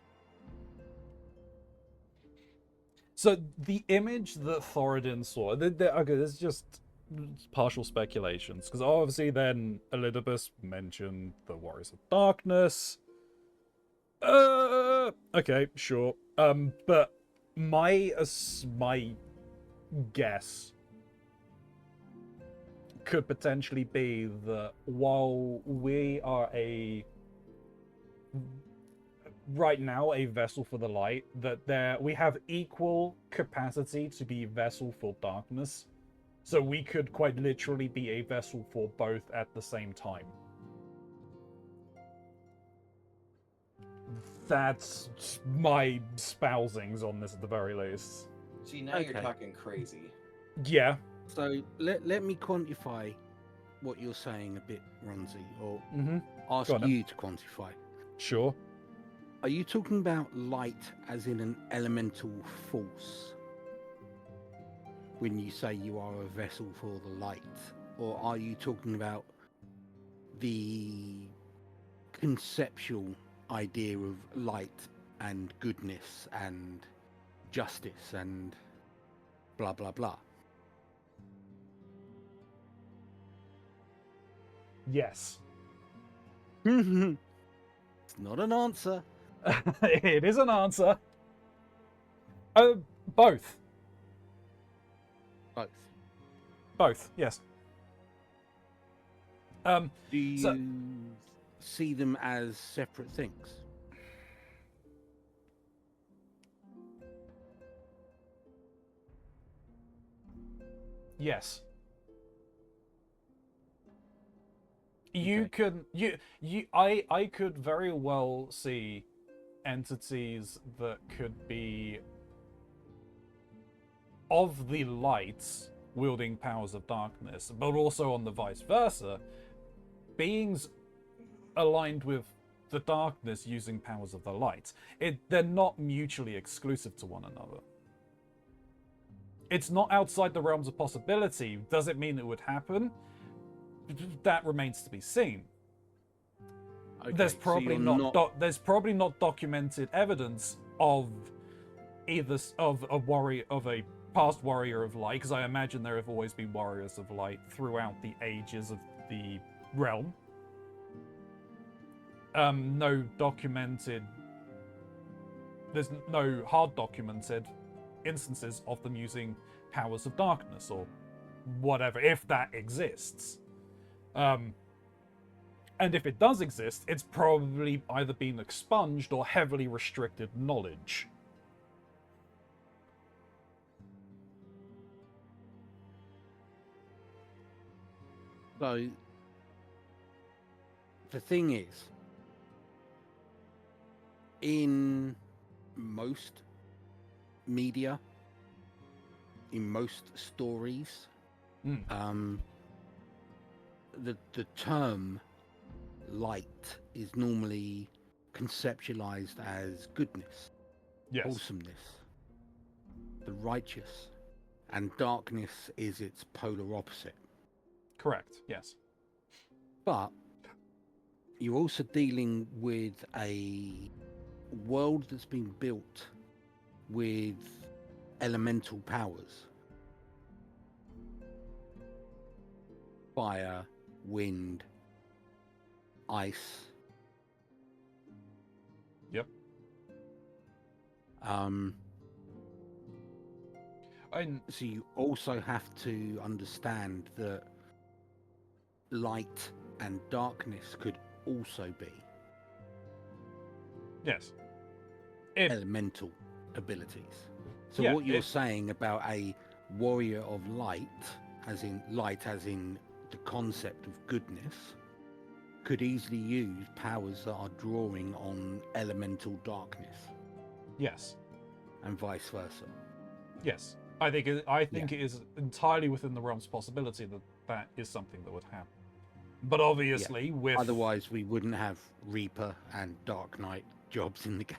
So the image that Thoradin saw, okay, this is just partial speculations, because obviously then Elidibus mentioned the Warriors of Darkness. Okay, sure. But my guess could potentially be that while we are right now a vessel for the light, that we have equal capacity to be vessel for darkness, so we could quite literally be a vessel for both at the same time. That's my spousings on this at the very least. See, now you're talking crazy. Yeah. So let me quantify what you're saying a bit, Ronzi, or ask you to quantify. Sure. Are you talking about light as in an elemental force when you say you are a vessel for the light? Or are you talking about the conceptual idea of light and goodness and justice and blah, blah, blah? Yes. It's not an answer. It is an answer. Both. Both. Both, yes. Do you see them as separate things? Yes. You could I could very well see entities that could be of the lights wielding powers of darkness, but also on the vice versa, beings aligned with the darkness using powers of the light. They're not mutually exclusive to one another. It's not outside the realms of possibility. Does it mean it would happen? That remains to be seen. Okay, There's probably so there's probably not documented evidence of either of a past warrior of light, because I imagine there have always been warriors of light throughout the ages of the realm. No documented. There's no hard documented instances of them using powers of darkness or whatever, if that exists. And if it does exist, it's probably either been expunged or heavily restricted knowledge. So, the thing is, in most media, in most stories, the term light is normally conceptualized as goodness, wholesomeness, the righteous, and darkness is its polar opposite. Correct, yes. But you're also dealing with a world that's been built with elemental powers. Fire, wind, ice. Yep. So you also have to understand that light and darkness could also be elemental abilities. So Yeah, what you're saying about a warrior of light, as in the concept of goodness, could easily use powers that are drawing on elemental darkness. Yes. And vice versa. Yes. I think it is entirely within the realm's possibility that that is something that would happen. But obviously, with... Otherwise, we wouldn't have Reaper and Dark Knight jobs in the game.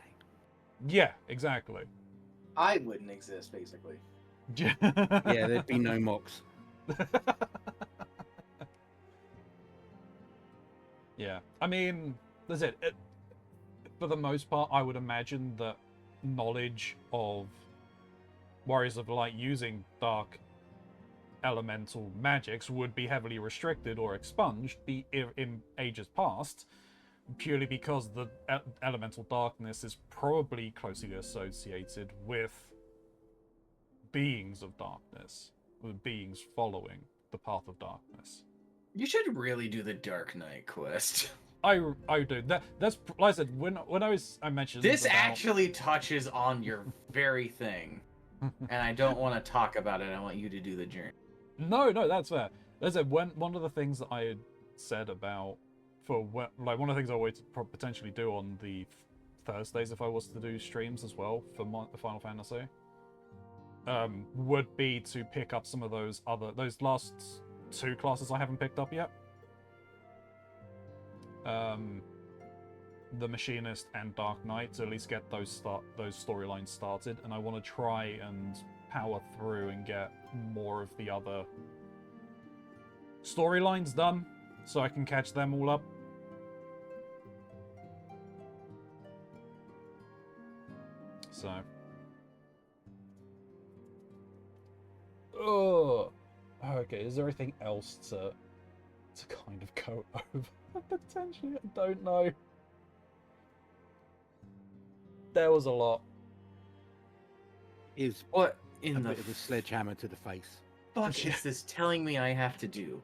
Yeah, exactly. I wouldn't exist, basically. Yeah, there'd be no mocks. Yeah. I mean, that's it. For the most part, I would imagine that knowledge of Warriors of Light using dark elemental magics would be heavily restricted or expunged in ages past, purely because the elemental darkness is probably closely associated with beings of darkness, with beings following the path of darkness. You should really do the Dark Knight quest. I do. That's like I said, when I mentioned this about... actually touches on your very thing, and I don't want to talk about it. I want you to do the journey. No, that's fair. As I said, one of the things that I had said about one of the things I wanted to potentially do on the Thursdays if I was to do streams as well for the Final Fantasy, would be to pick up some of those last 2 classes I haven't picked up yet. The Machinist and Dark Knight, to at least get those storylines started, and I want to try and power through and get more of the other storylines done so I can catch them all up. So okay, is there anything else to kind of go over? Potentially, I don't know. There was a lot. Is what in a the bit of a sledgehammer to the face. fuck is this telling me I have to do?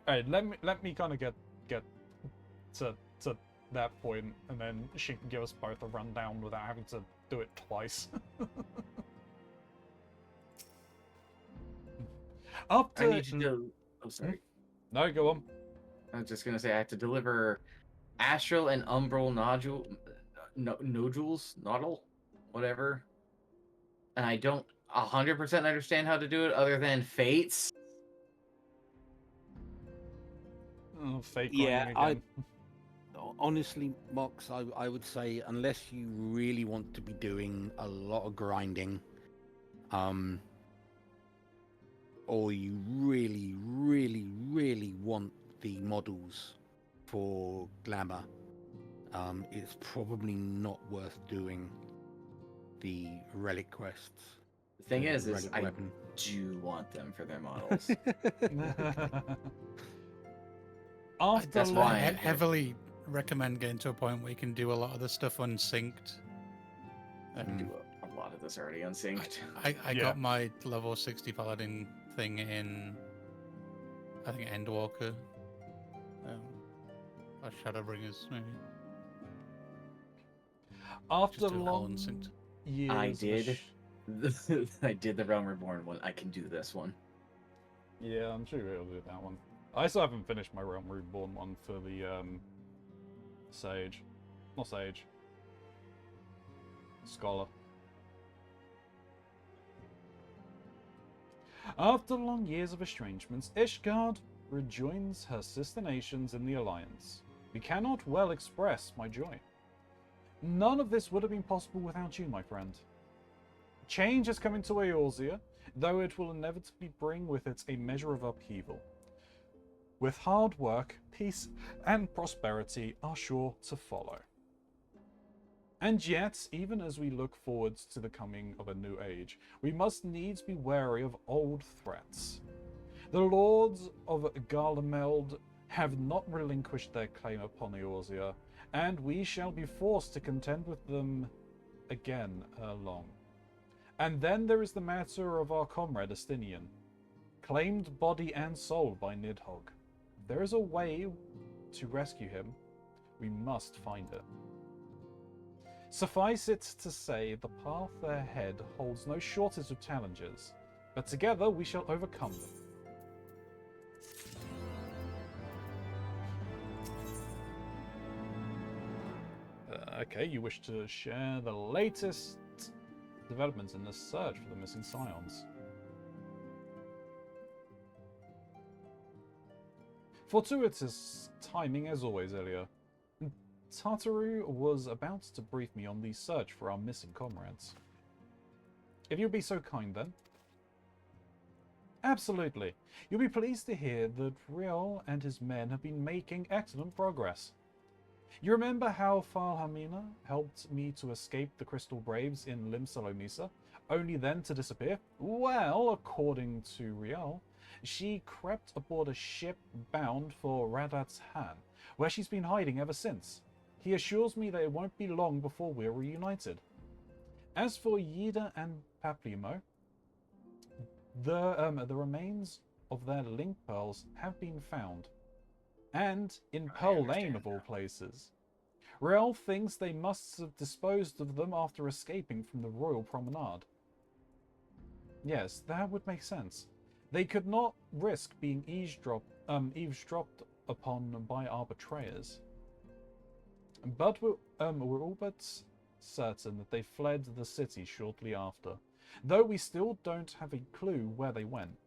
Alright, let me kind of get to that point, and then she can give us both a rundown without having to do it twice. Up to... I need you to... Oh, sorry. No, go on. I was just gonna say I have to deliver astral and umbral nodules, whatever. And I don't 100% understand how to do it other than fates. Oh, fake Yeah, again. Honestly, Mox, I would say unless you really want to be doing a lot of grinding, or you really, really, really want the models for glamour, it's probably not worth doing the relic quests. The thing is I weapon. do want them for their models. That's why I heavily recommend getting to a point where you can do a lot of the stuff unsynced. I do a lot of this already unsynced. I got my level 60 paladin thing in, I think, Endwalker. Or Shadowbringers, maybe. After Just do Hell long Instinct. years, I of did. I did the Realm Reborn one. I can do this one. Yeah, I'm sure we'll do that one. I still haven't finished my Realm Reborn one for the Sage. Not Sage. Scholar. After long years of estrangements, Ishgard rejoins her sister nations in the Alliance. We cannot well express my joy. None of this would have been possible without you, my friend. Change is coming to Eorzea, though it will inevitably bring with it a measure of upheaval. With hard work, peace and prosperity are sure to follow. And yet, even as we look forwards to the coming of a new age, we must needs be wary of old threats. The lords of Garlemeld have not relinquished their claim upon Eorzea, and we shall be forced to contend with them again ere long. And then there is the matter of our comrade Estinian, claimed body and soul by Nidhogg. If there is a way to rescue him, we must find it. Suffice it to say, the path ahead holds no shortage of challenges, but together we shall overcome them. Okay, you wish to share the latest developments in the search for the missing scions. Fortuitous timing as always, Elia. Tartaru was about to brief me on the search for our missing comrades. If you'll be so kind then. Absolutely. You'll be pleased to hear that Riol and his men have been making excellent progress. You remember how Falhamina helped me to escape the Crystal Braves in Lim Salomisa, only then to disappear? Well, according to Riol, she crept aboard a ship bound for Radat's Han, where she's been hiding ever since. He assures me that it won't be long before we're reunited. As for Yida and Paplimo, the remains of their link pearls have been found. And in Pearl Lane, of all places. Riel thinks they must have disposed of them after escaping from the Royal Promenade. Yes, that would make sense. They could not risk being eavesdropped upon by our betrayers. But we're all but certain that they fled the city shortly after, though we still don't have a clue where they went.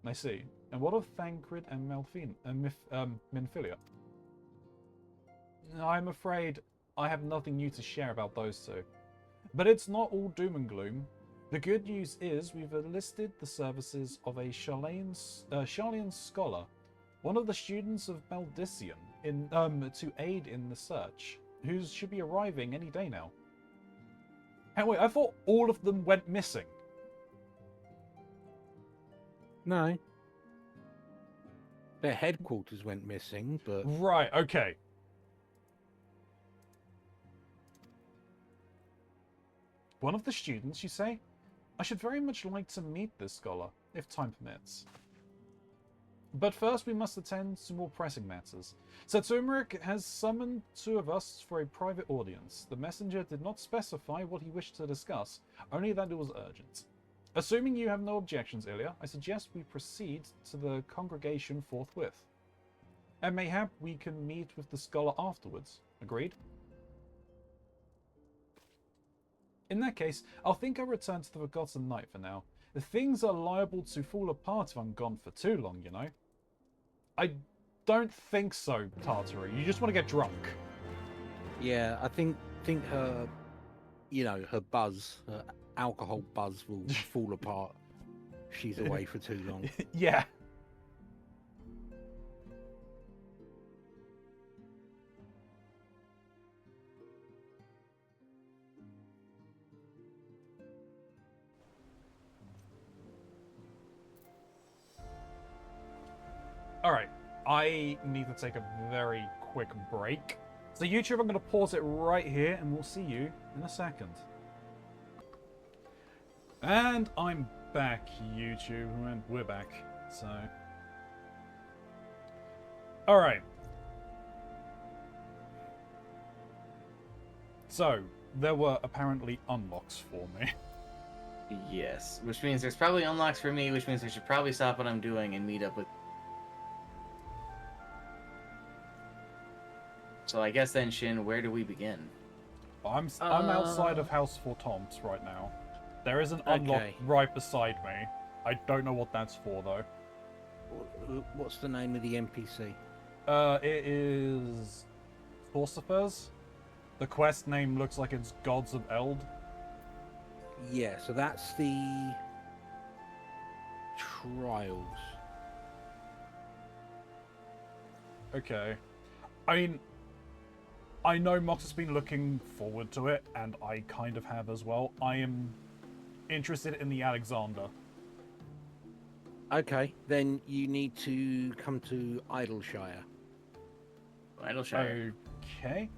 I see. And what of Thancred and Minfilia? I'm afraid I have nothing new to share about those two. But it's not all doom and gloom. The good news is we've enlisted the services of a Sharlayan scholar, one of the students of Maldician, to aid in the search, who should be arriving any day now. Hey, wait, I thought all of them went missing. No. Their headquarters went missing, but... Right, okay. One of the students, you say? I should very much like to meet this scholar, if time permits. But first we must attend to more pressing matters. Sir Turmeric has summoned two of us for a private audience. The messenger did not specify what he wished to discuss, only that it was urgent. Assuming you have no objections, Ilya, I suggest we proceed to the congregation forthwith. And mayhap we can meet with the scholar afterwards. Agreed? In that case, I'll think I'll return to the Forgotten Knight for now. The things are liable to fall apart if I'm gone for too long, you know. I don't think so, Tartary. You just want to get drunk. Yeah, I think her, her buzz, her alcohol buzz will fall apart if she's away for too long. Yeah. Alright, I need to take a very quick break. So YouTube, I'm going to pause it right here and we'll see you in a second. And I'm back, YouTube, and we're back. So, Alright. So, there were apparently unlocks for me. Yes, which means there's probably unlocks for me, which means I should probably stop what I'm doing and meet up with... So I guess then, Shin, where do we begin? I'm outside of House Fortomps right now. There is an unlock Okay. right beside me. I don't know what that's for, though. What's the name of the NPC? It is... Sorcerers? The quest name looks like it's Gods of Eld. Yeah, so that's the trials. Okay. I mean, I know Mox has been looking forward to it, and I kind of have as well. I am interested in the Alexander. Okay, then you need to come to Idleshire. Idleshire. Okay.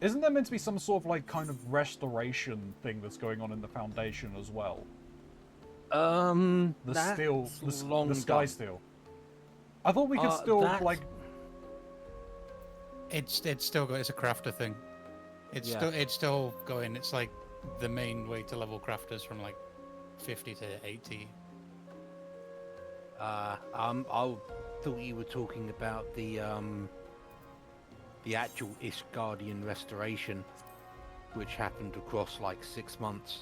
Isn't there meant to be some sort of, like, kind of restoration thing that's going on in the Foundation as well? The That's steel... long The Sky done. Steel. I thought we could still, that's- like... It's still got. It's a crafter thing. It's still going. It's like the main way to level crafters from like 50 to 80. I thought you were talking about the actual Ishgardian restoration, which happened across like 6 months.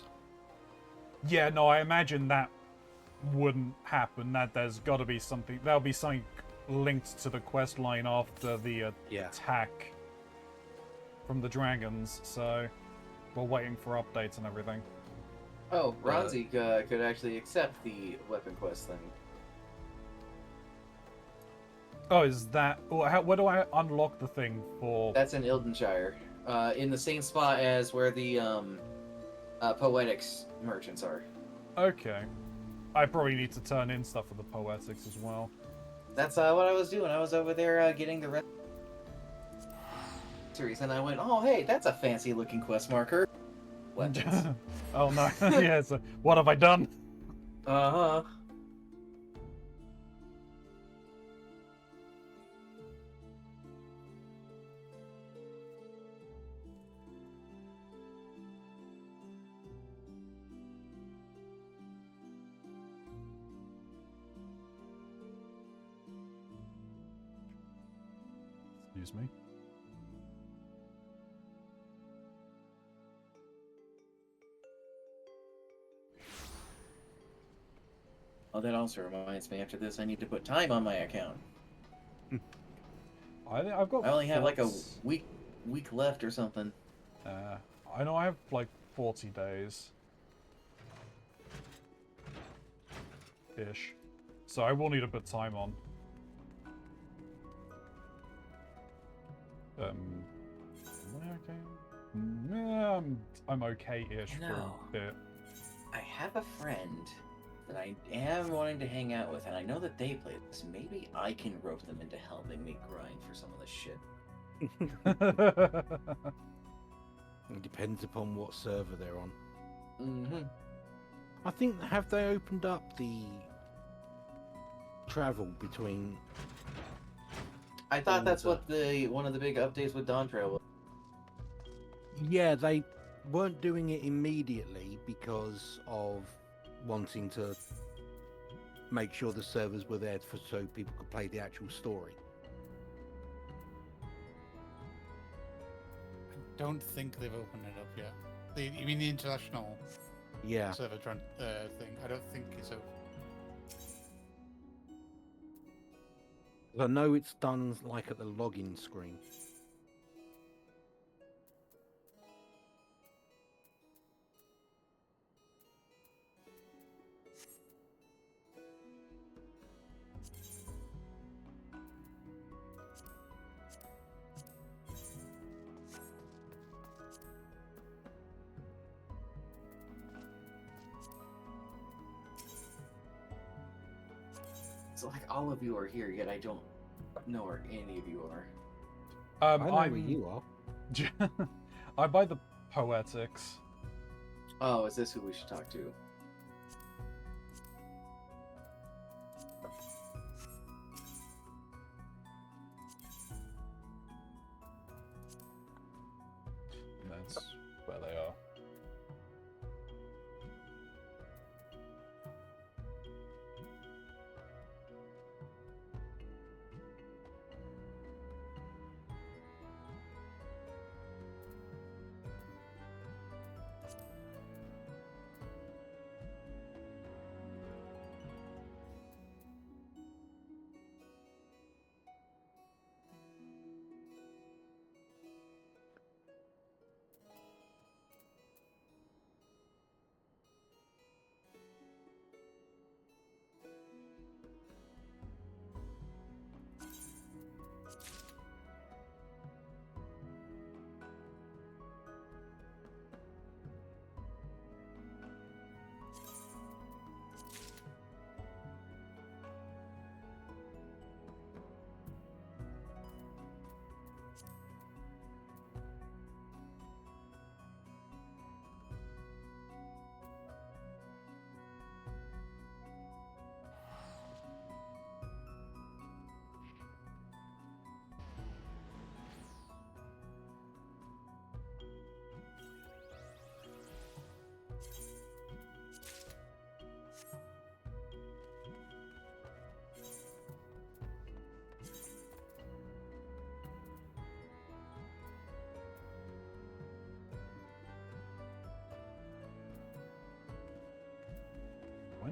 Yeah, no, I imagine that wouldn't happen. That there's got to be something. There'll be something linked to the quest line after the attack from the dragons. So we're waiting for updates and everything. Oh, Ronzi could actually accept the weapon quest thing. Oh, is that? Where do I unlock the thing for? That's in Ildenshire, in the same spot as where the poetics merchants are. Okay. I probably need to turn in stuff for the poetics as well. That's what I was doing. I was over there getting the series, and I went, "Oh, hey, that's a fancy-looking quest marker." Weapons. Oh no! Yeah. So what have I done? Uh huh. Excuse me. Oh, that also reminds me. After this, I need to put time on my account. I've got. I only have like a thoughts. week left or something. I know I have like 40 days. Ish. So I will need to put time on. Am I okay? Yeah, I'm okay-ish for a bit. I have a friend that I am wanting to hang out with, and I know that they play this. Maybe I can rope them into helping me grind for some of this shit. It depends upon what server they're on. Mm-hmm. I think, have they opened up the travel between... I thought that's what one of the big updates with Dawn Trail was. Yeah, they weren't doing it immediately because of wanting to make sure the servers were there so people could play the actual story. I don't think they've opened it up yet. You mean the international server thing? I don't think it's open. I know it's done like at the login screen. So like all of you are here, yet I don't know where any of you are. I know where you are. I buy the poetics. Oh, is this who we should talk to?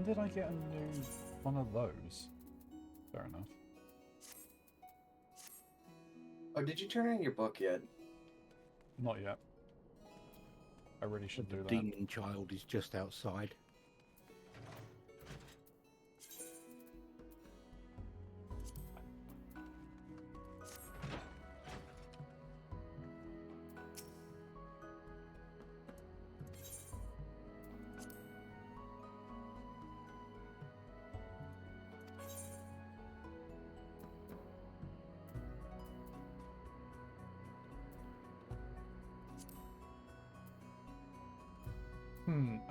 did I get a new one of those? Fair enough. Oh, did you turn in your book yet? Not yet. I really should do The that. demon child is just outside.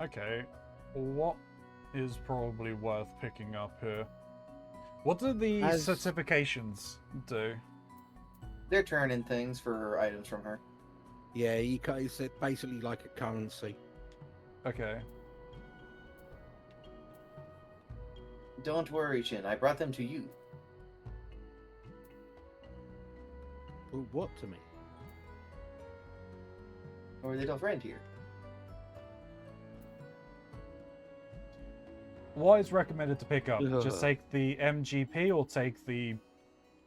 Okay. What is probably worth picking up here? What do the certifications do? They're turning things for items from her. Yeah, it's basically like a currency. Okay. Don't worry, Chin. I brought them to you. Well, what to me? Or little friend here. What is recommended to pick up? Just Ugh. take the MGP or take the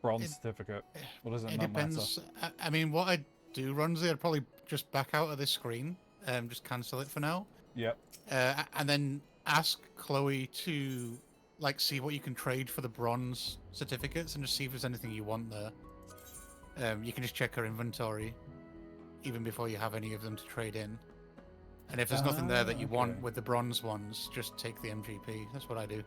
bronze certificate? What does it It not depends. matter? I mean, what I'd do, Ronzi, I'd probably just back out of this screen, just cancel it for now. Yep. And then ask Chloe to, like, see what you can trade for the bronze certificates and just see if there's anything you want there. You can just check her inventory even before you have any of them to trade in. And if there's nothing there that you want with the bronze ones, just take the MGP. That's what I do.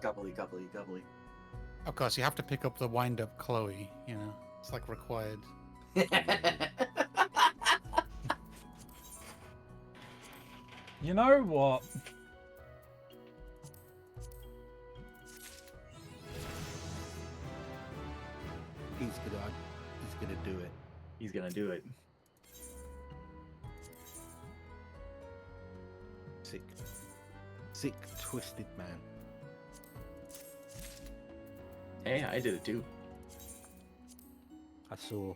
Gubbly, gubbly, gubbly. Of course, you have to pick up the wind-up Chloe, you know. It's like required. You know what? He's gonna do it. He's gonna do it. Sick, twisted man. Hey, I did it too. I saw.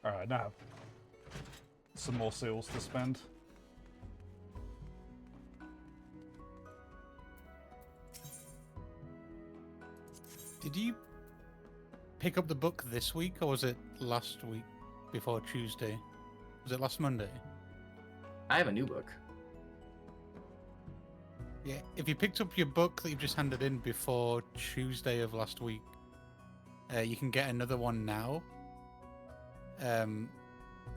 Alright, now some more seals to spend. Did you pick up the book this week, or was it last week before Tuesday? Was it last Monday? I have a new book. Yeah, if you picked up your book that you've just handed in before Tuesday of last week, you can get another one now.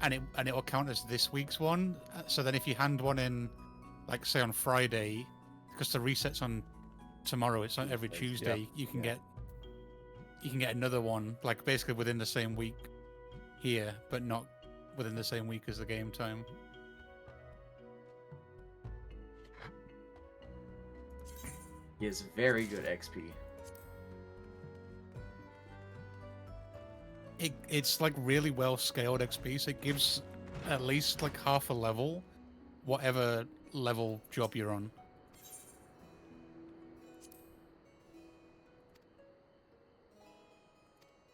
And it will count as this week's one. So then if you hand one in, like say on Friday, because the reset's on tomorrow, it's on every Tuesday, you can get another one, like basically within the same week here, but not within the same week as the game time. He has very good XP. It's like really well scaled XP, so it gives at least like half a level, whatever level job you're on.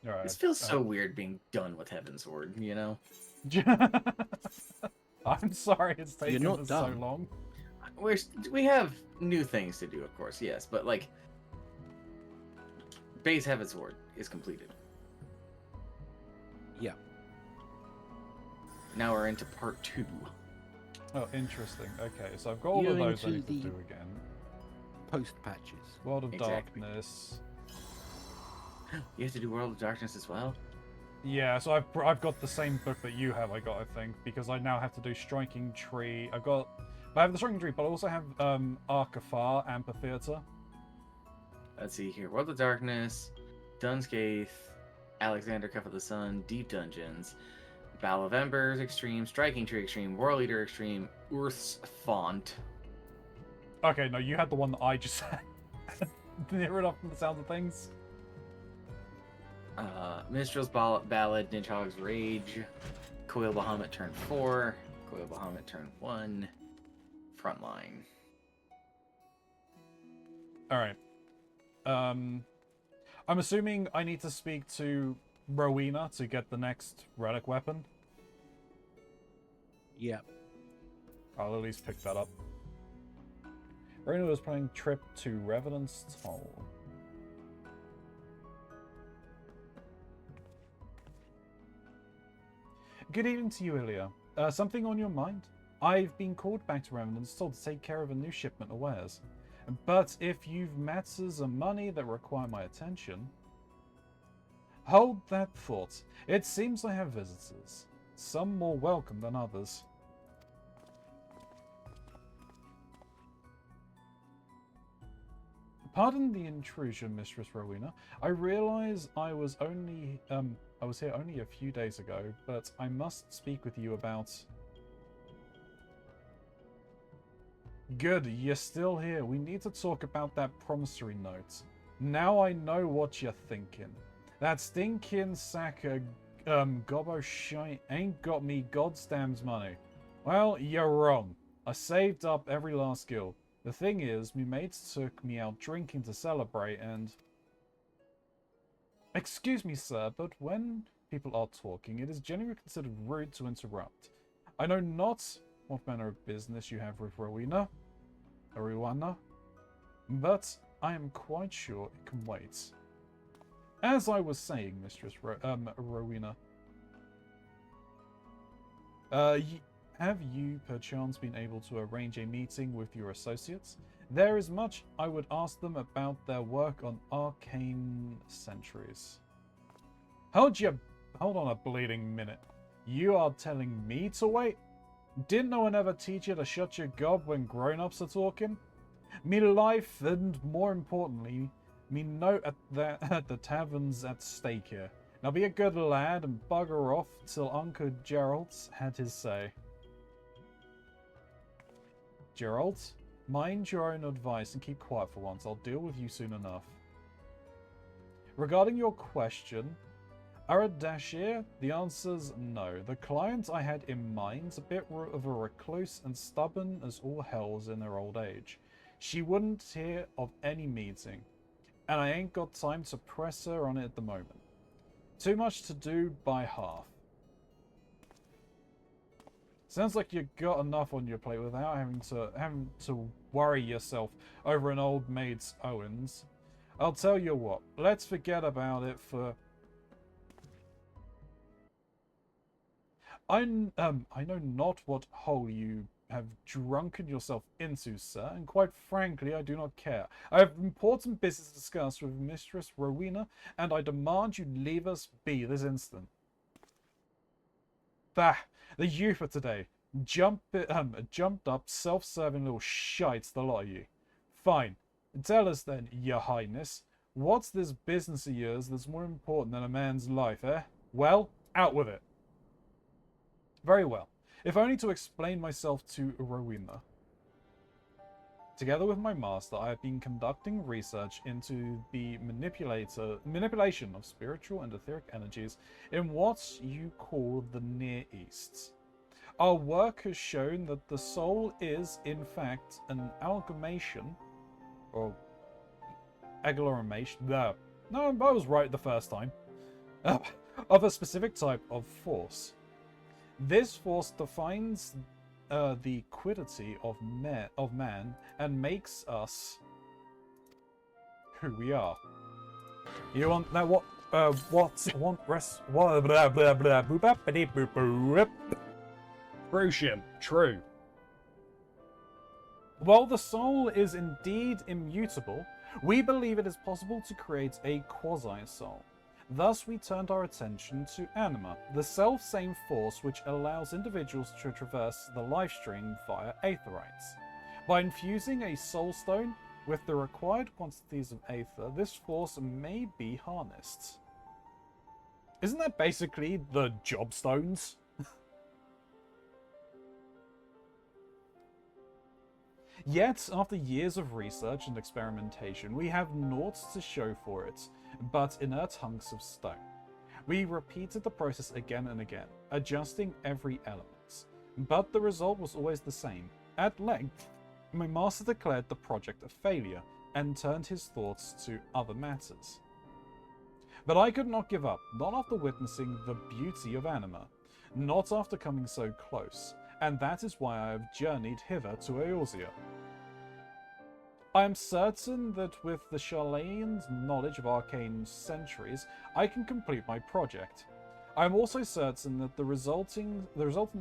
All right. This feels so weird being done with Heaven's Word, you know? I'm sorry it's taken not us so done. long. We have new things to do, of course, yes, but like, base Heaven's Word is completed. Yeah. Now we're into part 2. Oh, interesting. Okay, so I've got all of You're those I into need to the do again. Post patches. World of Exactly. Darkness. You have to do World of Darkness as well? Yeah, so I've got the same book that you have. I think, because I now have to do Striking Tree. I have the Striking Tree, but I also have Arcafar Amphitheater. Let's see here. World of Darkness, Dunscaith, Alexander Cuff of the Sun, Deep Dungeons, Battle of Embers Extreme, Striking Tree Extreme, World Eater Extreme, Urth's Font. Okay, no, you had the one that I just said. Near enough from the sound of things. Minstrel's Ballad, Nidhogg's Rage, Coil Bahamut turn 4. Coil Bahamut turn 1. Frontline. Alright. I'm assuming I need to speak to Rowena to get the next relic weapon. Yeah. I'll at least pick that up. Rowena was playing Trip to Revenant's Toll. Good evening to you, Ilya. Something on your mind? I've been called back to Revenant's Toll to take care of a new shipment of wares. But if you've matters of money that require my attention... Hold that thought. It seems I have visitors. Some more welcome than others. Pardon the intrusion, Mistress Rowena. I realize I was here only a few days ago, but I must speak with you about... Good, you're still here. We need to talk about that promissory note. Now I know what you're thinking. That stinking sack of gobbo shite ain't got me goddamn's money. Well, you're wrong. I saved up every last gil. The thing is, me mates took me out drinking to celebrate and... Excuse me, sir, but when people are talking, it is generally considered rude to interrupt. I know not what manner of business you have with Rowena, but I am quite sure it can wait. As I was saying, Mistress Rowena, have you perchance been able to arrange a meeting with your associates? There is much I would ask them about their work on arcane centuries. Hold on a bleeding minute. You are telling me to wait? Didn't no one ever teach you to shut your gob when grown-ups are talking? Me life, and more importantly, me note at the tavern's at stake here. Now be a good lad and bugger off till Uncle Gerald's had his say. Gerald, mind your own advice and keep quiet for once. I'll deal with you soon enough. Regarding your question, Aradashir, the answer's no. The client I had in mind's a bit of a recluse and stubborn as all hells in her old age. She wouldn't hear of any meeting, and I ain't got time to press her on it at the moment. Too much to do by half. Sounds like you got enough on your plate without having to worry yourself over an old maid's owens. I'll tell you what, let's forget about it for... I know not what hole you have drunken yourself into, sir, and quite frankly, I do not care. I have important business to discuss with Mistress Rowena, and I demand you leave us be this instant. Bah! The youth of today. Jumped up, self-serving little shites, the lot of you. Fine. Tell us then, your highness, what's this business of yours that's more important than a man's life, eh? Well, out with it. Very well. If only to explain myself to Rowena. Together with my master, I have been conducting research into the manipulation of spiritual and etheric energies in what you call the Near East. Our work has shown that the soul is, in fact, an amalgamation, or agglomeration. No, I was right the first time. Of a specific type of force. This force defines the quiddity of man and makes us who we are. You want that? Crucium, true. While the soul is indeed immutable, we believe it is possible to create a quasi-soul. Thus, we turned our attention to anima, the self-same force which allows individuals to traverse the lifestream via aetherites. By infusing a soul stone with the required quantities of aether, this force may be harnessed. Isn't that basically the job stones? Yet, after years of research and experimentation, we have naught to show for it but inert hunks of stone. We repeated the process again and again, adjusting every element. But the result was always the same. At length, my master declared the project a failure and turned his thoughts to other matters. But I could not give up, not after witnessing the beauty of anima, not after coming so close, and that is why I have journeyed hither to Eorzea. I am certain that with the Sharlayan's knowledge of arcane centuries, I can complete my project. I am also certain that the resulting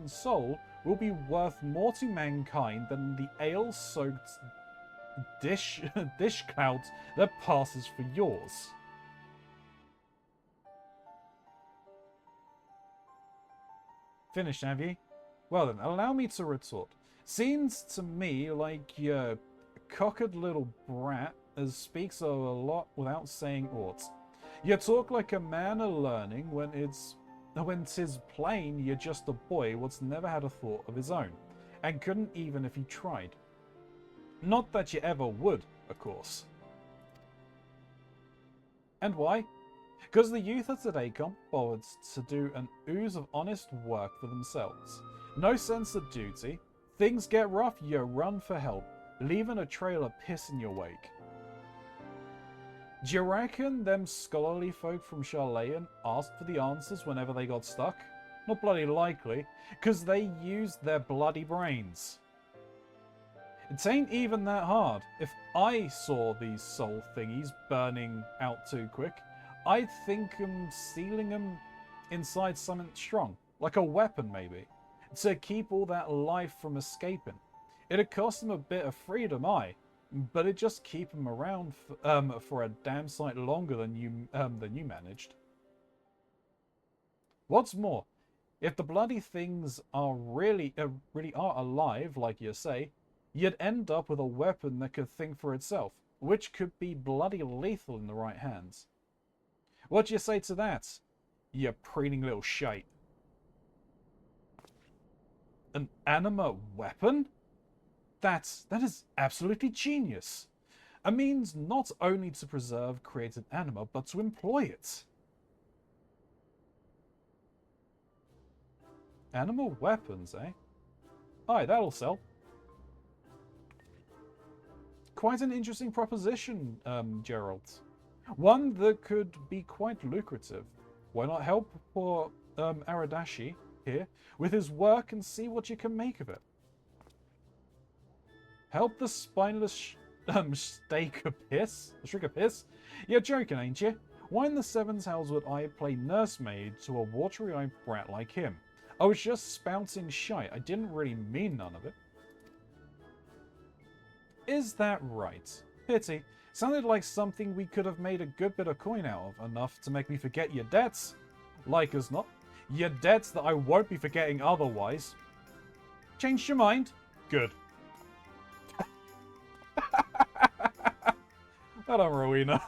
soul will be worth more to mankind than the ale-soaked dish clout that passes for yours. Finished, have you? Well then, allow me to retort. Seems to me like your cocked little brat as speaks a lot without saying aught. You talk like a man of learning when 'tis plain you're just a boy what's never had a thought of his own, and couldn't even if he tried. Not that you ever would, of course. And why? Because the youth of today can't bother to do an ooze of honest work for themselves. No sense of duty. Things get rough, you run for help, leaving a trail of piss in your wake. Do you reckon them scholarly folk from Sharlayan asked for the answers whenever they got stuck? Not bloody likely, because they used their bloody brains. It ain't even that hard. If I saw these soul thingies burning out too quick, I'd think sealing them inside something strong, like a weapon maybe, to keep all that life from escaping. It'd cost them a bit of freedom, but it'd just keep them around for a damn sight longer than you managed. What's more, if the bloody things are really are alive, like you say, you'd end up with a weapon that could think for itself, which could be bloody lethal in the right hands. What do you say to that, you preening little shite? An anima weapon? That is absolutely genius. A means not only to preserve created anima, but to employ it. Anima weapons, eh? Aye, that'll sell. Quite an interesting proposition, Gerald. One that could be quite lucrative. Why not help poor Aradashi here with his work and see what you can make of it? Help the spineless stake a piss? A shriek a piss? You're joking, ain't you? Why in the seven's hells would I play nursemaid to a watery-eyed brat like him? I was just spouting shite. I didn't really mean none of it. Is that right? Pity. Sounded like something we could have made a good bit of coin out of, enough to make me forget your debts. Like as not. Your debts that I won't be forgetting otherwise. Changed your mind? Good. Hello, Rowena.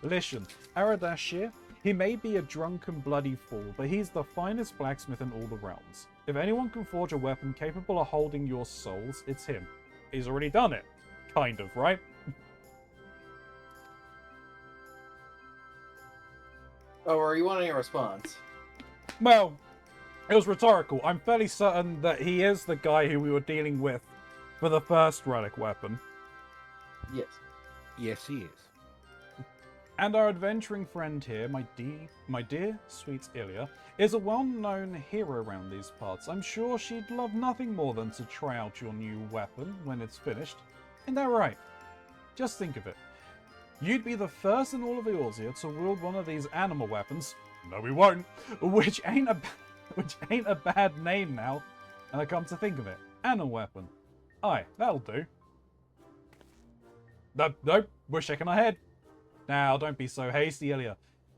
Listen, Aradashir, he may be a drunken bloody fool, but he's the finest blacksmith in all the realms. If anyone can forge a weapon capable of holding your souls, it's him. He's already done it. Kind of, right? Oh, are you wanting a response? Well, it was rhetorical. I'm fairly certain that he is the guy who we were dealing with for the first relic weapon. Yes. Yes, he is. And our adventuring friend here, my dear sweet Ilya, is a well-known hero around these parts. I'm sure she'd love nothing more than to try out your new weapon when it's finished. Ain't that right? Just think of it. You'd be the first in all of Eorzea to wield one of these animal weapons. No, we won't. Which ain't a bad name now. And I come to think of it, animal weapon. Aye, that'll do. Nope, we're shaking our head. Now, don't be so hasty, Ilya.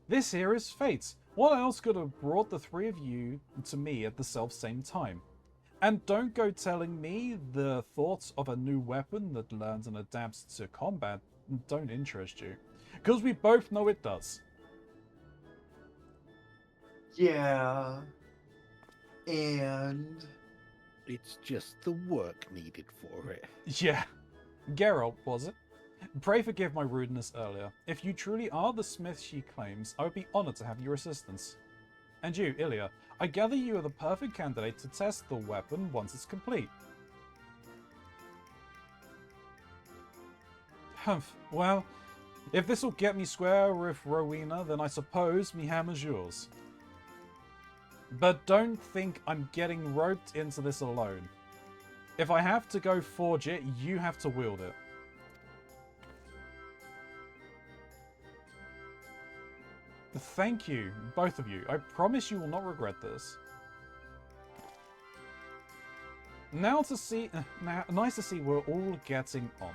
This here is fate. What else could have brought the three of you to me at the self-same time? And don't go telling me the thoughts of a new weapon that learns and adapts to combat don't interest you. Because we both know it does. Yeah. And... It's just the work needed for it. Yeah. Geralt, was it? Pray forgive my rudeness earlier. If you truly are the smith she claims, I would be honoured to have your assistance. And you, Ilya, I gather you are the perfect candidate to test the weapon once it's complete. Humph, well, if this'll get me square with Rowena, then I suppose me hammer's yours. But don't think I'm getting roped into this alone. If I have to go forge it, you have to wield it. Thank you, both of you. I promise you will not regret this. Nice to see we're all getting on.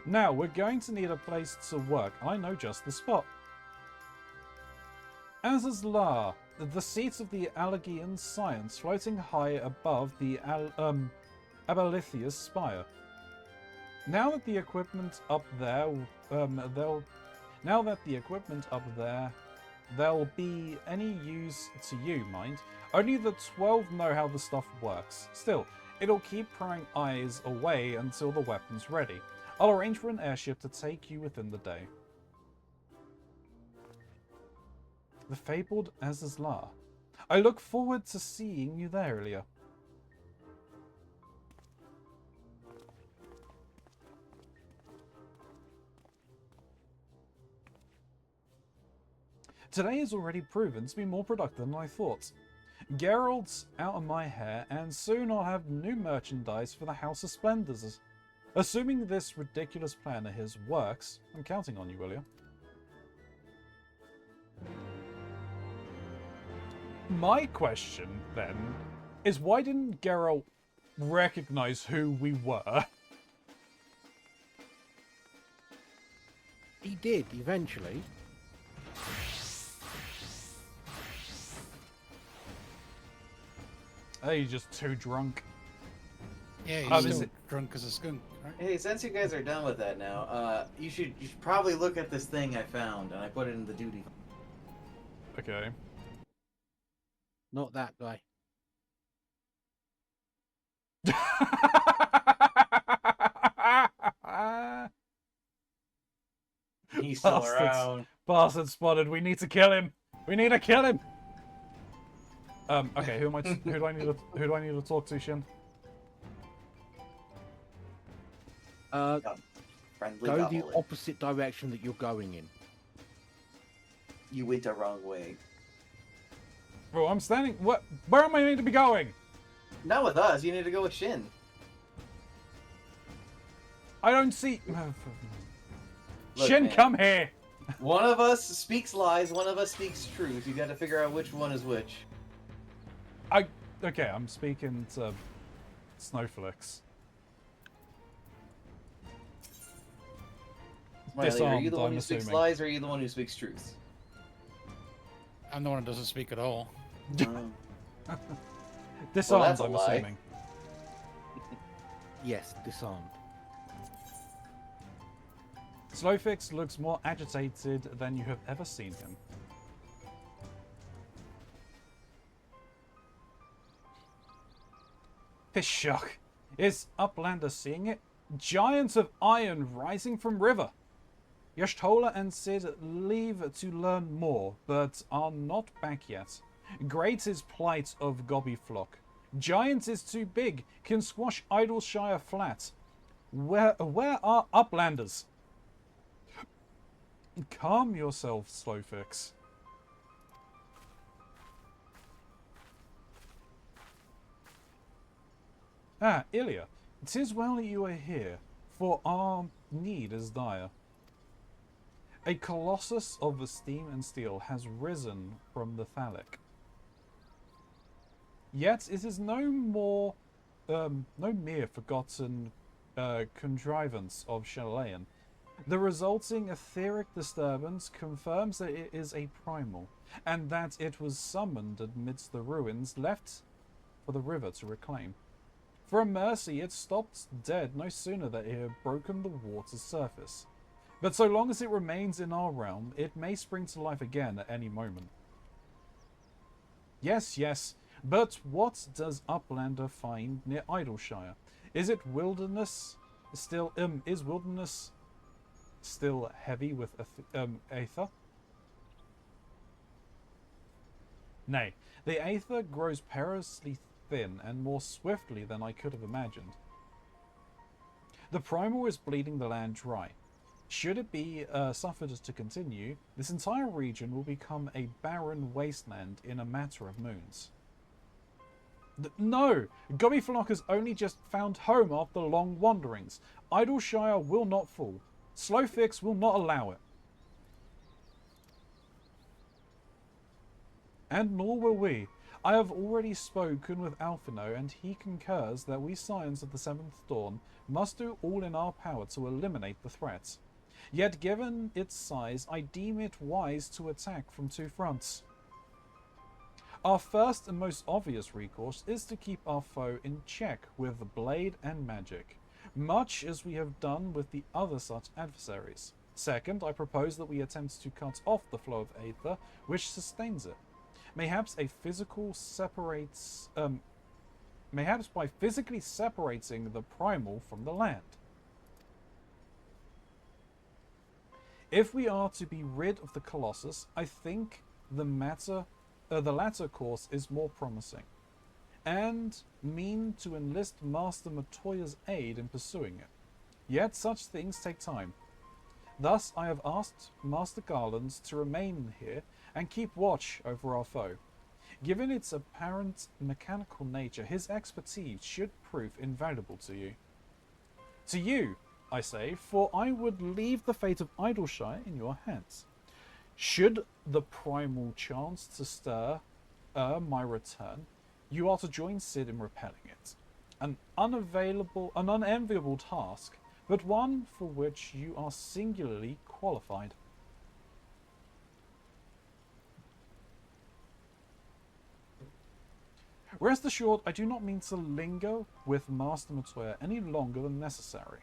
Now, we're going to need a place to work, and I know just the spot. Azazlar, the seat of the Allergian science, floating high above the Abolithia's spire. Now that the equipment up there, there'll be any use to you, mind. Only the 12 know how the stuff works. Still, it'll keep prying eyes away until the weapon's ready. I'll arrange for an airship to take you within the day. The fabled Azazlar. I look forward to seeing you there, Ilya. Today has already proven to be more productive than I thought. Geralt's out of my hair, and soon I'll have new merchandise for the House of Splendors. Assuming this ridiculous plan of his works, I'm counting on you, Ilya. My question, then, is why didn't Geralt recognize who we were? He did, eventually. Hey, he's just too drunk. Yeah, he's is still it- drunk as a skunk, right? Hey, since you guys are done with that now, you should probably look at this thing I found, and I put it in the duty. Okay. Not that guy. He's still Bastards. around. Bastard spotted. We need to kill him. We need to kill him. Okay. Who do I need to talk to, Shin? Friendly Go the goblin. opposite direction that you're going in. You went the wrong way. Bro, I'm standing. What? Where am I need to be going? Not with us. You need to go with Shin. I don't see. Look, Shin, man. come here. One of us speaks lies. One of us speaks truth. You got to figure out which one is which. Okay, I'm speaking to snowflakes. Smiley, are you the Disarmed, one I'm who speaks assuming. lies, or are you the one who speaks truth? I'm the one who doesn't speak at all. Disarmed, that's a I'm lie. assuming. Yes, disarmed. Slowfix looks more agitated than you have ever seen him. This shock. Is Uplander seeing it? Giants of iron rising from river. Yashtola and Sid leave to learn more, but are not back yet. Great is plight of Gobby Flock. Giant is too big, can squash Idleshire flat. Where are Uplanders? Calm yourself, Slowfix. Ah, Ilya, 'tis well you are here, for our need is dire. A colossus of steam and steel has risen from the Thalic. Yet it is no mere forgotten contrivance of Shalayan. The resulting etheric disturbance confirms that it is a primal, and that it was summoned amidst the ruins left for the river to reclaim. For a mercy, it stopped dead no sooner than it had broken the water's surface. But so long as it remains in our realm, it may spring to life again at any moment. Yes, but what does Uplander find near Idleshire? Is it wilderness? Is wilderness still heavy with aether? Nay, the aether grows perilously thin and more swiftly than I could have imagined. The primal is bleeding the land dry. Should it be suffered to continue, this entire region will become a barren wasteland in a matter of moons. No! Gobbyflock has only just found home after long wanderings. Idleshire will not fall. Slowfix will not allow it. And nor will we. I have already spoken with Alphino, and he concurs that we Scions of the Seventh Dawn must do all in our power to eliminate the threat. Yet given its size, I deem it wise to attack from two fronts. Our first and most obvious recourse is to keep our foe in check with blade and magic, much as we have done with the other such adversaries. Second, I propose that we attempt to cut off the flow of aether which sustains it. Perhaps by physically separating the primal from the land. If we are to be rid of the Colossus, I think the latter course is more promising, and mean to enlist Master Matoya's aid in pursuing it. Yet such things take time. Thus I have asked Master Garland to remain here and keep watch over our foe. Given its apparent mechanical nature, his expertise should prove invaluable to you. To you, I say, for I would leave the fate of Idleshire in your hands. Should the primal chance to stir my return, you are to join Cid in repelling it. An unenviable task, but one for which you are singularly qualified. Rest assured, I do not mean to linger with Master Matoya any longer than necessary.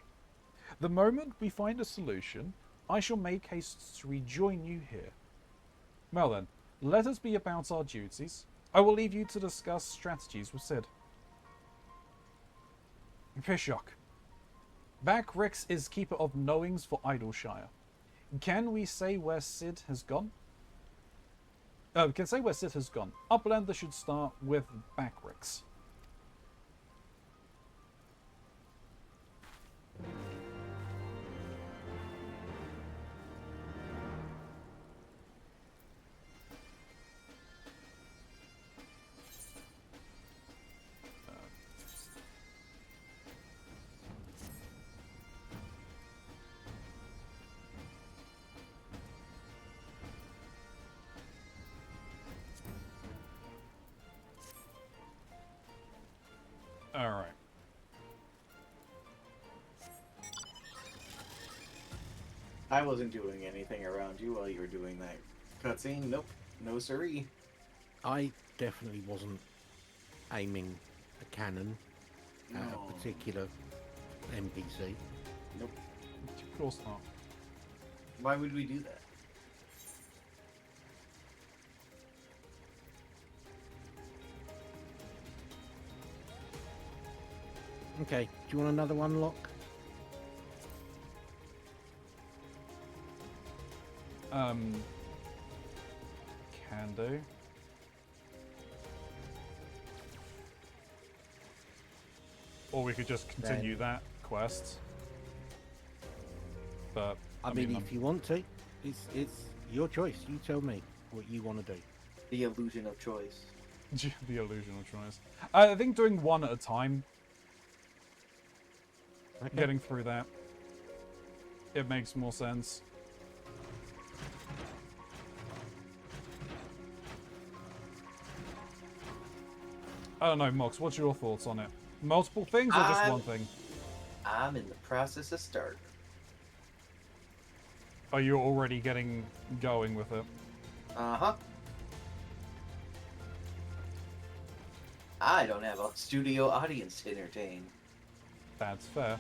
The moment we find a solution, I shall make haste to rejoin you here. Well then, let us be about our duties. I will leave you to discuss strategies with Cid. Pishok. Backrix is keeper of knowings for Idleshire. Can we say where Cid has gone? We can say where Cid has gone. Uplander should start with Backrix. Alright. I wasn't doing anything around you while you were doing that cutscene. Nope. No siree. I definitely wasn't aiming a cannon at a particular NPC. Nope. Of course not. Why would we do that? Okay, do you want another one, Locke? Can do. Or we could just continue that quest. But I mean, if you want to, it's your choice. You tell me what you want to do. The illusion of choice. The illusion of choice. I think doing one at a time. Okay. Getting through that. It makes more sense. I don't know, Mox, what's your thoughts on it? Multiple things or just one thing? I'm in the process of starting. Are you already getting going with it? Uh-huh. I don't have a studio audience to entertain. That's fair.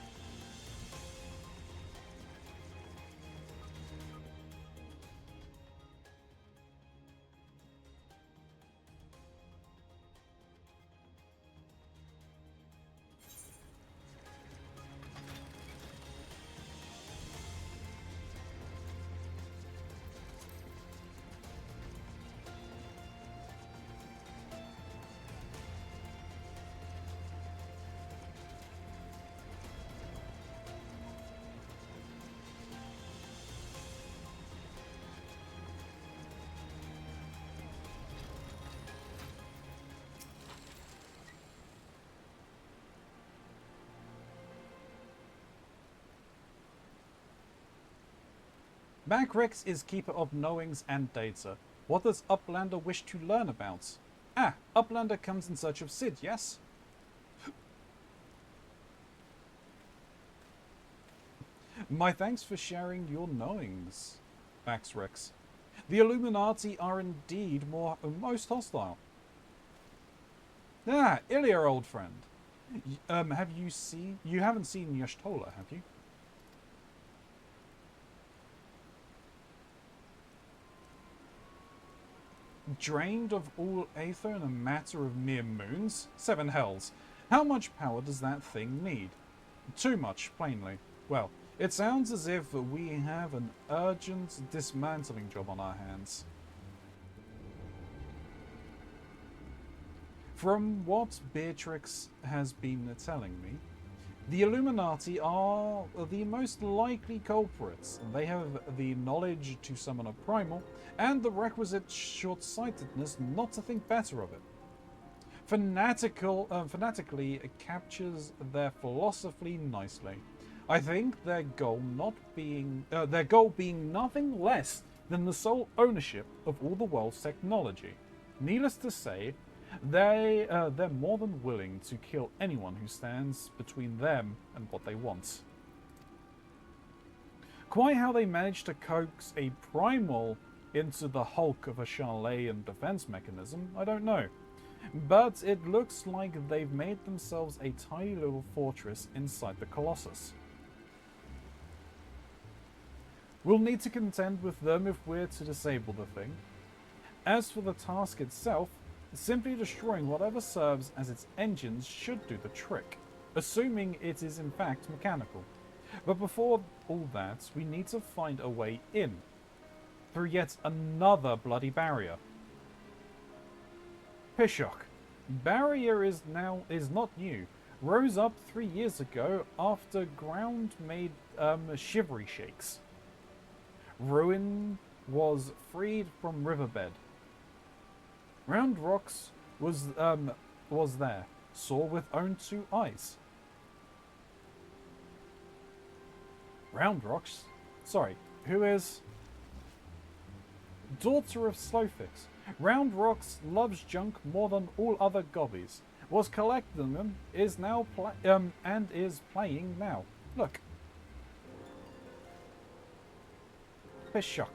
Backrix is keeper of knowings and data. What does Uplander wish to learn about? Ah, Uplander comes in search of Sid, yes? My thanks for sharing your knowings, Backrix. The Illuminati are indeed most hostile. Ah, Ilya, old friend. You haven't seen Yashtola, have you? Drained of all aether in a matter of mere moons? 7 hells. How much power does that thing need? Too much, plainly. Well, it sounds as if we have an urgent dismantling job on our hands. From what Beatrix has been telling me, the Illuminati are the most likely culprits. They have the knowledge to summon a primal, and the requisite short-sightedness not to think better of it. Fanatically captures their philosophy nicely. I think their goal being nothing less than the sole ownership of all the world's technology. Needless to say, they're more than willing to kill anyone who stands between them and what they want. Quite how they managed to coax a primal into the hulk of a Charlatan defense mechanism, I don't know. But it looks like they've made themselves a tiny little fortress inside the Colossus. We'll need to contend with them if we're to disable the thing. As for the task itself, simply destroying whatever serves as its engines should do the trick, assuming it is in fact mechanical. But before all that, we need to find a way in, through yet another bloody barrier. Pishok. Barrier is not new. Rose up 3 years ago after ground made shivery shakes. Ruin was freed from riverbed. Round Rocks was there, saw with own 2 eyes. Round Rocks? Sorry, who is? Daughter of Slowfix. Round Rocks loves junk more than all other gobbies. Was collecting them, is now and is playing now. Look. Pishok.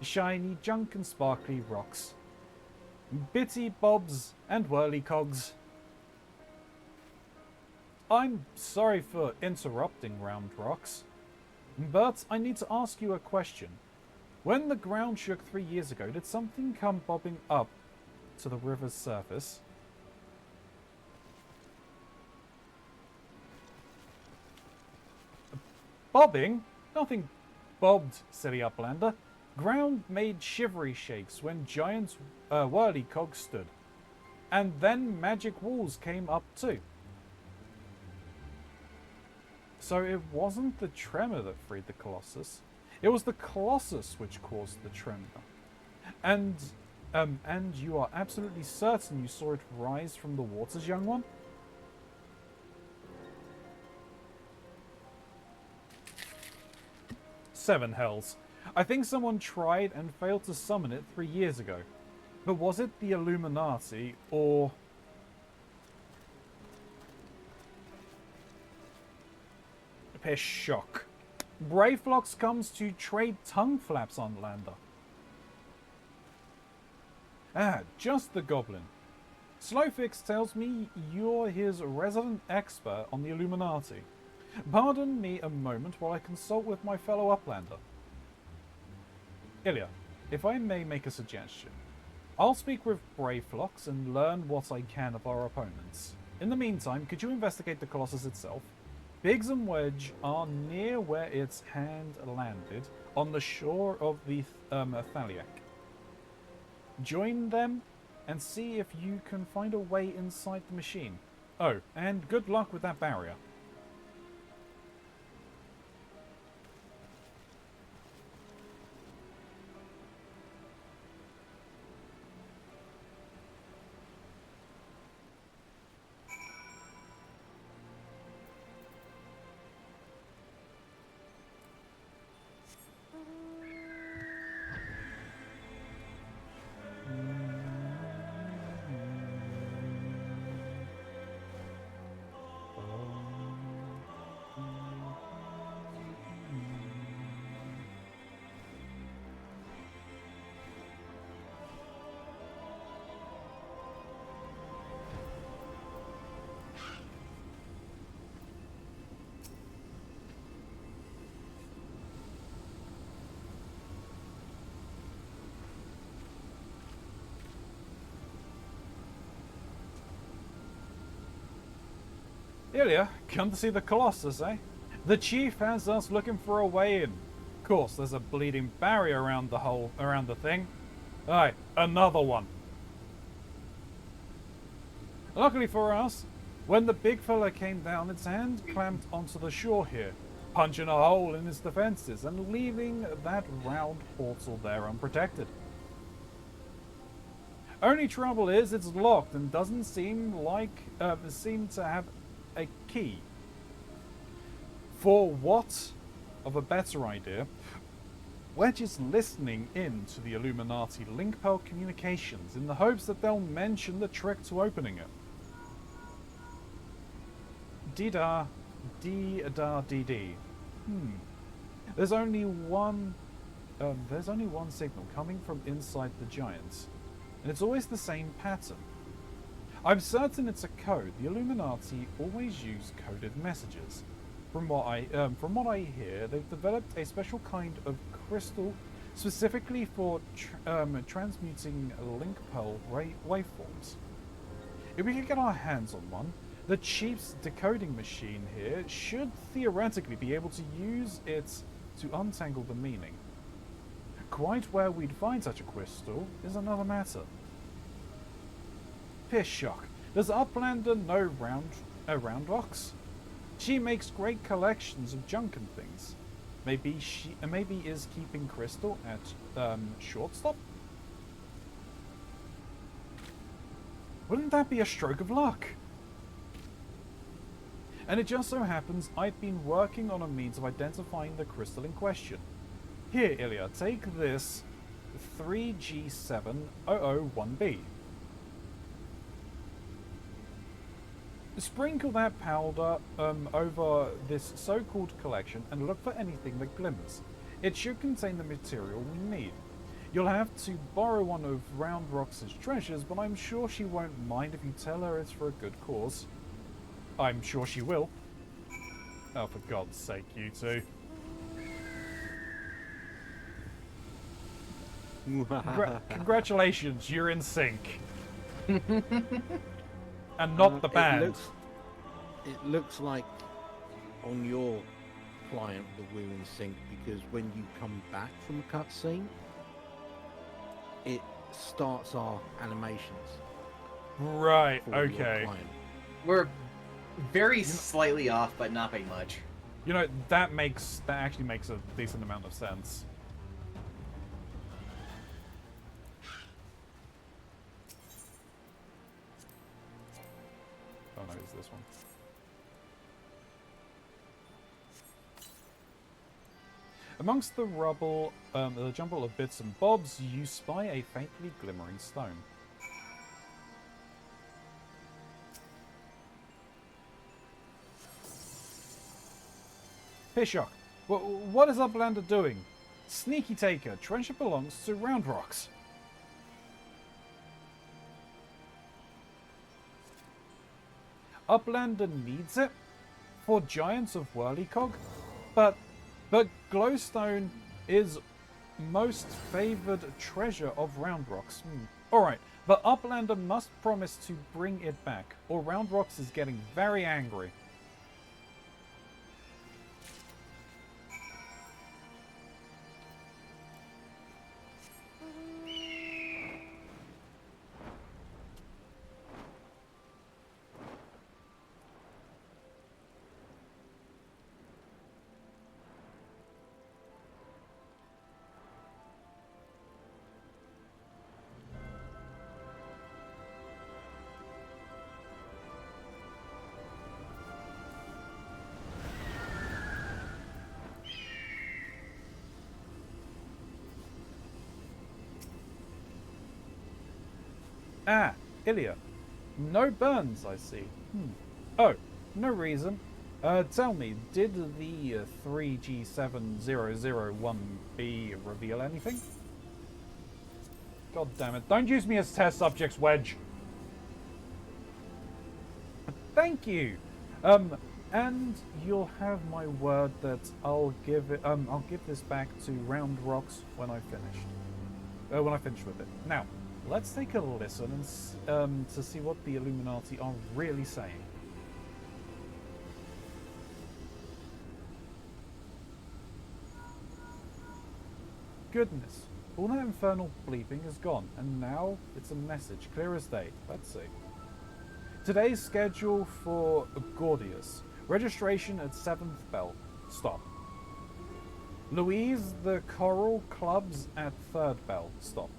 Shiny junk and sparkly rocks. Bitty bobs and whirly cogs. I'm sorry for interrupting, Round Rocks, but I need to ask you a question. When the ground shook 3 years ago, did something come bobbing up to the river's surface? Bobbing? Nothing bobbed, silly Uplander. Ground made shivery shakes when giant whirly cogs stood. And then magic walls came up too. So it wasn't the tremor that freed the Colossus. It was the Colossus which caused the tremor. And you are absolutely certain you saw it rise from the waters, young one? Seven hells. I think someone tried and failed to summon it 3 years ago. But was it the Illuminati or... Pishok. Brayflox comes to trade tongue flaps on Lander. Ah, just the goblin. Slowfix tells me you're his resident expert on the Illuminati. Pardon me a moment while I consult with my fellow Uplander. Ilya, if I may make a suggestion, I'll speak with Brayflox and learn what I can of our opponents. In the meantime, could you investigate the Colossus itself? Biggs and Wedge are near where its hand landed, on the shore of the Thaliak. Join them and see if you can find a way inside the machine. Oh, and good luck with that barrier. Ilya, come to see the Colossus, eh? The chief has us looking for a way in. Of course, there's a bleeding barrier around the thing. Aye, another one. Luckily for us, when the big fella came down, its hand clamped onto the shore here, punching a hole in its defenses and leaving that round portal there unprotected. Only trouble is it's locked and doesn't seem to have a key. For what of a better idea, we're just listening in to the Illuminati link pearl communications in the hopes that they'll mention the trick to opening it. Dee-da, dee-da, dee-dee. There's only one signal coming from inside the giants, and it's always the same pattern. I'm certain it's a code. The Illuminati always use coded messages. From what I hear, they've developed a special kind of crystal specifically for transmuting link pearl waveforms. If we could get our hands on one, the chief's decoding machine here should theoretically be able to use it to untangle the meaning. Quite where we'd find such a crystal is another matter. Piss shock. Does Uplander know round rocks? She makes great collections of junk and things. Maybe is keeping crystal at shortstop? Wouldn't that be a stroke of luck? And it just so happens I've been working on a means of identifying the crystal in question. Here, Ilya, take this 3G7001B. Sprinkle that powder over this so-called collection and look for anything that glimmers. It should contain the material we need. You'll have to borrow one of Round Rock's treasures, but I'm sure she won't mind if you tell her it's for a good cause. I'm sure she will. Oh, for God's sake, you two. Congratulations, you're in sync. And not the band. It looks like on your client that we're in sync, because when you come back from a cutscene, it starts our animations. Right, okay. We're very slightly off, but not by much. You know, that actually makes a decent amount of sense. Oh no, it's this one. Amongst the rubble, the jumble of bits and bobs, you spy a faintly glimmering stone. Pishok, what is Uplander doing? Sneaky taker, treasure belongs to Round Rocks. Uplander needs it for Giants of Whirlycog, but glowstone is most favored treasure of Round Rocks. Alright, but Uplander must promise to bring it back, or Round Rocks is getting very angry. Ah, Ilya. No burns, I see. Oh, no reason. Tell me, did the 3G7001B reveal anything? God damn it. Don't use me as test subjects, Wedge. Thank you. And you'll have my word that I'll give this back to Round Rocks when I finish with it. Now, let's take a listen and to see what the Illuminati are really saying. goodness. All that infernal bleeping is gone, and now it's a message, clear as day. Let's see. Today's schedule for Gordius. Registration at 7th bell. Stop. Louise, the choral clubs at 3rd bell. Stop.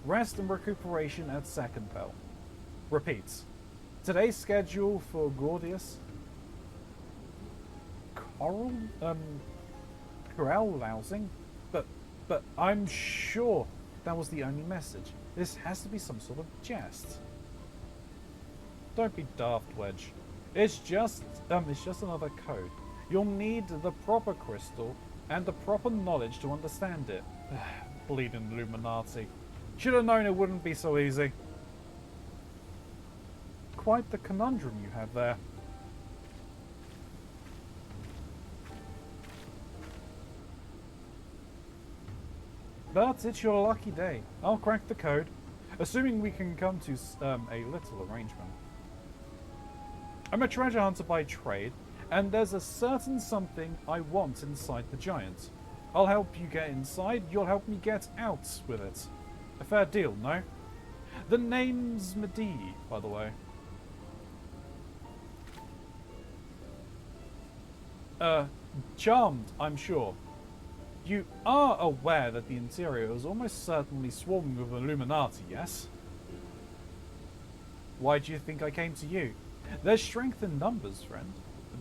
Rest and recuperation at 2nd bell. Repeats. Today's schedule for Gordius. Choral? Corral lousing? But I'm sure that was the only message. This has to be some sort of jest. Don't be daft, Wedge. It's just another code. You'll need the proper crystal and the proper knowledge to understand it. Bleeding Illuminati. Should have known it wouldn't be so easy. Quite the conundrum you have there. But it's your lucky day. I'll crack the code, assuming we can come to a little arrangement. I'm a treasure hunter by trade, and there's a certain something I want inside the giant. I'll help you get inside, you'll help me get out with it. A fair deal, no? The name's Medii, by the way. Charmed, I'm sure. You are aware that the interior is almost certainly swarming with Illuminati, yes? Why do you think I came to you? There's strength in numbers, friend.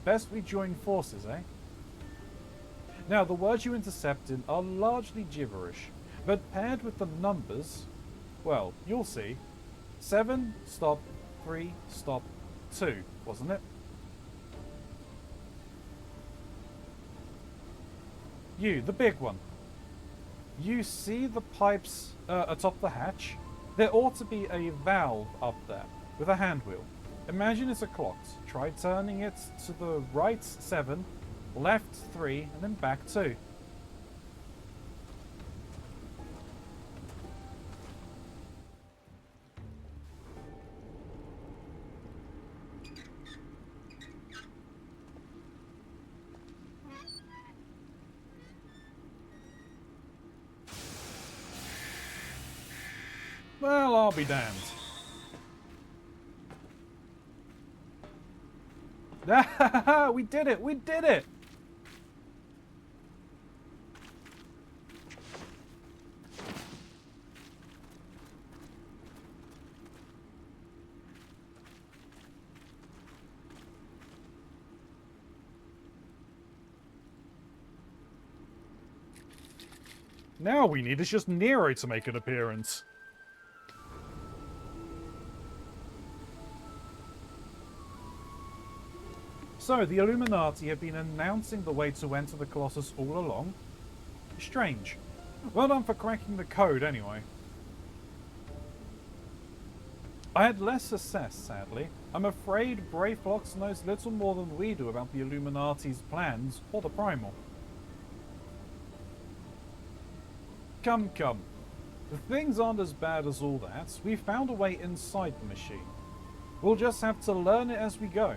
Best we join forces, eh? Now, the words you intercepted are largely gibberish, but paired with the numbers, well, you'll see. 7, stop, 3, stop, 2, wasn't it? You, the big one. You see the pipes atop the hatch? There ought to be a valve up there, with a hand wheel. Imagine it's a clock. Try turning it to the right 7, left 3, and then back 2. Well, I'll be damned. We did it! We did it! Now we need is just Nero to make an appearance. So, the Illuminati have been announcing the way to enter the Colossus all along? Strange. Well done for cracking the code, anyway. I had less success, sadly. I'm afraid Brayflox knows little more than we do about the Illuminati's plans, or the Primal. Come. The things aren't as bad as all that. We found a way inside the machine. We'll just have to learn it as we go.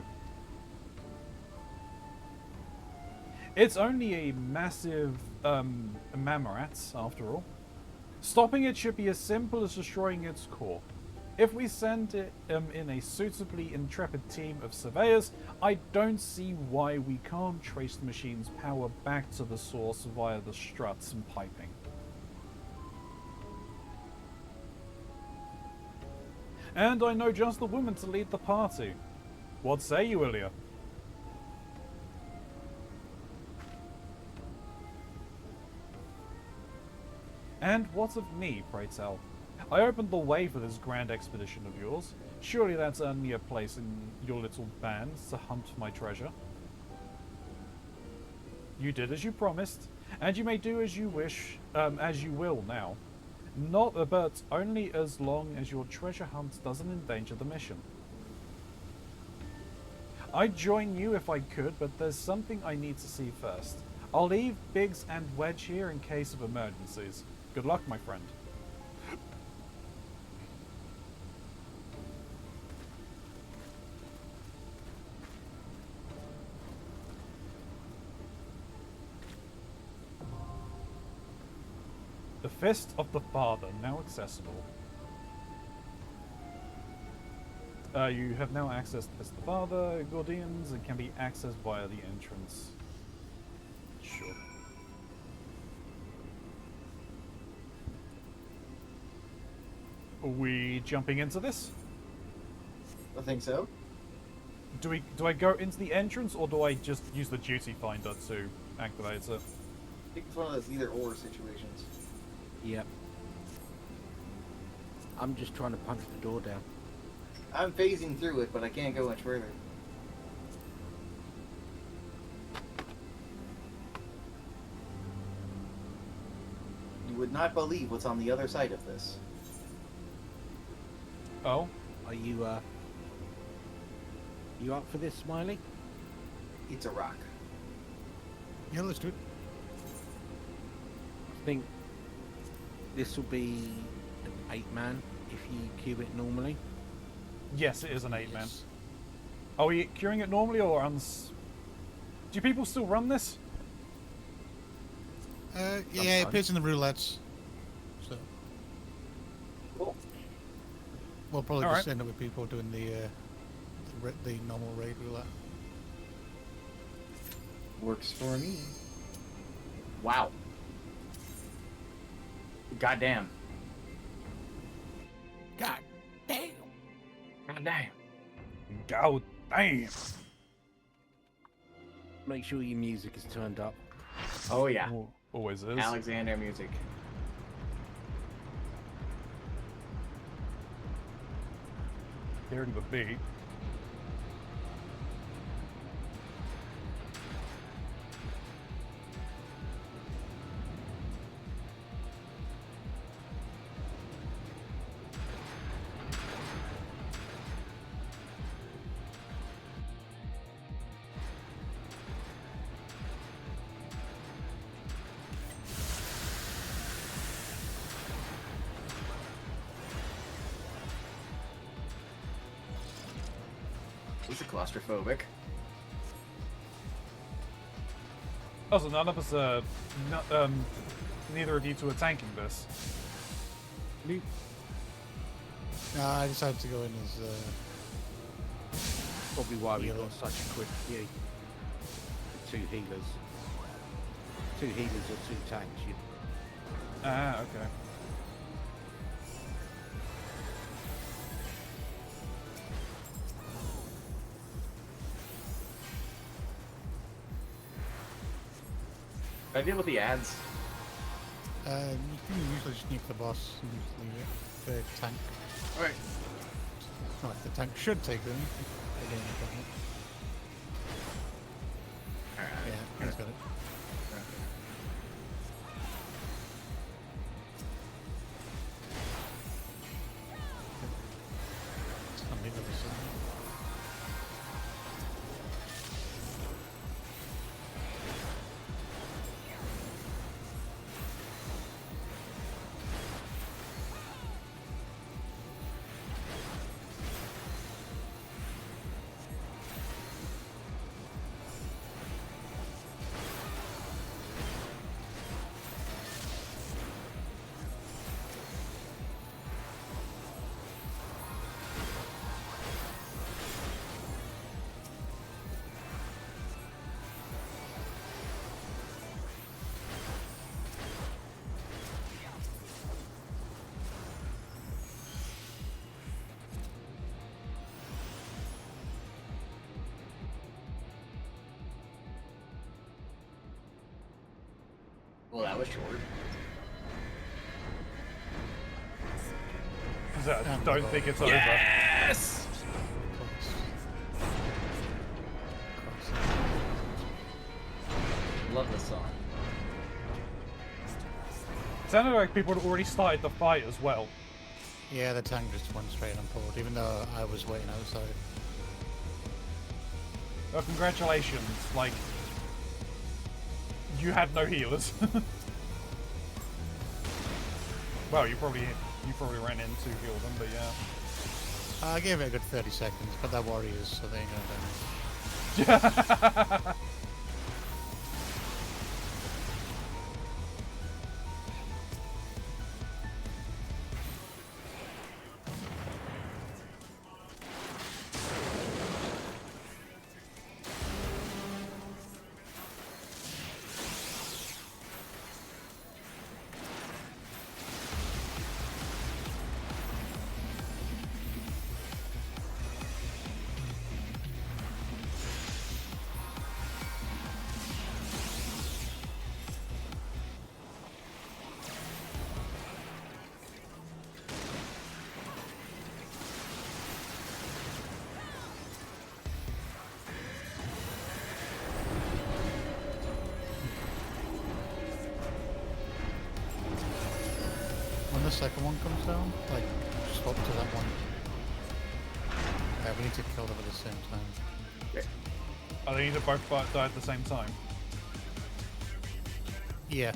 It's only a massive mammorat, after all. Stopping it should be as simple as destroying its core. If we send it in a suitably intrepid team of surveyors, I don't see why we can't trace the machine's power back to the source via the struts and piping. And I know just the woman to lead the party. What say you, Ilya? And what of me, pray tell? I opened the way for this grand expedition of yours. Surely that's earned me a place in your little band to hunt for my treasure. You did as you promised, and you may do as you wish, as you will now. But only as long as your treasure hunt doesn't endanger the mission. I'd join you if I could, but there's something I need to see first. I'll leave Biggs and Wedge here in case of emergencies. Good luck, my friend. The Fist of the Father, now accessible. You have now accessed the Fist of the Father, Gordians, and can be accessed via the entrance. Sure. Are we jumping into this? I think so. Do I go into the entrance, or do I just use the duty finder to activate it? I think it's one of those either-or situations. Yep. I'm just trying to punch the door down. I'm phasing through it, but I can't go much further. You would not believe what's on the other side of this. Oh? Are you up for this, Smiley? It's a rock. Yeah, let's do it. I think this will be an 8-man if you queue it normally. Yes, it is an 8-man. Are we queuing it normally or do people still run this? Yeah, it appears in the roulettes. So. Cool. We'll probably All just right. end up with people doing the normal raid roulette. Works for me. Wow. Goddamn. God damn. God damn. God damn. Make sure your music is turned up. Oh yeah. Always is. Alexander music. Hearing the beat. This is claustrophobic. Also, none of us neither of you two are tanking this. I decided to go in as Probably why we healer. got such a quick queue. 2 healers. 2 healers or 2 tanks. Ah, okay. I deal with the ads. you can usually just nuke the boss and just leave it for tank. Alright. Well, if the tank should take them. They don't have problem. Alright. Yeah, he's got it. On the other side. Well, that was short. Don't think it's over. Yes! Love this song. It sounded like people had already started the fight as well. Yeah, the tank just went straight on board, even though I was waiting outside. Oh, congratulations. Like, you had no healers. Well, you probably ran in to heal them, but yeah. I gave it a good 30 seconds, but they're warriors, so they ain't gonna damage. the second one comes down, like, swap to that one. Yeah, we need to kill them at the same time. Oh, they need to both die at the same time? Yeah.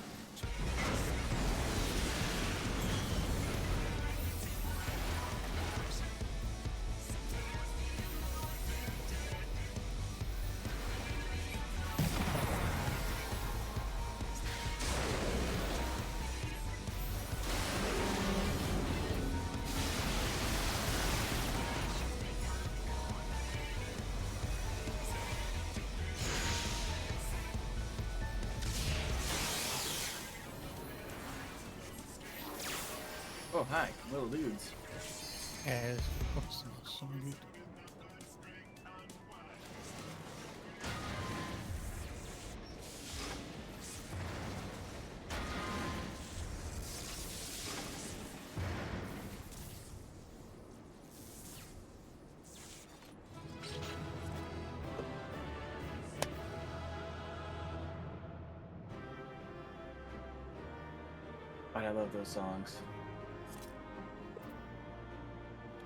Oh, hi, little dudes. As so good. I love those songs.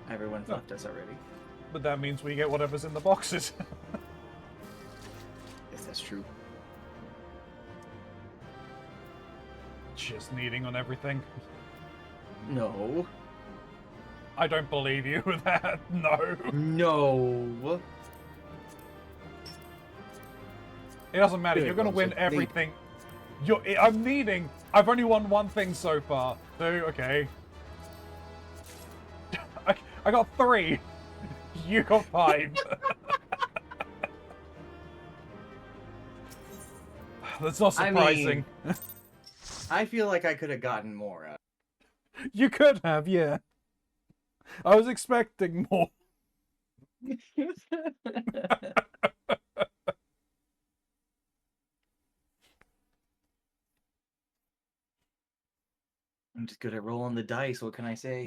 Everyone's left us already. But that means we get whatever's in the boxes. Yes, that's true. Just kneading on everything. No. I don't believe you with that. No. No. It doesn't matter. You're going to win everything. I'm needing. I've only won one thing so far. So, okay. I got 3. You got 5. That's not surprising. I mean, I feel like I could have gotten more out. You could have, yeah. I was expecting more. I'm just good at rolling the dice. What can I say?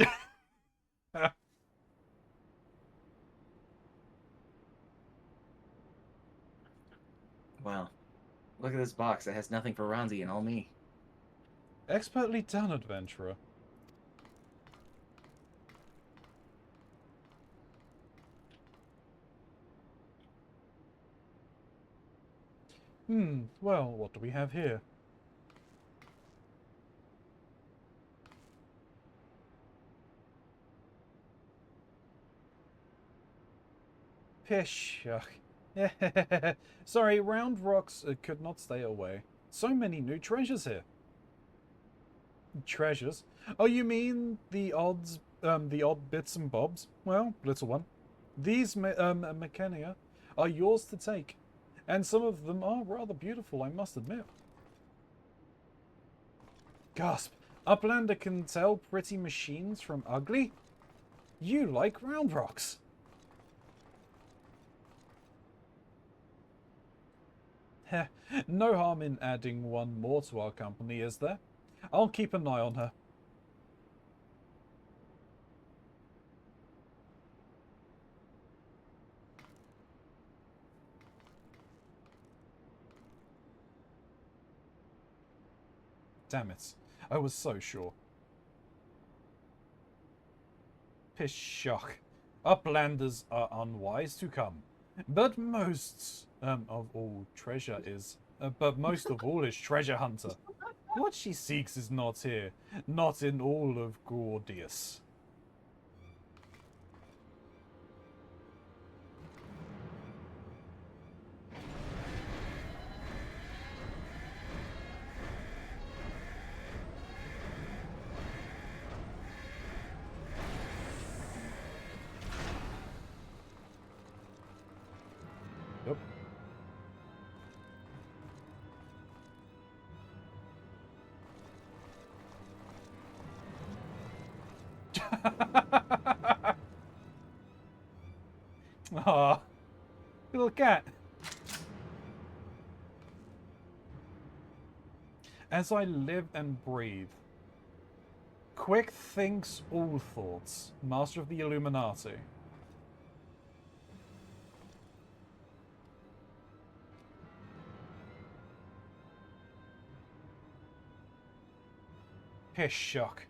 Wow. Look at this box. It has nothing for Ronzi and all me. Expertly done, adventurer. Well, what do we have here? Pish. Sorry, Round Rocks could not stay away. So many new treasures here. Treasures? Oh, you mean the odd bits and bobs? Well, little one, these mechania are yours to take, and some of them are rather beautiful, I must admit. Gasp! Uplander can tell pretty machines from ugly? You like Round Rocks? Heh, no harm in adding one more to our company, is there? I'll keep an eye on her. Damn it. I was so sure. Pishock. Uplanders are unwise to come. But most of all is treasure hunter. What she seeks is not here, not in all of Gordius. Yep. Aw, little cat. As I live and breathe. Quick thinks all thoughts. Master of the Illuminati. Pish shock.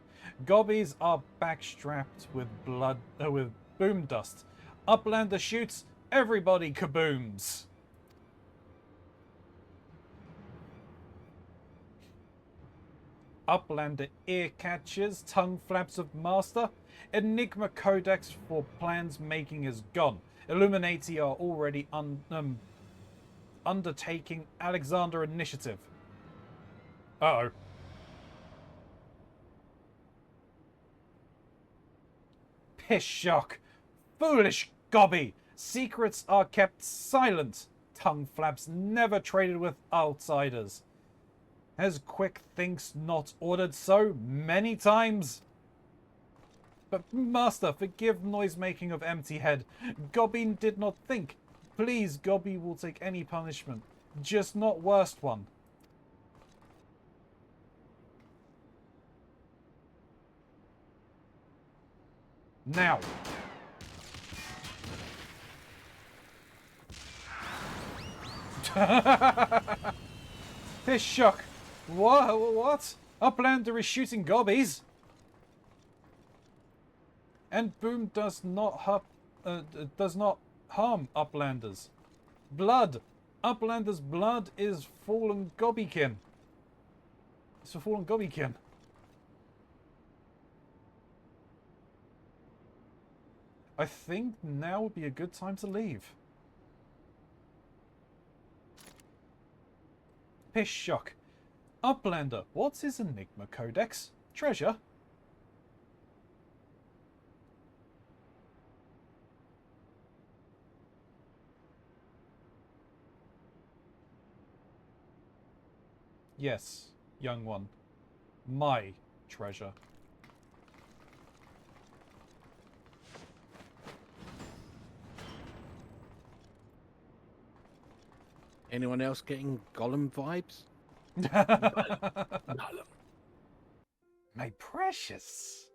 Gobbies are backstrapped with with boom dust. Uplander shoots, everybody kabooms. Uplander ear catches, tongue flaps of master. Enigma Codex for plans making is gone. Illuminati are already undertaking Alexander Initiative. Uh-oh. Piss shock. Foolish Gobby. Secrets are kept silent. Tongue flaps never traded with outsiders. Has Quick Thinks not ordered so many times? But Master, forgive noise-making of empty head. Gobby did not think. Please, Gobby will take any punishment. Just not worst one. Now. Piss shock. What? Uplander is shooting gobbies. And boom does not harm Uplanders. Blood. Uplanders' blood is fallen gobbykin. It's for fallen gobbykin. I think now would be a good time to leave. Piss shock. Uplander, what's his Enigma Codex? Treasure? Yes, young one. My treasure. Anyone else getting Gollum vibes? Gollum. My precious.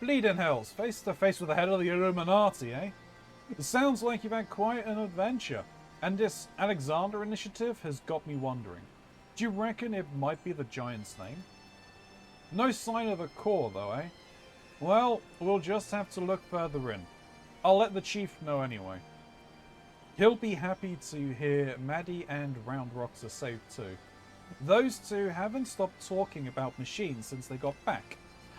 Bleeding hells, face to face with the head of the Illuminati, eh? It sounds like you've had quite an adventure. And this Alexander Initiative has got me wondering. Do you reckon it might be the Giant's name? No sign of a core, though, eh? Well, we'll just have to look further in. I'll let the Chief know anyway. He'll be happy to hear Maddie and Round Rocks are safe too. Those two haven't stopped talking about machines since they got back.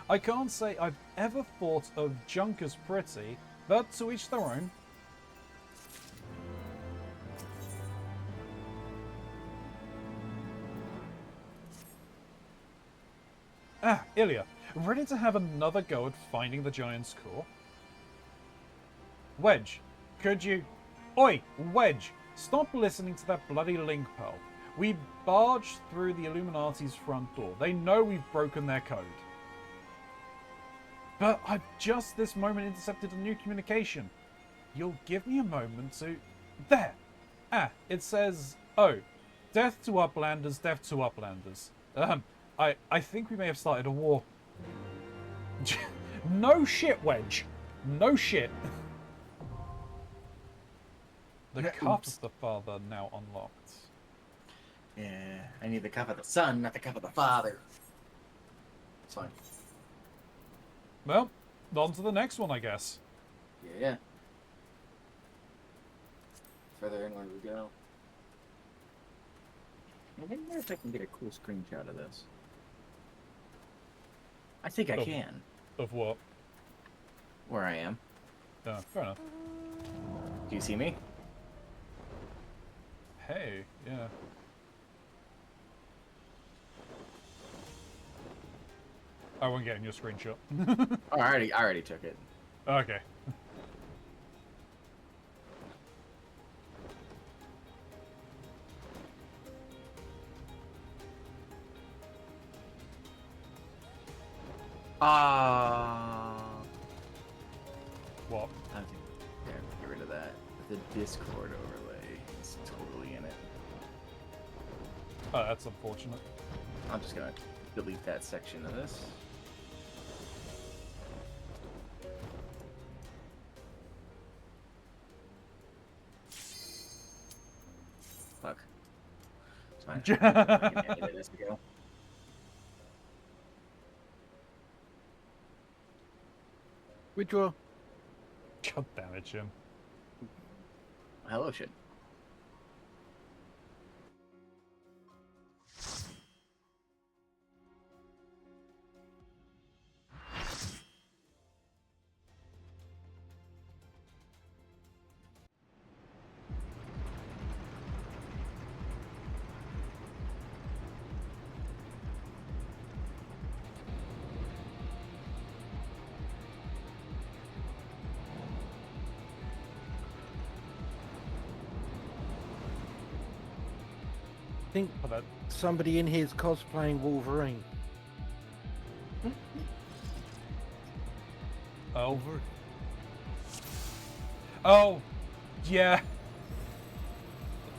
I can't say I've ever thought of junk as pretty, but to each their own. Ah, Ilya, ready to have another go at finding the Giant's core? Wedge, could you... Oi, Wedge, stop listening to that bloody link pearl. We barged through the Illuminati's front door. They know we've broken their code. But I've just this moment intercepted a new communication. You'll give me a moment to... There! Ah, it says... Oh, death to Uplanders, death to Uplanders. I think we may have started a war. No shit, Wedge. No shit. The cup of the father now unlocked. Yeah, I need the cup of the son, not the cup of the father. It's fine. Well, on to the next one, I guess. Yeah. Further inward we go. I wonder if I can get a cool screenshot of this. I think I can. Of what? Where I am. Oh, fair enough. Do you see me? Hey, yeah. I wasn't getting your screenshot. Oh, I already took it. Okay. Ah. What? I think. The Discord overlay is totally in it. Oh, that's unfortunate. I'm just gonna delete that section of this. Fuck. It's fine. I can edit this to go. Withdraw. God damn it, Jim. Hello, shit. I think somebody in here is cosplaying Wolverine. Oh. Oh, yeah.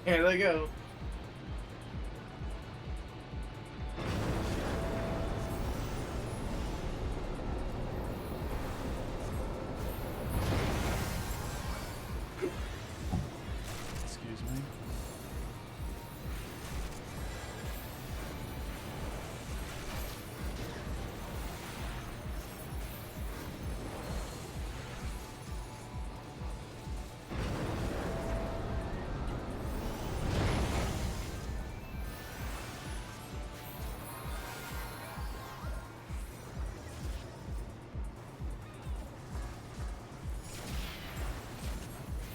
Here they go. Excuse me.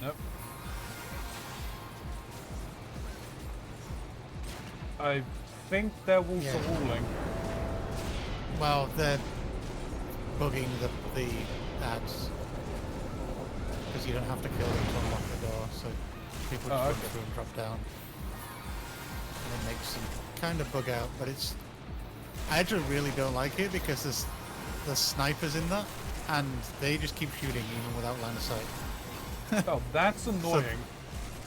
Nope. I think they're walls to walling. Well, they're bugging the ads because you don't have to kill them to unlock the door, so people just run through and drop down, and it makes them kind of bug out. But it's I actually really don't like it because there's snipers in that, and they just keep shooting even without line of sight. Oh, that's annoying.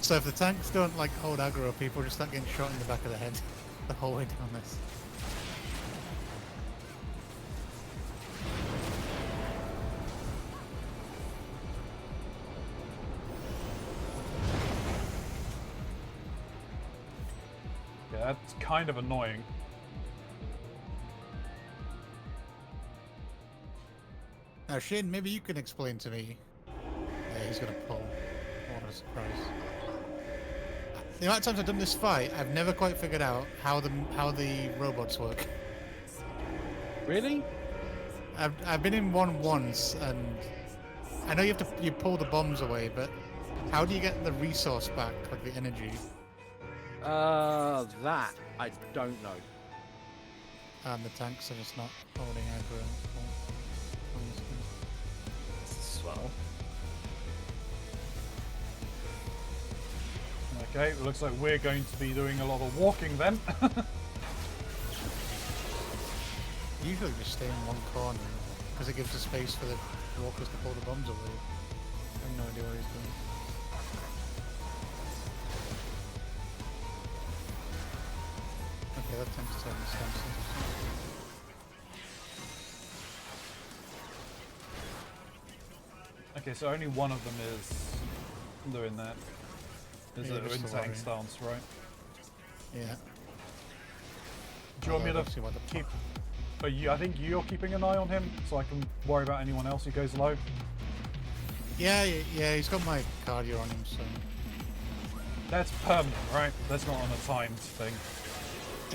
So if the tanks don't like hold aggro, people just start getting shot in the back of the head the whole way down this. Yeah, that's kind of annoying. Now, Shane, maybe you can explain to me. Yeah, he's gonna pull. What a surprise! The amount of times I've done this fight, I've never quite figured out how the robots work. Really? I've been in one once, and I know you pull the bombs away, but how do you get the resource back, like the energy? That I don't know. And the tanks are just not holding aggro. Swell. Okay, it looks like we're going to be doing a lot of walking then. Usually just stay in one corner because it gives the space for the walkers to pull the bombs away. I have no idea what he's doing. Okay, that tends to turn the stances. Okay, so only one of them is doing that. Is Yeah, it just in the tank warrior. stance, right? Yeah. Do you want me to See what the keep... I think you're keeping an eye on him, so I can worry about anyone else who goes low. Yeah, he's got my cardio on him, so... That's permanent, right? That's not on a timed thing.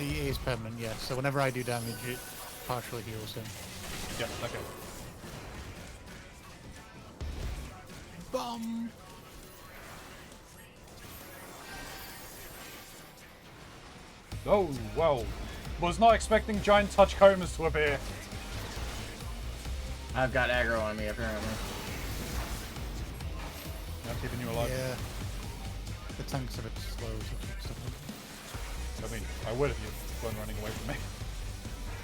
He is permanent, yeah. So whenever I do damage, it partially heals him. Yeah, okay. Bomb! Oh, well. Was not expecting giant touch comas to appear. I've got aggro on me, apparently. I'm keeping you alive. Yeah. The tank's a bit slow to keep stuff. I mean, I would if you weren't running away from me.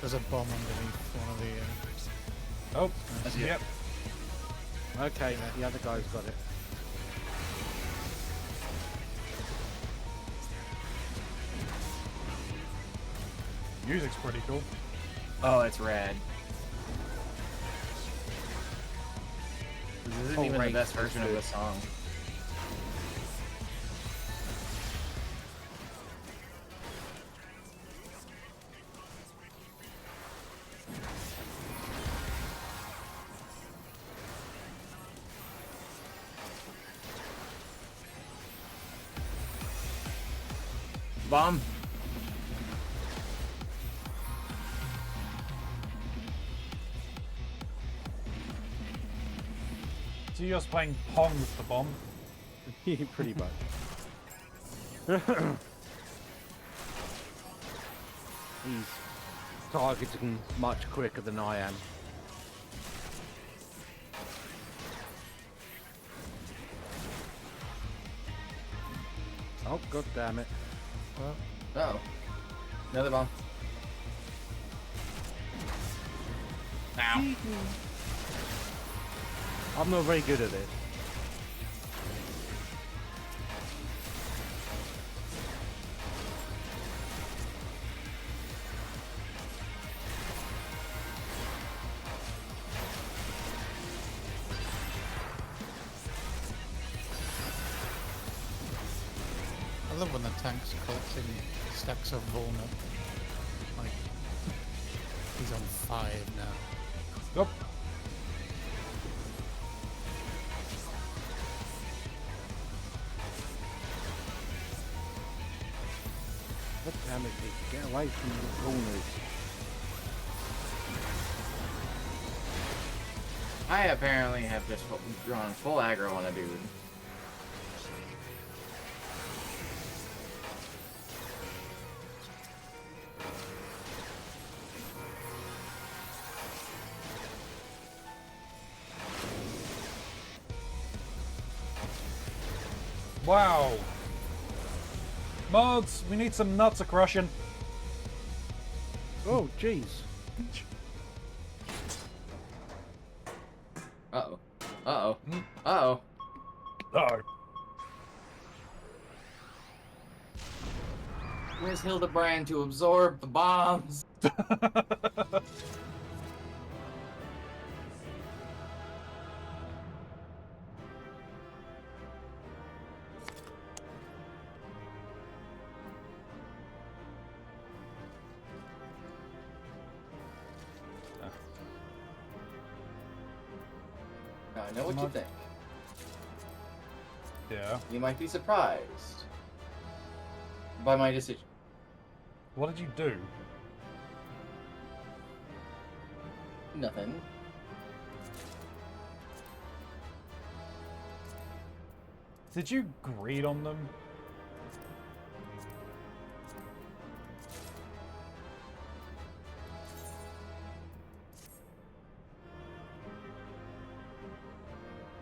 There's a bomb underneath one of the... Oh, that's yep. Okay, the other guy's got it. Music's pretty cool. Oh, it's rad. This isn't even the best version of the song. Bomb. So you're just playing Pong with the bomb? Pretty much. He's targeting much quicker than I am. Oh, god damn it. Uh-oh. Another bomb. Ow. I'm not very good at it. I love when the tank's collecting stacks of Volna. Like, he's on 5 now. Yep. God damn it, Nick. Get away from the corners. I apparently have just drawn full aggro on a dude. Wow. Mods, we need some nuts a crushing. Oh, jeez. Uh-oh. Uh-oh. Uh-oh. Uh-oh. Where's Hildebrand to absorb the bombs? Now, I know what you think. Yeah. You might be surprised by my decision. What did you do? Nothing. Did you greed on them?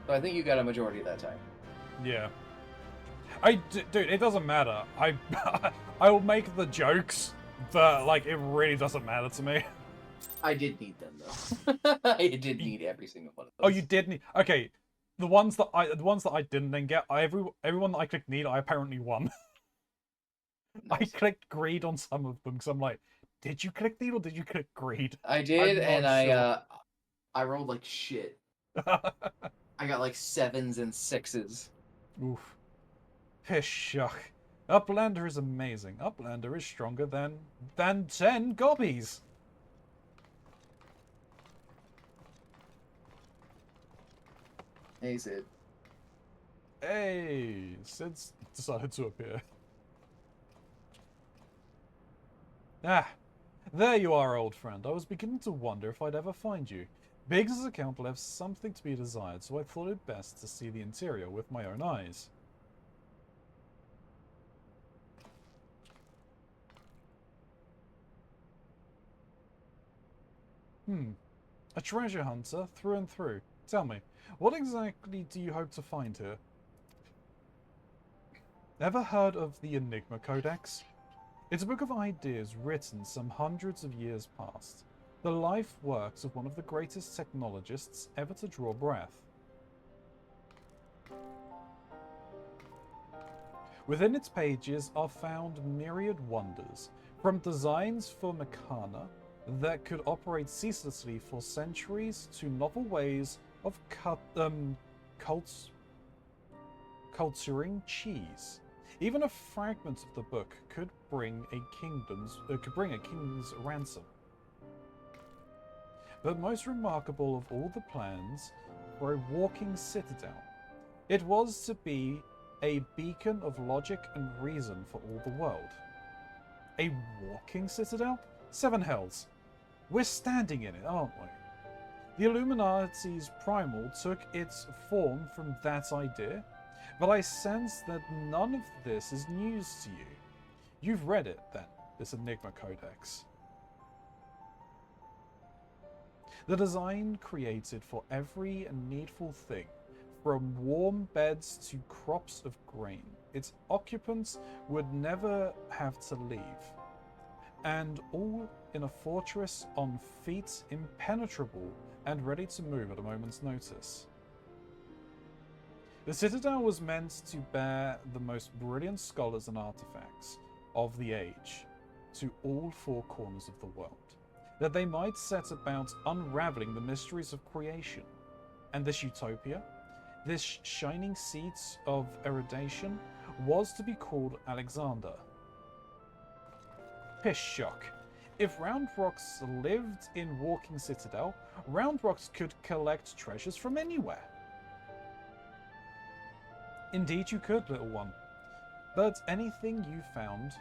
So I think you got a majority that time. Yeah. Dude, it doesn't matter. I will make the jokes, but like it really doesn't matter to me. I did need them though. I did need every single one of those. Oh, you did need. Okay, the ones that I didn't then get. Everyone that I clicked need, I apparently won. Nice. I clicked greed on some of them because I'm like, did you click need or did you click greed? I did, I'm and not sure. I rolled like shit. I got like 7s and 6s. Oof. Pishuck. Uplander is amazing. Uplander is stronger than 10 gobbies. Hey, Sid. Hey, Sid's decided to appear. Ah, there you are, old friend. I was beginning to wonder if I'd ever find you. Biggs' account left something to be desired, so I thought it best to see the interior with my own eyes. A treasure hunter through and through. Tell me, what exactly do you hope to find here? Ever heard of the Enigma Codex? It's a book of ideas written some hundreds of years past. The life works of one of the greatest technologists ever to draw breath. Within its pages are found myriad wonders, From designs for Meccana that could operate ceaselessly for centuries to novel ways of culturing cheese. Even a fragment of the book could bring a king's ransom. But most remarkable of all the plans were a walking citadel. It was to be a beacon of logic and reason for all the world. A walking citadel? Seven hells. We're standing in it, aren't we? The Illuminati's primal took its form from that idea, but I sense that none of this is news to you. You've read it, then, this Enigma Codex. The design created for every needful thing, from warm beds to crops of grain. Its occupants would never have to leave. And all in a fortress on feet impenetrable and ready to move at a moment's notice. The citadel was meant to bear the most brilliant scholars and artifacts of the age to all four corners of the world, that they might set about unraveling the mysteries of creation. And this utopia, this shining seat of erudition, was to be called Alexander. Piss shock. If Round Rocks lived in Walking Citadel, Round Rocks could collect treasures from anywhere. Indeed you could, little one. But anything you found,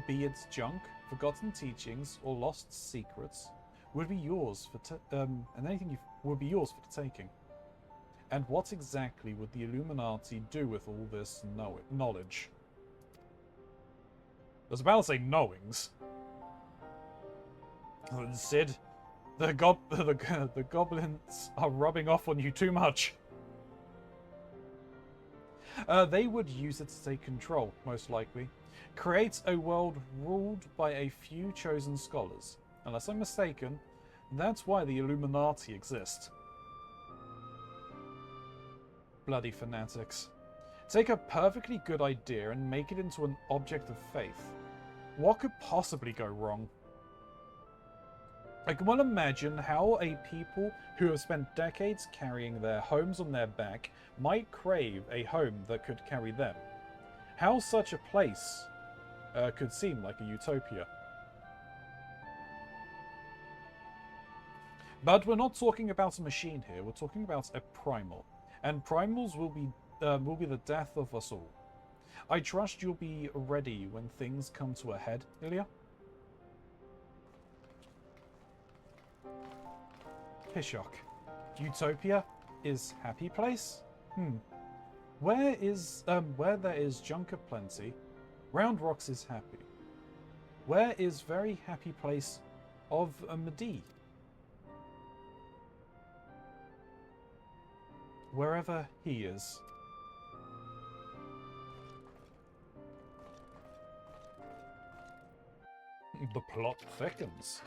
be it junk, forgotten teachings, or lost secrets, would be yours for would be yours for the taking. And what exactly would the Illuminati do with all this knowledge? I was about to say knowings. Sid, the goblins are rubbing off on you too much. They would use it to take control, most likely. Create a world ruled by a few chosen scholars. Unless I'm mistaken, that's why the Illuminati exist. Bloody fanatics. Take a perfectly good idea and make it into an object of faith. What could possibly go wrong? I can well imagine how a people who have spent decades carrying their homes on their back might crave a home that could carry them. How such a place could seem like a utopia. But we're not talking about a machine here, we're talking about a primal. And primals will be the death of us all. I trust you'll be ready when things come to a head, Ilya? Pishok. Utopia is happy place? Where there is junk aplenty, Round Rocks is happy. Where is very happy place of a Medi? Wherever he is. The plot thickens.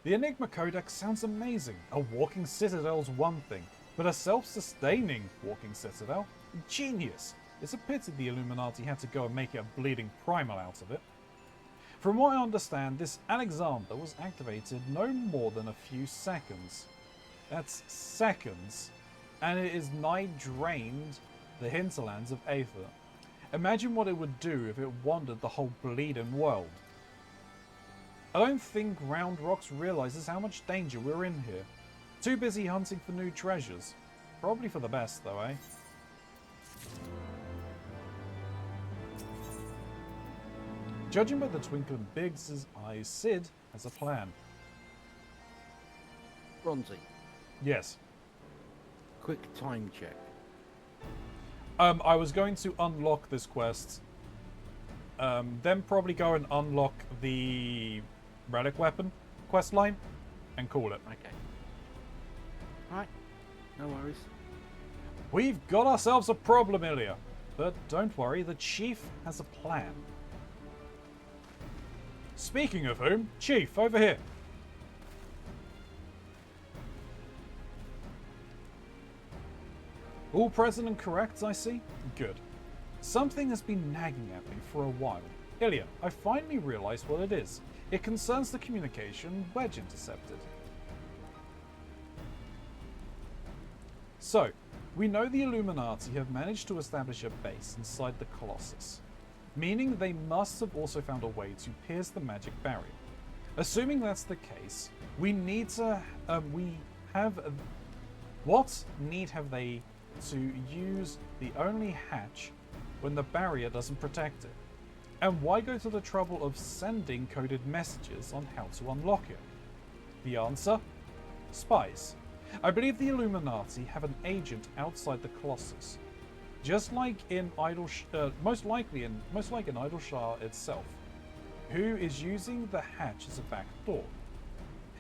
The Enigma Codex sounds amazing. A walking citadel's one thing, but a self-sustaining walking citadel? Genius! It's a pity the Illuminati had to go and make it a bleeding primal out of it. From what I understand, this Alexander was activated no more than a few seconds. That's seconds. And it is nigh drained the hinterlands of Aether. Imagine what it would do if it wandered the whole bleeding world. I don't think Round Rocks realizes how much danger we're in here. Too busy hunting for new treasures. Probably for the best, though, eh? Judging by the twinkle in Biggs' eyes, Sid has a plan. Keronzi. Yes. Quick time check. I was going to unlock this quest. Then probably go and unlock the relic weapon quest line and call it. Okay. Right. No worries. We've got ourselves a problem, Ilya. But don't worry, the Chief has a plan. Speaking of whom, Chief, over here. All present and correct, I see? Good. Something has been nagging at me for a while. Ilya, I finally realized what it is. It concerns the communication Wedge intercepted. So, we know the Illuminati have managed to establish a base inside the Colossus, meaning they must have also found a way to pierce the magic barrier. Assuming that's the case, what need have they to use the only hatch when the barrier doesn't protect it? And why go to the trouble of sending coded messages on how to unlock it? The answer? Spies. I believe the Illuminati have an agent outside the Colossus, just like in most likely in Idleshire itself, who is using the hatch as a back door.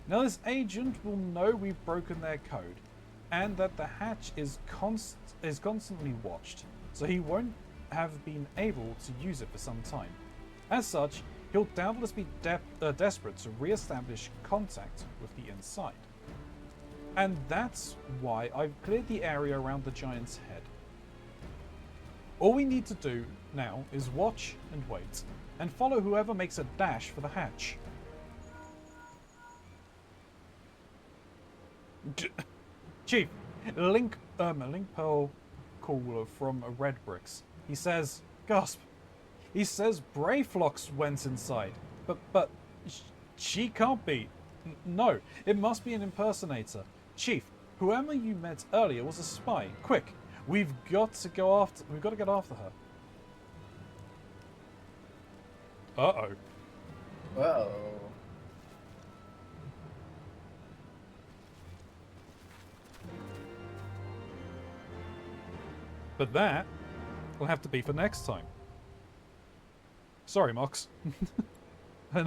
Now this agent will know we've broken their code, and that the hatch is constantly watched, so he won't have been able to use it for some time. As such, he'll doubtless be desperate to re-establish contact with the inside. And that's why I've cleared the area around the giant's head. All we need to do now is watch and wait, and follow whoever makes a dash for the hatch. Chief, Link Pearl Caller from Red Bricks. He says, gasp. He says Brayflox went inside, but she can't be. No, it must be an impersonator. Chief, whoever you met earlier was a spy. Quick, we've got to get after her. Uh-oh. Whoa. But that will have to be for next time. Sorry, Mox. I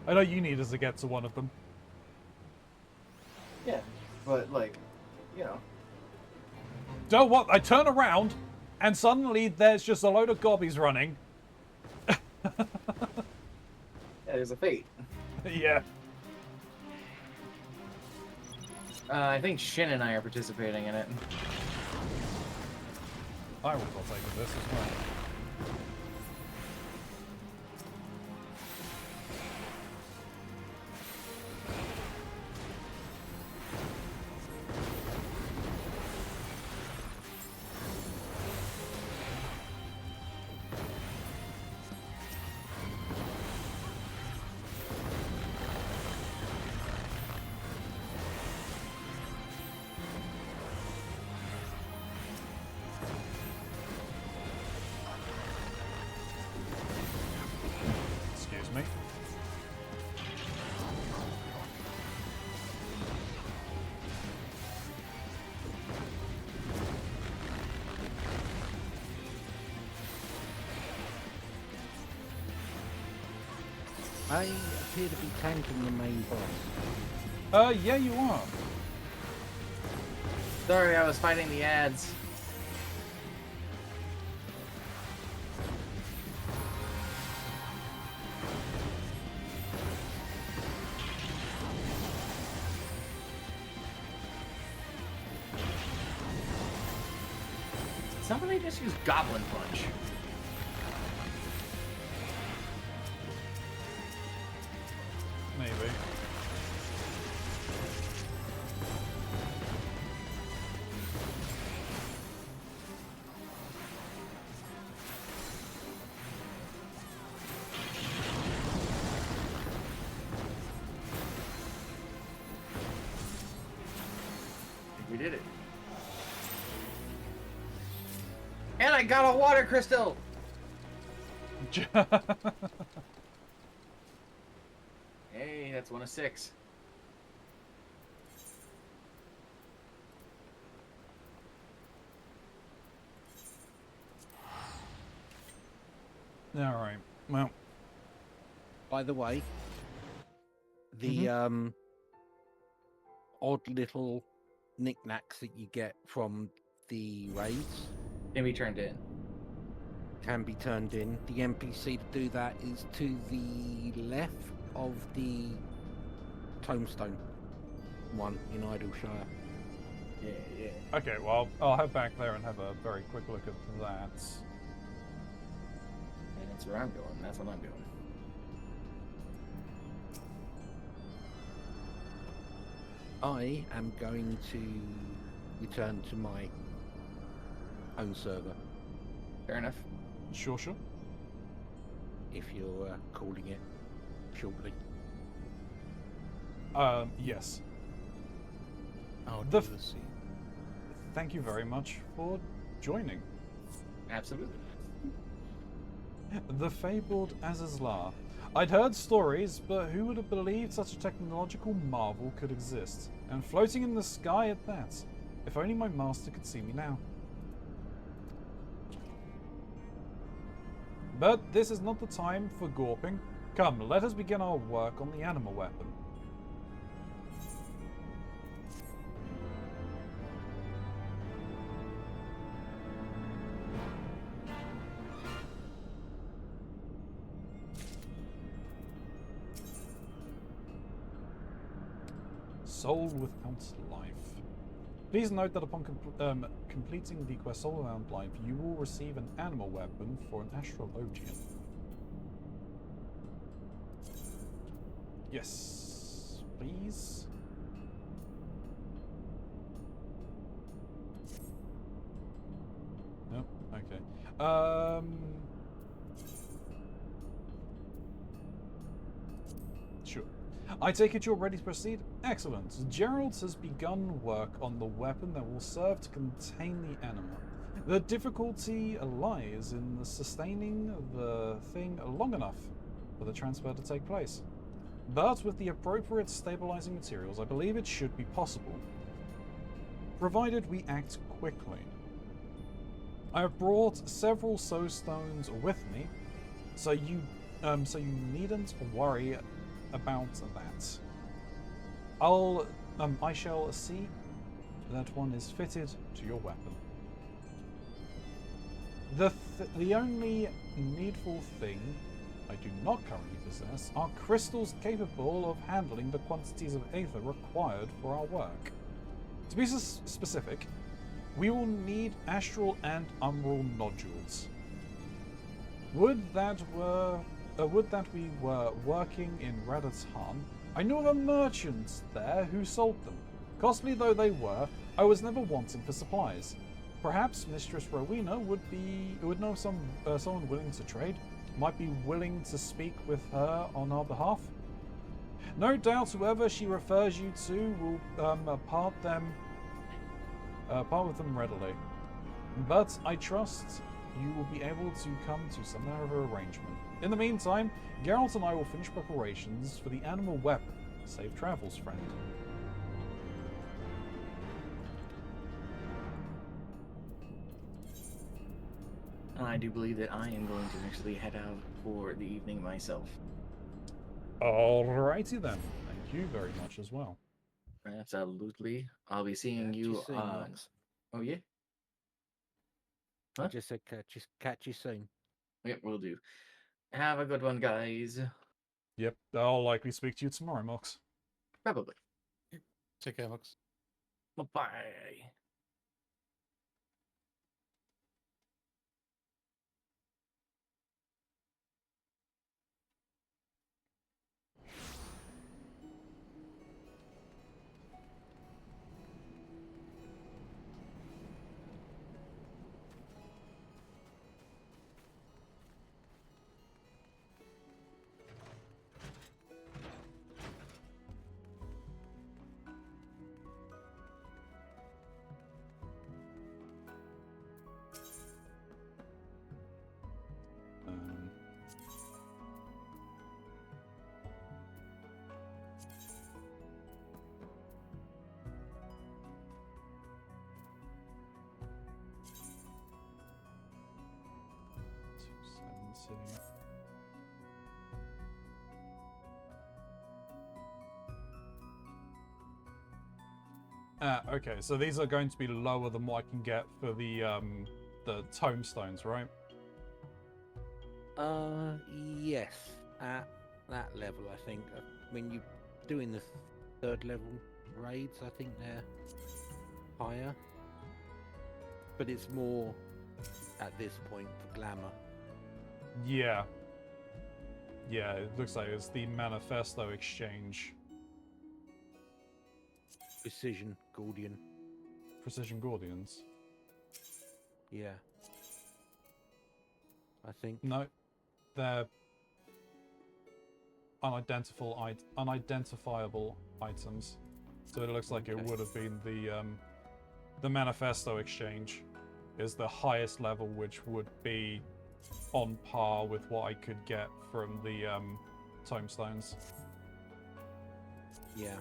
know you need us to get to one of them. Yeah, but like, you know. Don't what? I turn around, and suddenly there's just a load of gobbies running. Yeah, there's a fate. Yeah. I think Shin and I are participating in it. I will partake of this as well. Me. I appear to be tanking the main boss. Yeah, you are. Sorry, I was fighting the ads. Somebody just use Goblin Punch. Maybe. We did it. And I got a water crystal! Hey, that's 1 of 6. Alright, well. By the way, the odd little knickknacks that you get from the raids Can be turned in. can be turned in. The NPC to do that is to the left of the tombstone one in Idleshire. Yeah. Okay, well, I'll head back there and have a very quick look at that. And that's where I'm going. That's what I'm doing. I am going to return to my own server. Fair enough. Sure. If you're calling it shortly. Yes. Oh, The Thank you very much for joining. Absolutely. The fabled Azizlar. I'd heard stories, but who would have believed such a technological marvel could exist? And floating in the sky at that. If only my master could see me now. But this is not the time for gawping. Come, let us begin our work on the animal weapon. Soul without life. Please note that upon completing the quest Soul Without Life, you will receive an animal weapon for an astrologian. Yes, please. No, okay. Sure. I take it you're ready to proceed? Excellent. Gerald has begun work on the weapon that will serve to contain the animal. The difficulty lies in sustaining the thing long enough for the transfer to take place. But with the appropriate stabilizing materials, I believe it should be possible, provided we act quickly. I have brought several soul stones with me, so you needn't worry about that. I shall see that one is fitted to your weapon. The only needful thing I do not currently possess are crystals capable of handling the quantities of aether required for our work. To be specific, we will need astral and umbral nodules. Would that we were working in Radha's-Han, I knew of a merchant there who sold them. Costly though they were, I was never wanting for supplies. Perhaps Mistress Rowena would know someone willing to trade, might be willing to speak with her on our behalf. No doubt whoever she refers you to will part with them readily. But I trust you will be able to come to some kind of arrangement. In the meantime, Geralt and I will finish preparations for the animal weapon. Safe travels, friend. And I do believe that I am going to actually head out for the evening myself. Alrighty then. Thank you very much as well. Absolutely. I'll be seeing you soon, on... Max. Oh, yeah? I just said catch you soon. Yep, will do. Have a good one, guys. Yep, I'll likely speak to you tomorrow, Mox. Probably. Take care, Max. Bye-bye. Okay, so these are going to be lower than what I can get for the tomestones, right? Yes, at that level, I think. When you're doing the third level raids, I think they're higher, but it's more at this point for glamour. Yeah. Yeah, it looks like it's the Manifesto Exchange. Precision Gordian. Precision Gordians? Yeah. I think. No. They're unidentifiable items. So it looks like it would have been the Manifesto Exchange is the highest level, which would be on par with what I could get from the tomestones. Yeah.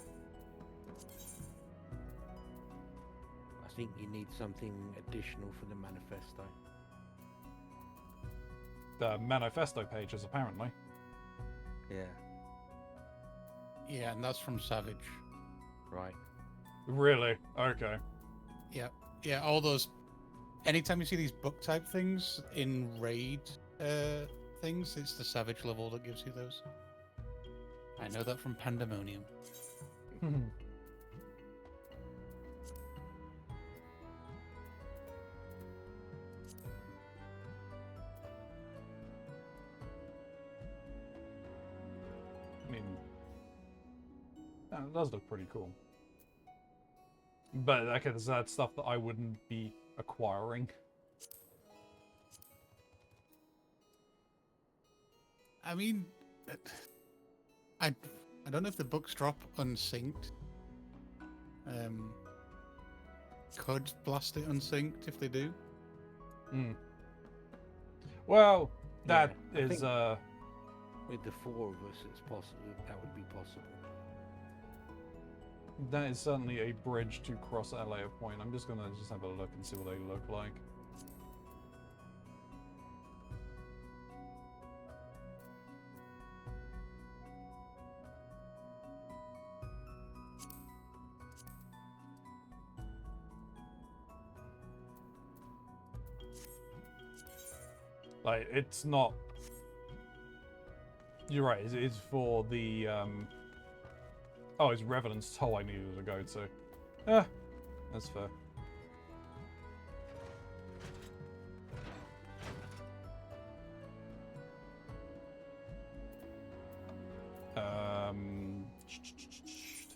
I think you need something additional for the manifesto. The manifesto pages, apparently. Yeah. Yeah, and that's from Savage. Right. Really? Okay. Yeah. Yeah, all those... Anytime you see these book type things in raid things, it's the Savage level that gives you those. I know that from Pandemonium. I mean, it does look pretty cool. But okay, there's that stuff that I wouldn't be acquiring. I mean, I don't know if the books drop unsynced. Could blast it unsynced if they do. Well, that Yeah, I is think with the four of us, it's possible. That would be possible. that is certainly a bridge to cross at a later point. I'm just gonna have a look and see what they look like. Like, it's not... You're right, it's for the, Oh, it's Revenant's Toll I needed to go to. That's fair.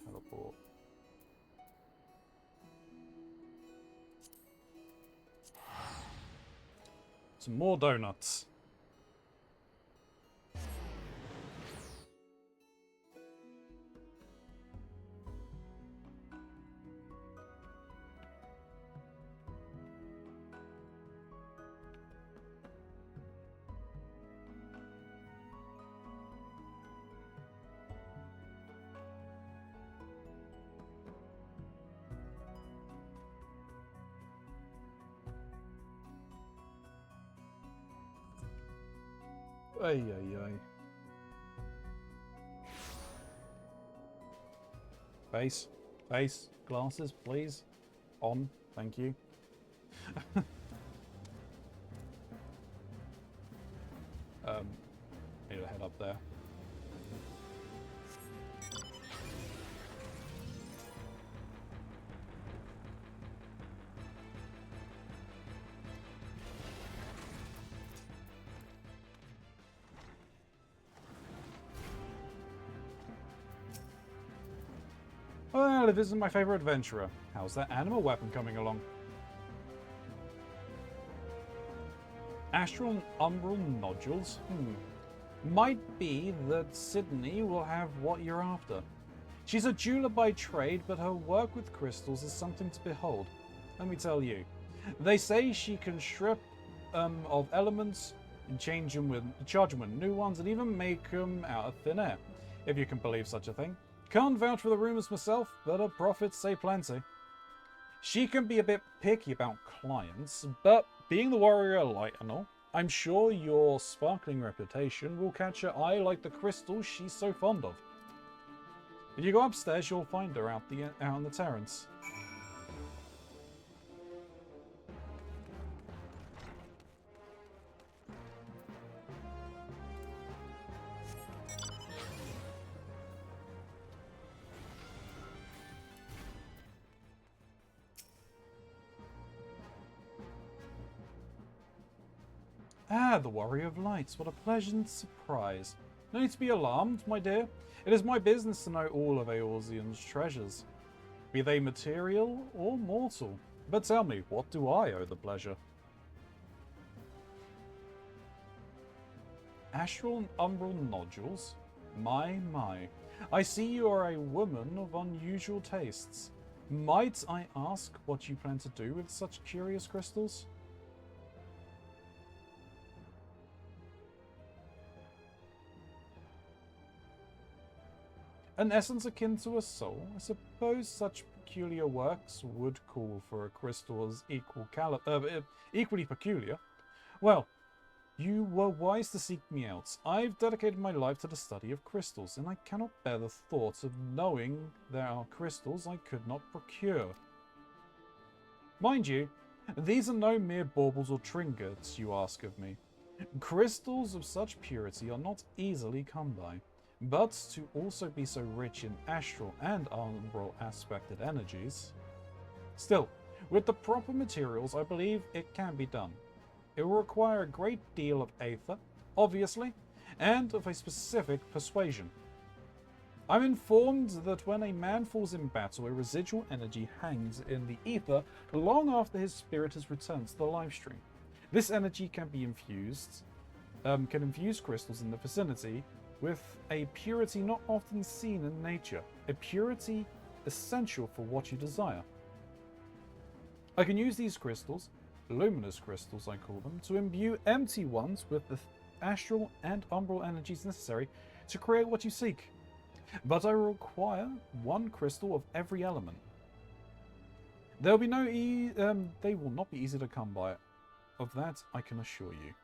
Teleport. Some more donuts. Ay, ay, ay. Face. Face. Glasses, please. On. Thank you. Need to head up there. Well, if this is my favorite adventurer, how's that animal weapon coming along? Astral and umbral nodules? Might be that Sydney will have what you're after. She's a jeweler by trade, but her work with crystals is something to behold. Let me tell you. They say she can strip of elements and charge them with new ones and even make them out of thin air, if you can believe such a thing. Can't vouch for the rumours myself, but her profits say plenty. She can be a bit picky about clients, but being the warrior light and all, I'm sure your sparkling reputation will catch her eye like the crystals she's so fond of. If you go upstairs, you'll find her out on the terrace. Ah, the Warrior of Lights. What a pleasant surprise. No need to be alarmed, my dear. It is my business to know all of Eorzean's treasures, be they material or mortal. But tell me, what do I owe the pleasure? Astral and umbral nodules? My. I see you are a woman of unusual tastes. Might I ask what you plan to do with such curious crystals? An essence akin to a soul? I suppose such peculiar works would call for a crystal as equally peculiar. Well, you were wise to seek me out. I've dedicated my life to the study of crystals, and I cannot bear the thought of knowing there are crystals I could not procure. Mind you, these are no mere baubles or trinkets you ask of me. Crystals of such purity are not easily come by. But to also be so rich in astral and umbral aspected energies. Still, with the proper materials, I believe it can be done. It will require a great deal of aether, obviously, and of a specific persuasion. I'm informed that when a man falls in battle, a residual energy hangs in the ether long after his spirit has returned to the live stream. This energy can be infused, can infuse crystals in the vicinity with a purity not often seen in nature, a purity essential for what you desire. I can use these crystals, luminous crystals I call them, to imbue empty ones with the astral and umbral energies necessary to create what you seek. But I require one crystal of every element. There will be they will not be easy to come by. Of that I can assure you.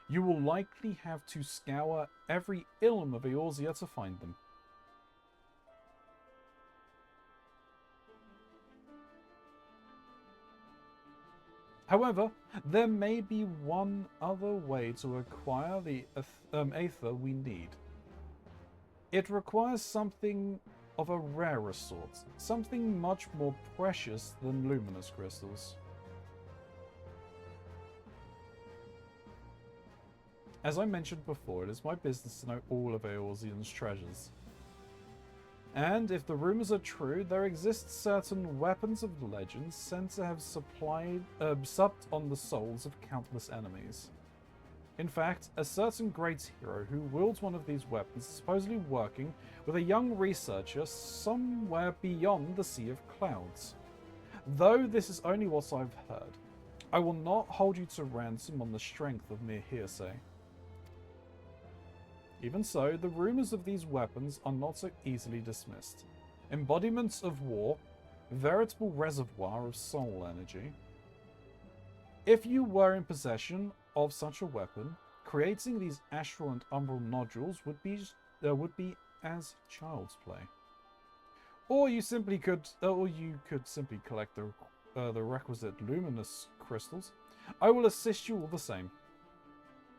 You will likely have to scour every ilm of Eorzea to find them. However, there may be one other way to acquire the aether we need. It requires something of a rarer sort, something much more precious than luminous crystals. As I mentioned before, it is my business to know all of Eorzean's treasures. And if the rumors are true, there exist certain weapons of legend said to have supped on the souls of countless enemies. In fact, a certain great hero who wields one of these weapons is supposedly working with a young researcher somewhere beyond the Sea of Clouds. Though this is only what I've heard, I will not hold you to ransom on the strength of mere hearsay. Even so, the rumors of these weapons are not so easily dismissed. Embodiments of war, veritable reservoir of soul energy. If you were in possession of such a weapon, creating these astral and umbral nodules would be as child's play. Or you could simply collect the requisite luminous crystals. I will assist you all the same.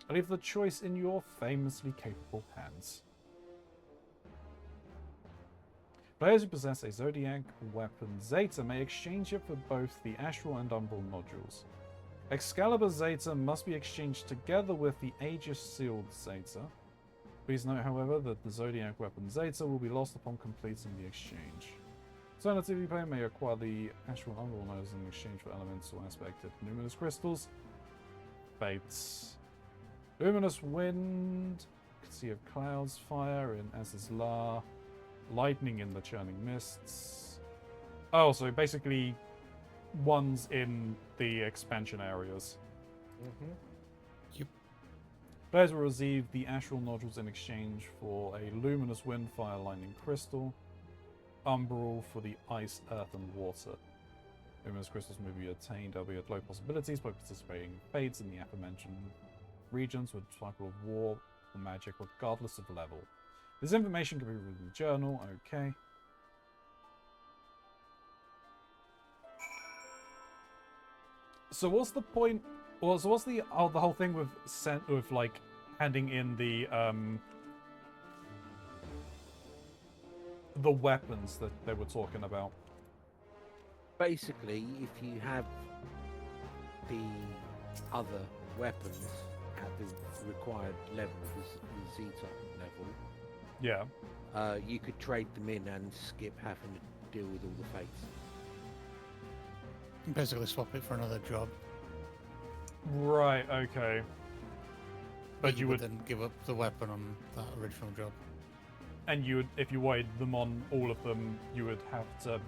I leave the choice in your famously capable hands. Players who possess a Zodiac weapon Zeta may exchange it for both the Astral and Umbral nodules. Excalibur Zeta must be exchanged together with the Aegis Sealed Zeta. Please note, however, that the Zodiac weapon Zeta will be lost upon completing the exchange. Alternatively, player may acquire the Astral and Umbral nodules in exchange for elemental aspected luminous crystals. Fates. Luminous wind, sea of clouds, fire in Az's La, lightning in the churning mists. Oh, so basically ones in the expansion areas. Yep. Players will receive the astral nodules in exchange for a luminous wind, fire, lightning crystal, umbral for the ice, earth, and water. Luminous crystals may be attained, albeit low possibilities, by participating in fates in the aforementioned regions with cycle of war or magic, regardless of level. This information can be read in the journal. Okay. So what's the point? Well, so what's the whole thing with like handing in the weapons that they were talking about? Basically, if you have the other weapons required level, the Z-type level, Yeah. you could trade them in and skip having to deal with all the fates. Basically swap it for another job. Right, okay. But you would would, then give up the weapon on that original job. and you would, if you waited them on all of them, you would have to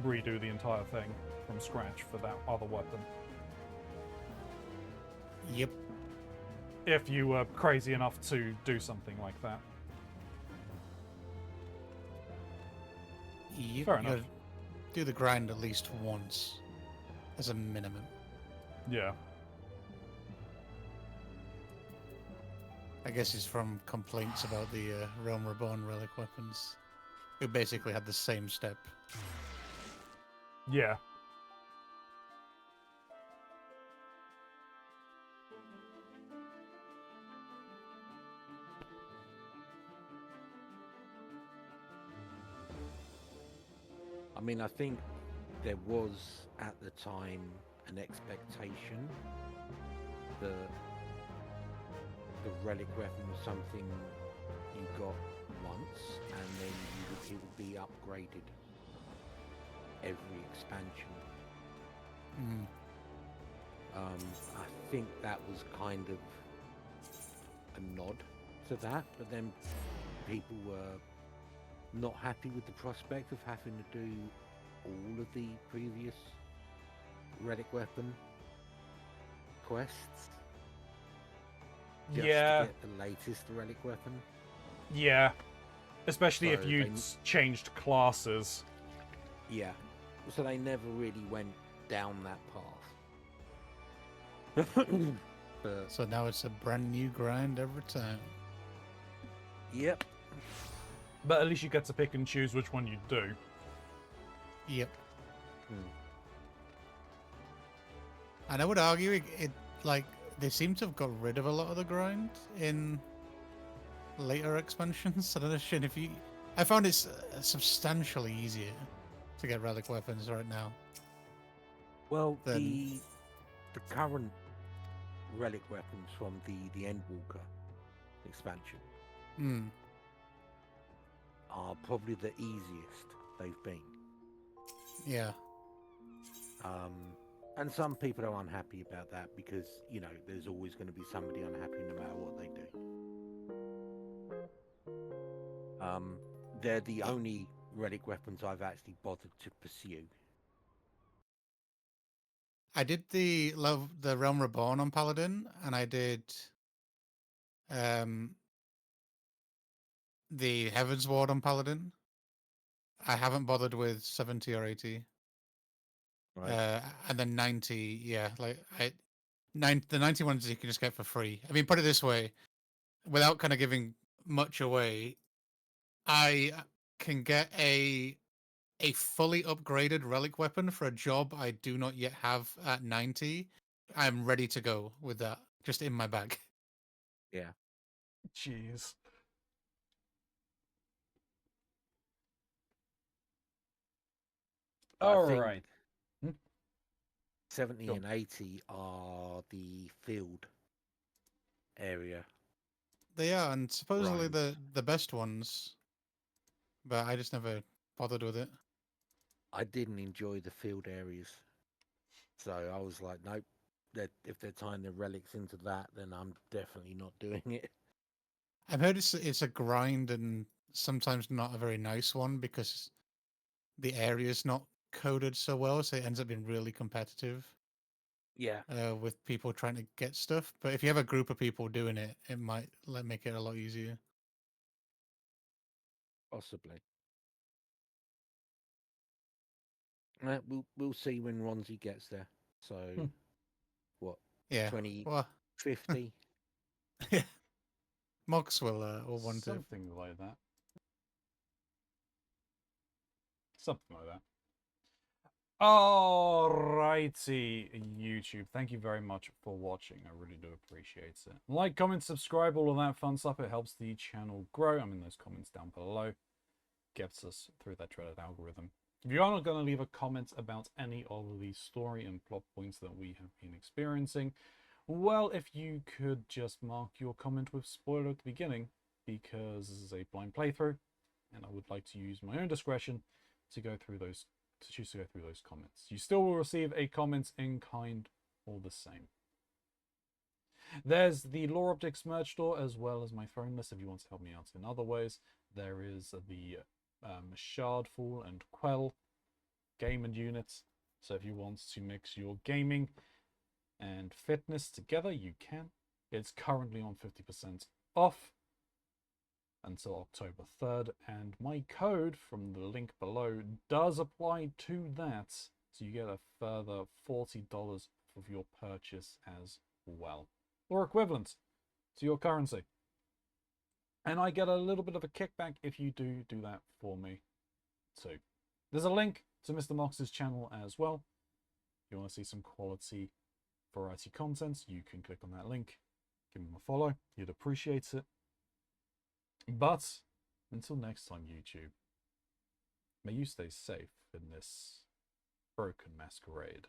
redo the entire thing from scratch for that other weapon. Yep. If you were crazy enough to do something like that. You Fair enough. gotta do the grind at least once, as a minimum. Yeah. I guess it's from complaints about the Realm Reborn relic weapons, who basically had the same step. Yeah. I mean, I think there was at the time an expectation that the relic weapon was something you got once and then it would be upgraded every expansion. I think that was kind of a nod to that, but then people were not happy with the prospect of having to do all of the previous relic weapon quests just Yeah. to get the latest relic weapon. Yeah. Especially if So you changed classes. Yeah, so they never really went down that path. But So now it's a brand new grind every time. Yep. But at least you get to pick and choose which one you do. Yep. And I would argue it like they seem to have got rid of a lot of the grind in later expansions. I don't know, Shin, if you... I found it's substantially easier to get relic weapons right now. Well, Then... the current relic weapons from the Endwalker expansion are probably the easiest they've been. Yeah. And some people are unhappy about that because, you know, there's always going to be somebody unhappy no matter what they do. They're the only relic weapons I've actually bothered to pursue. I did the Realm Reborn on Paladin, and I did the Heaven's Ward on Paladin. I haven't bothered with 70 or 80. Right. And then 90, yeah, like the 90 ones you can just get for free. I mean, put it this way, without kind of giving much away, I can get a fully upgraded relic weapon for a job I do not yet have at 90. I'm ready to go with that, just in my bag. Yeah. Jeez. All right. 70 and 80 are the field area. They are, and supposedly Right. the best ones, but I just never bothered with it. I didn't enjoy the field areas, so I was like, nope. If they're tying the relics into that, then I'm definitely not doing it. I've heard it's a grind and sometimes not a very nice one because the area's not coded so well, so it ends up being really competitive. Yeah. With people trying to get stuff, but if you have a group of people doing it, it might make it a lot easier. Possibly. We'll see when Ronzi gets there. So, what? Yeah. 2050? Yeah. Mox will want to. Something like that. Something like that. Alrighty, YouTube. Thank you very much for watching. I really do appreciate it. Like, comment, subscribe, all of that fun stuff. It helps the channel grow. I mean, those comments down below gets us through that dreaded algorithm. If you are not going to leave a comment about any of the story and plot points that we have been experiencing, Well, if you could just mark your comment with spoiler at the beginning, because this is a blind playthrough, and I would like to use my own discretion to go through those, to choose to go through those comments. You still will receive a comment in kind all the same. There's the Lore Optics merch store, as well as my throne list if you want to help me out in other ways. There is the Shardfall and Quell game and units. So if you want to mix your gaming and fitness together, you can. It's currently on 50% off until October 3rd, and my code from the link below does apply to that, so you get a further $40 of your purchase as well, or equivalent to your currency. And I get a little bit of a kickback if you do that for me too. There's a link to Mr. Mox's channel as well. If you want to see some quality variety content, you can click on that link, give him a follow, you'd appreciate it. But until next time, YouTube, may you stay safe in this broken masquerade.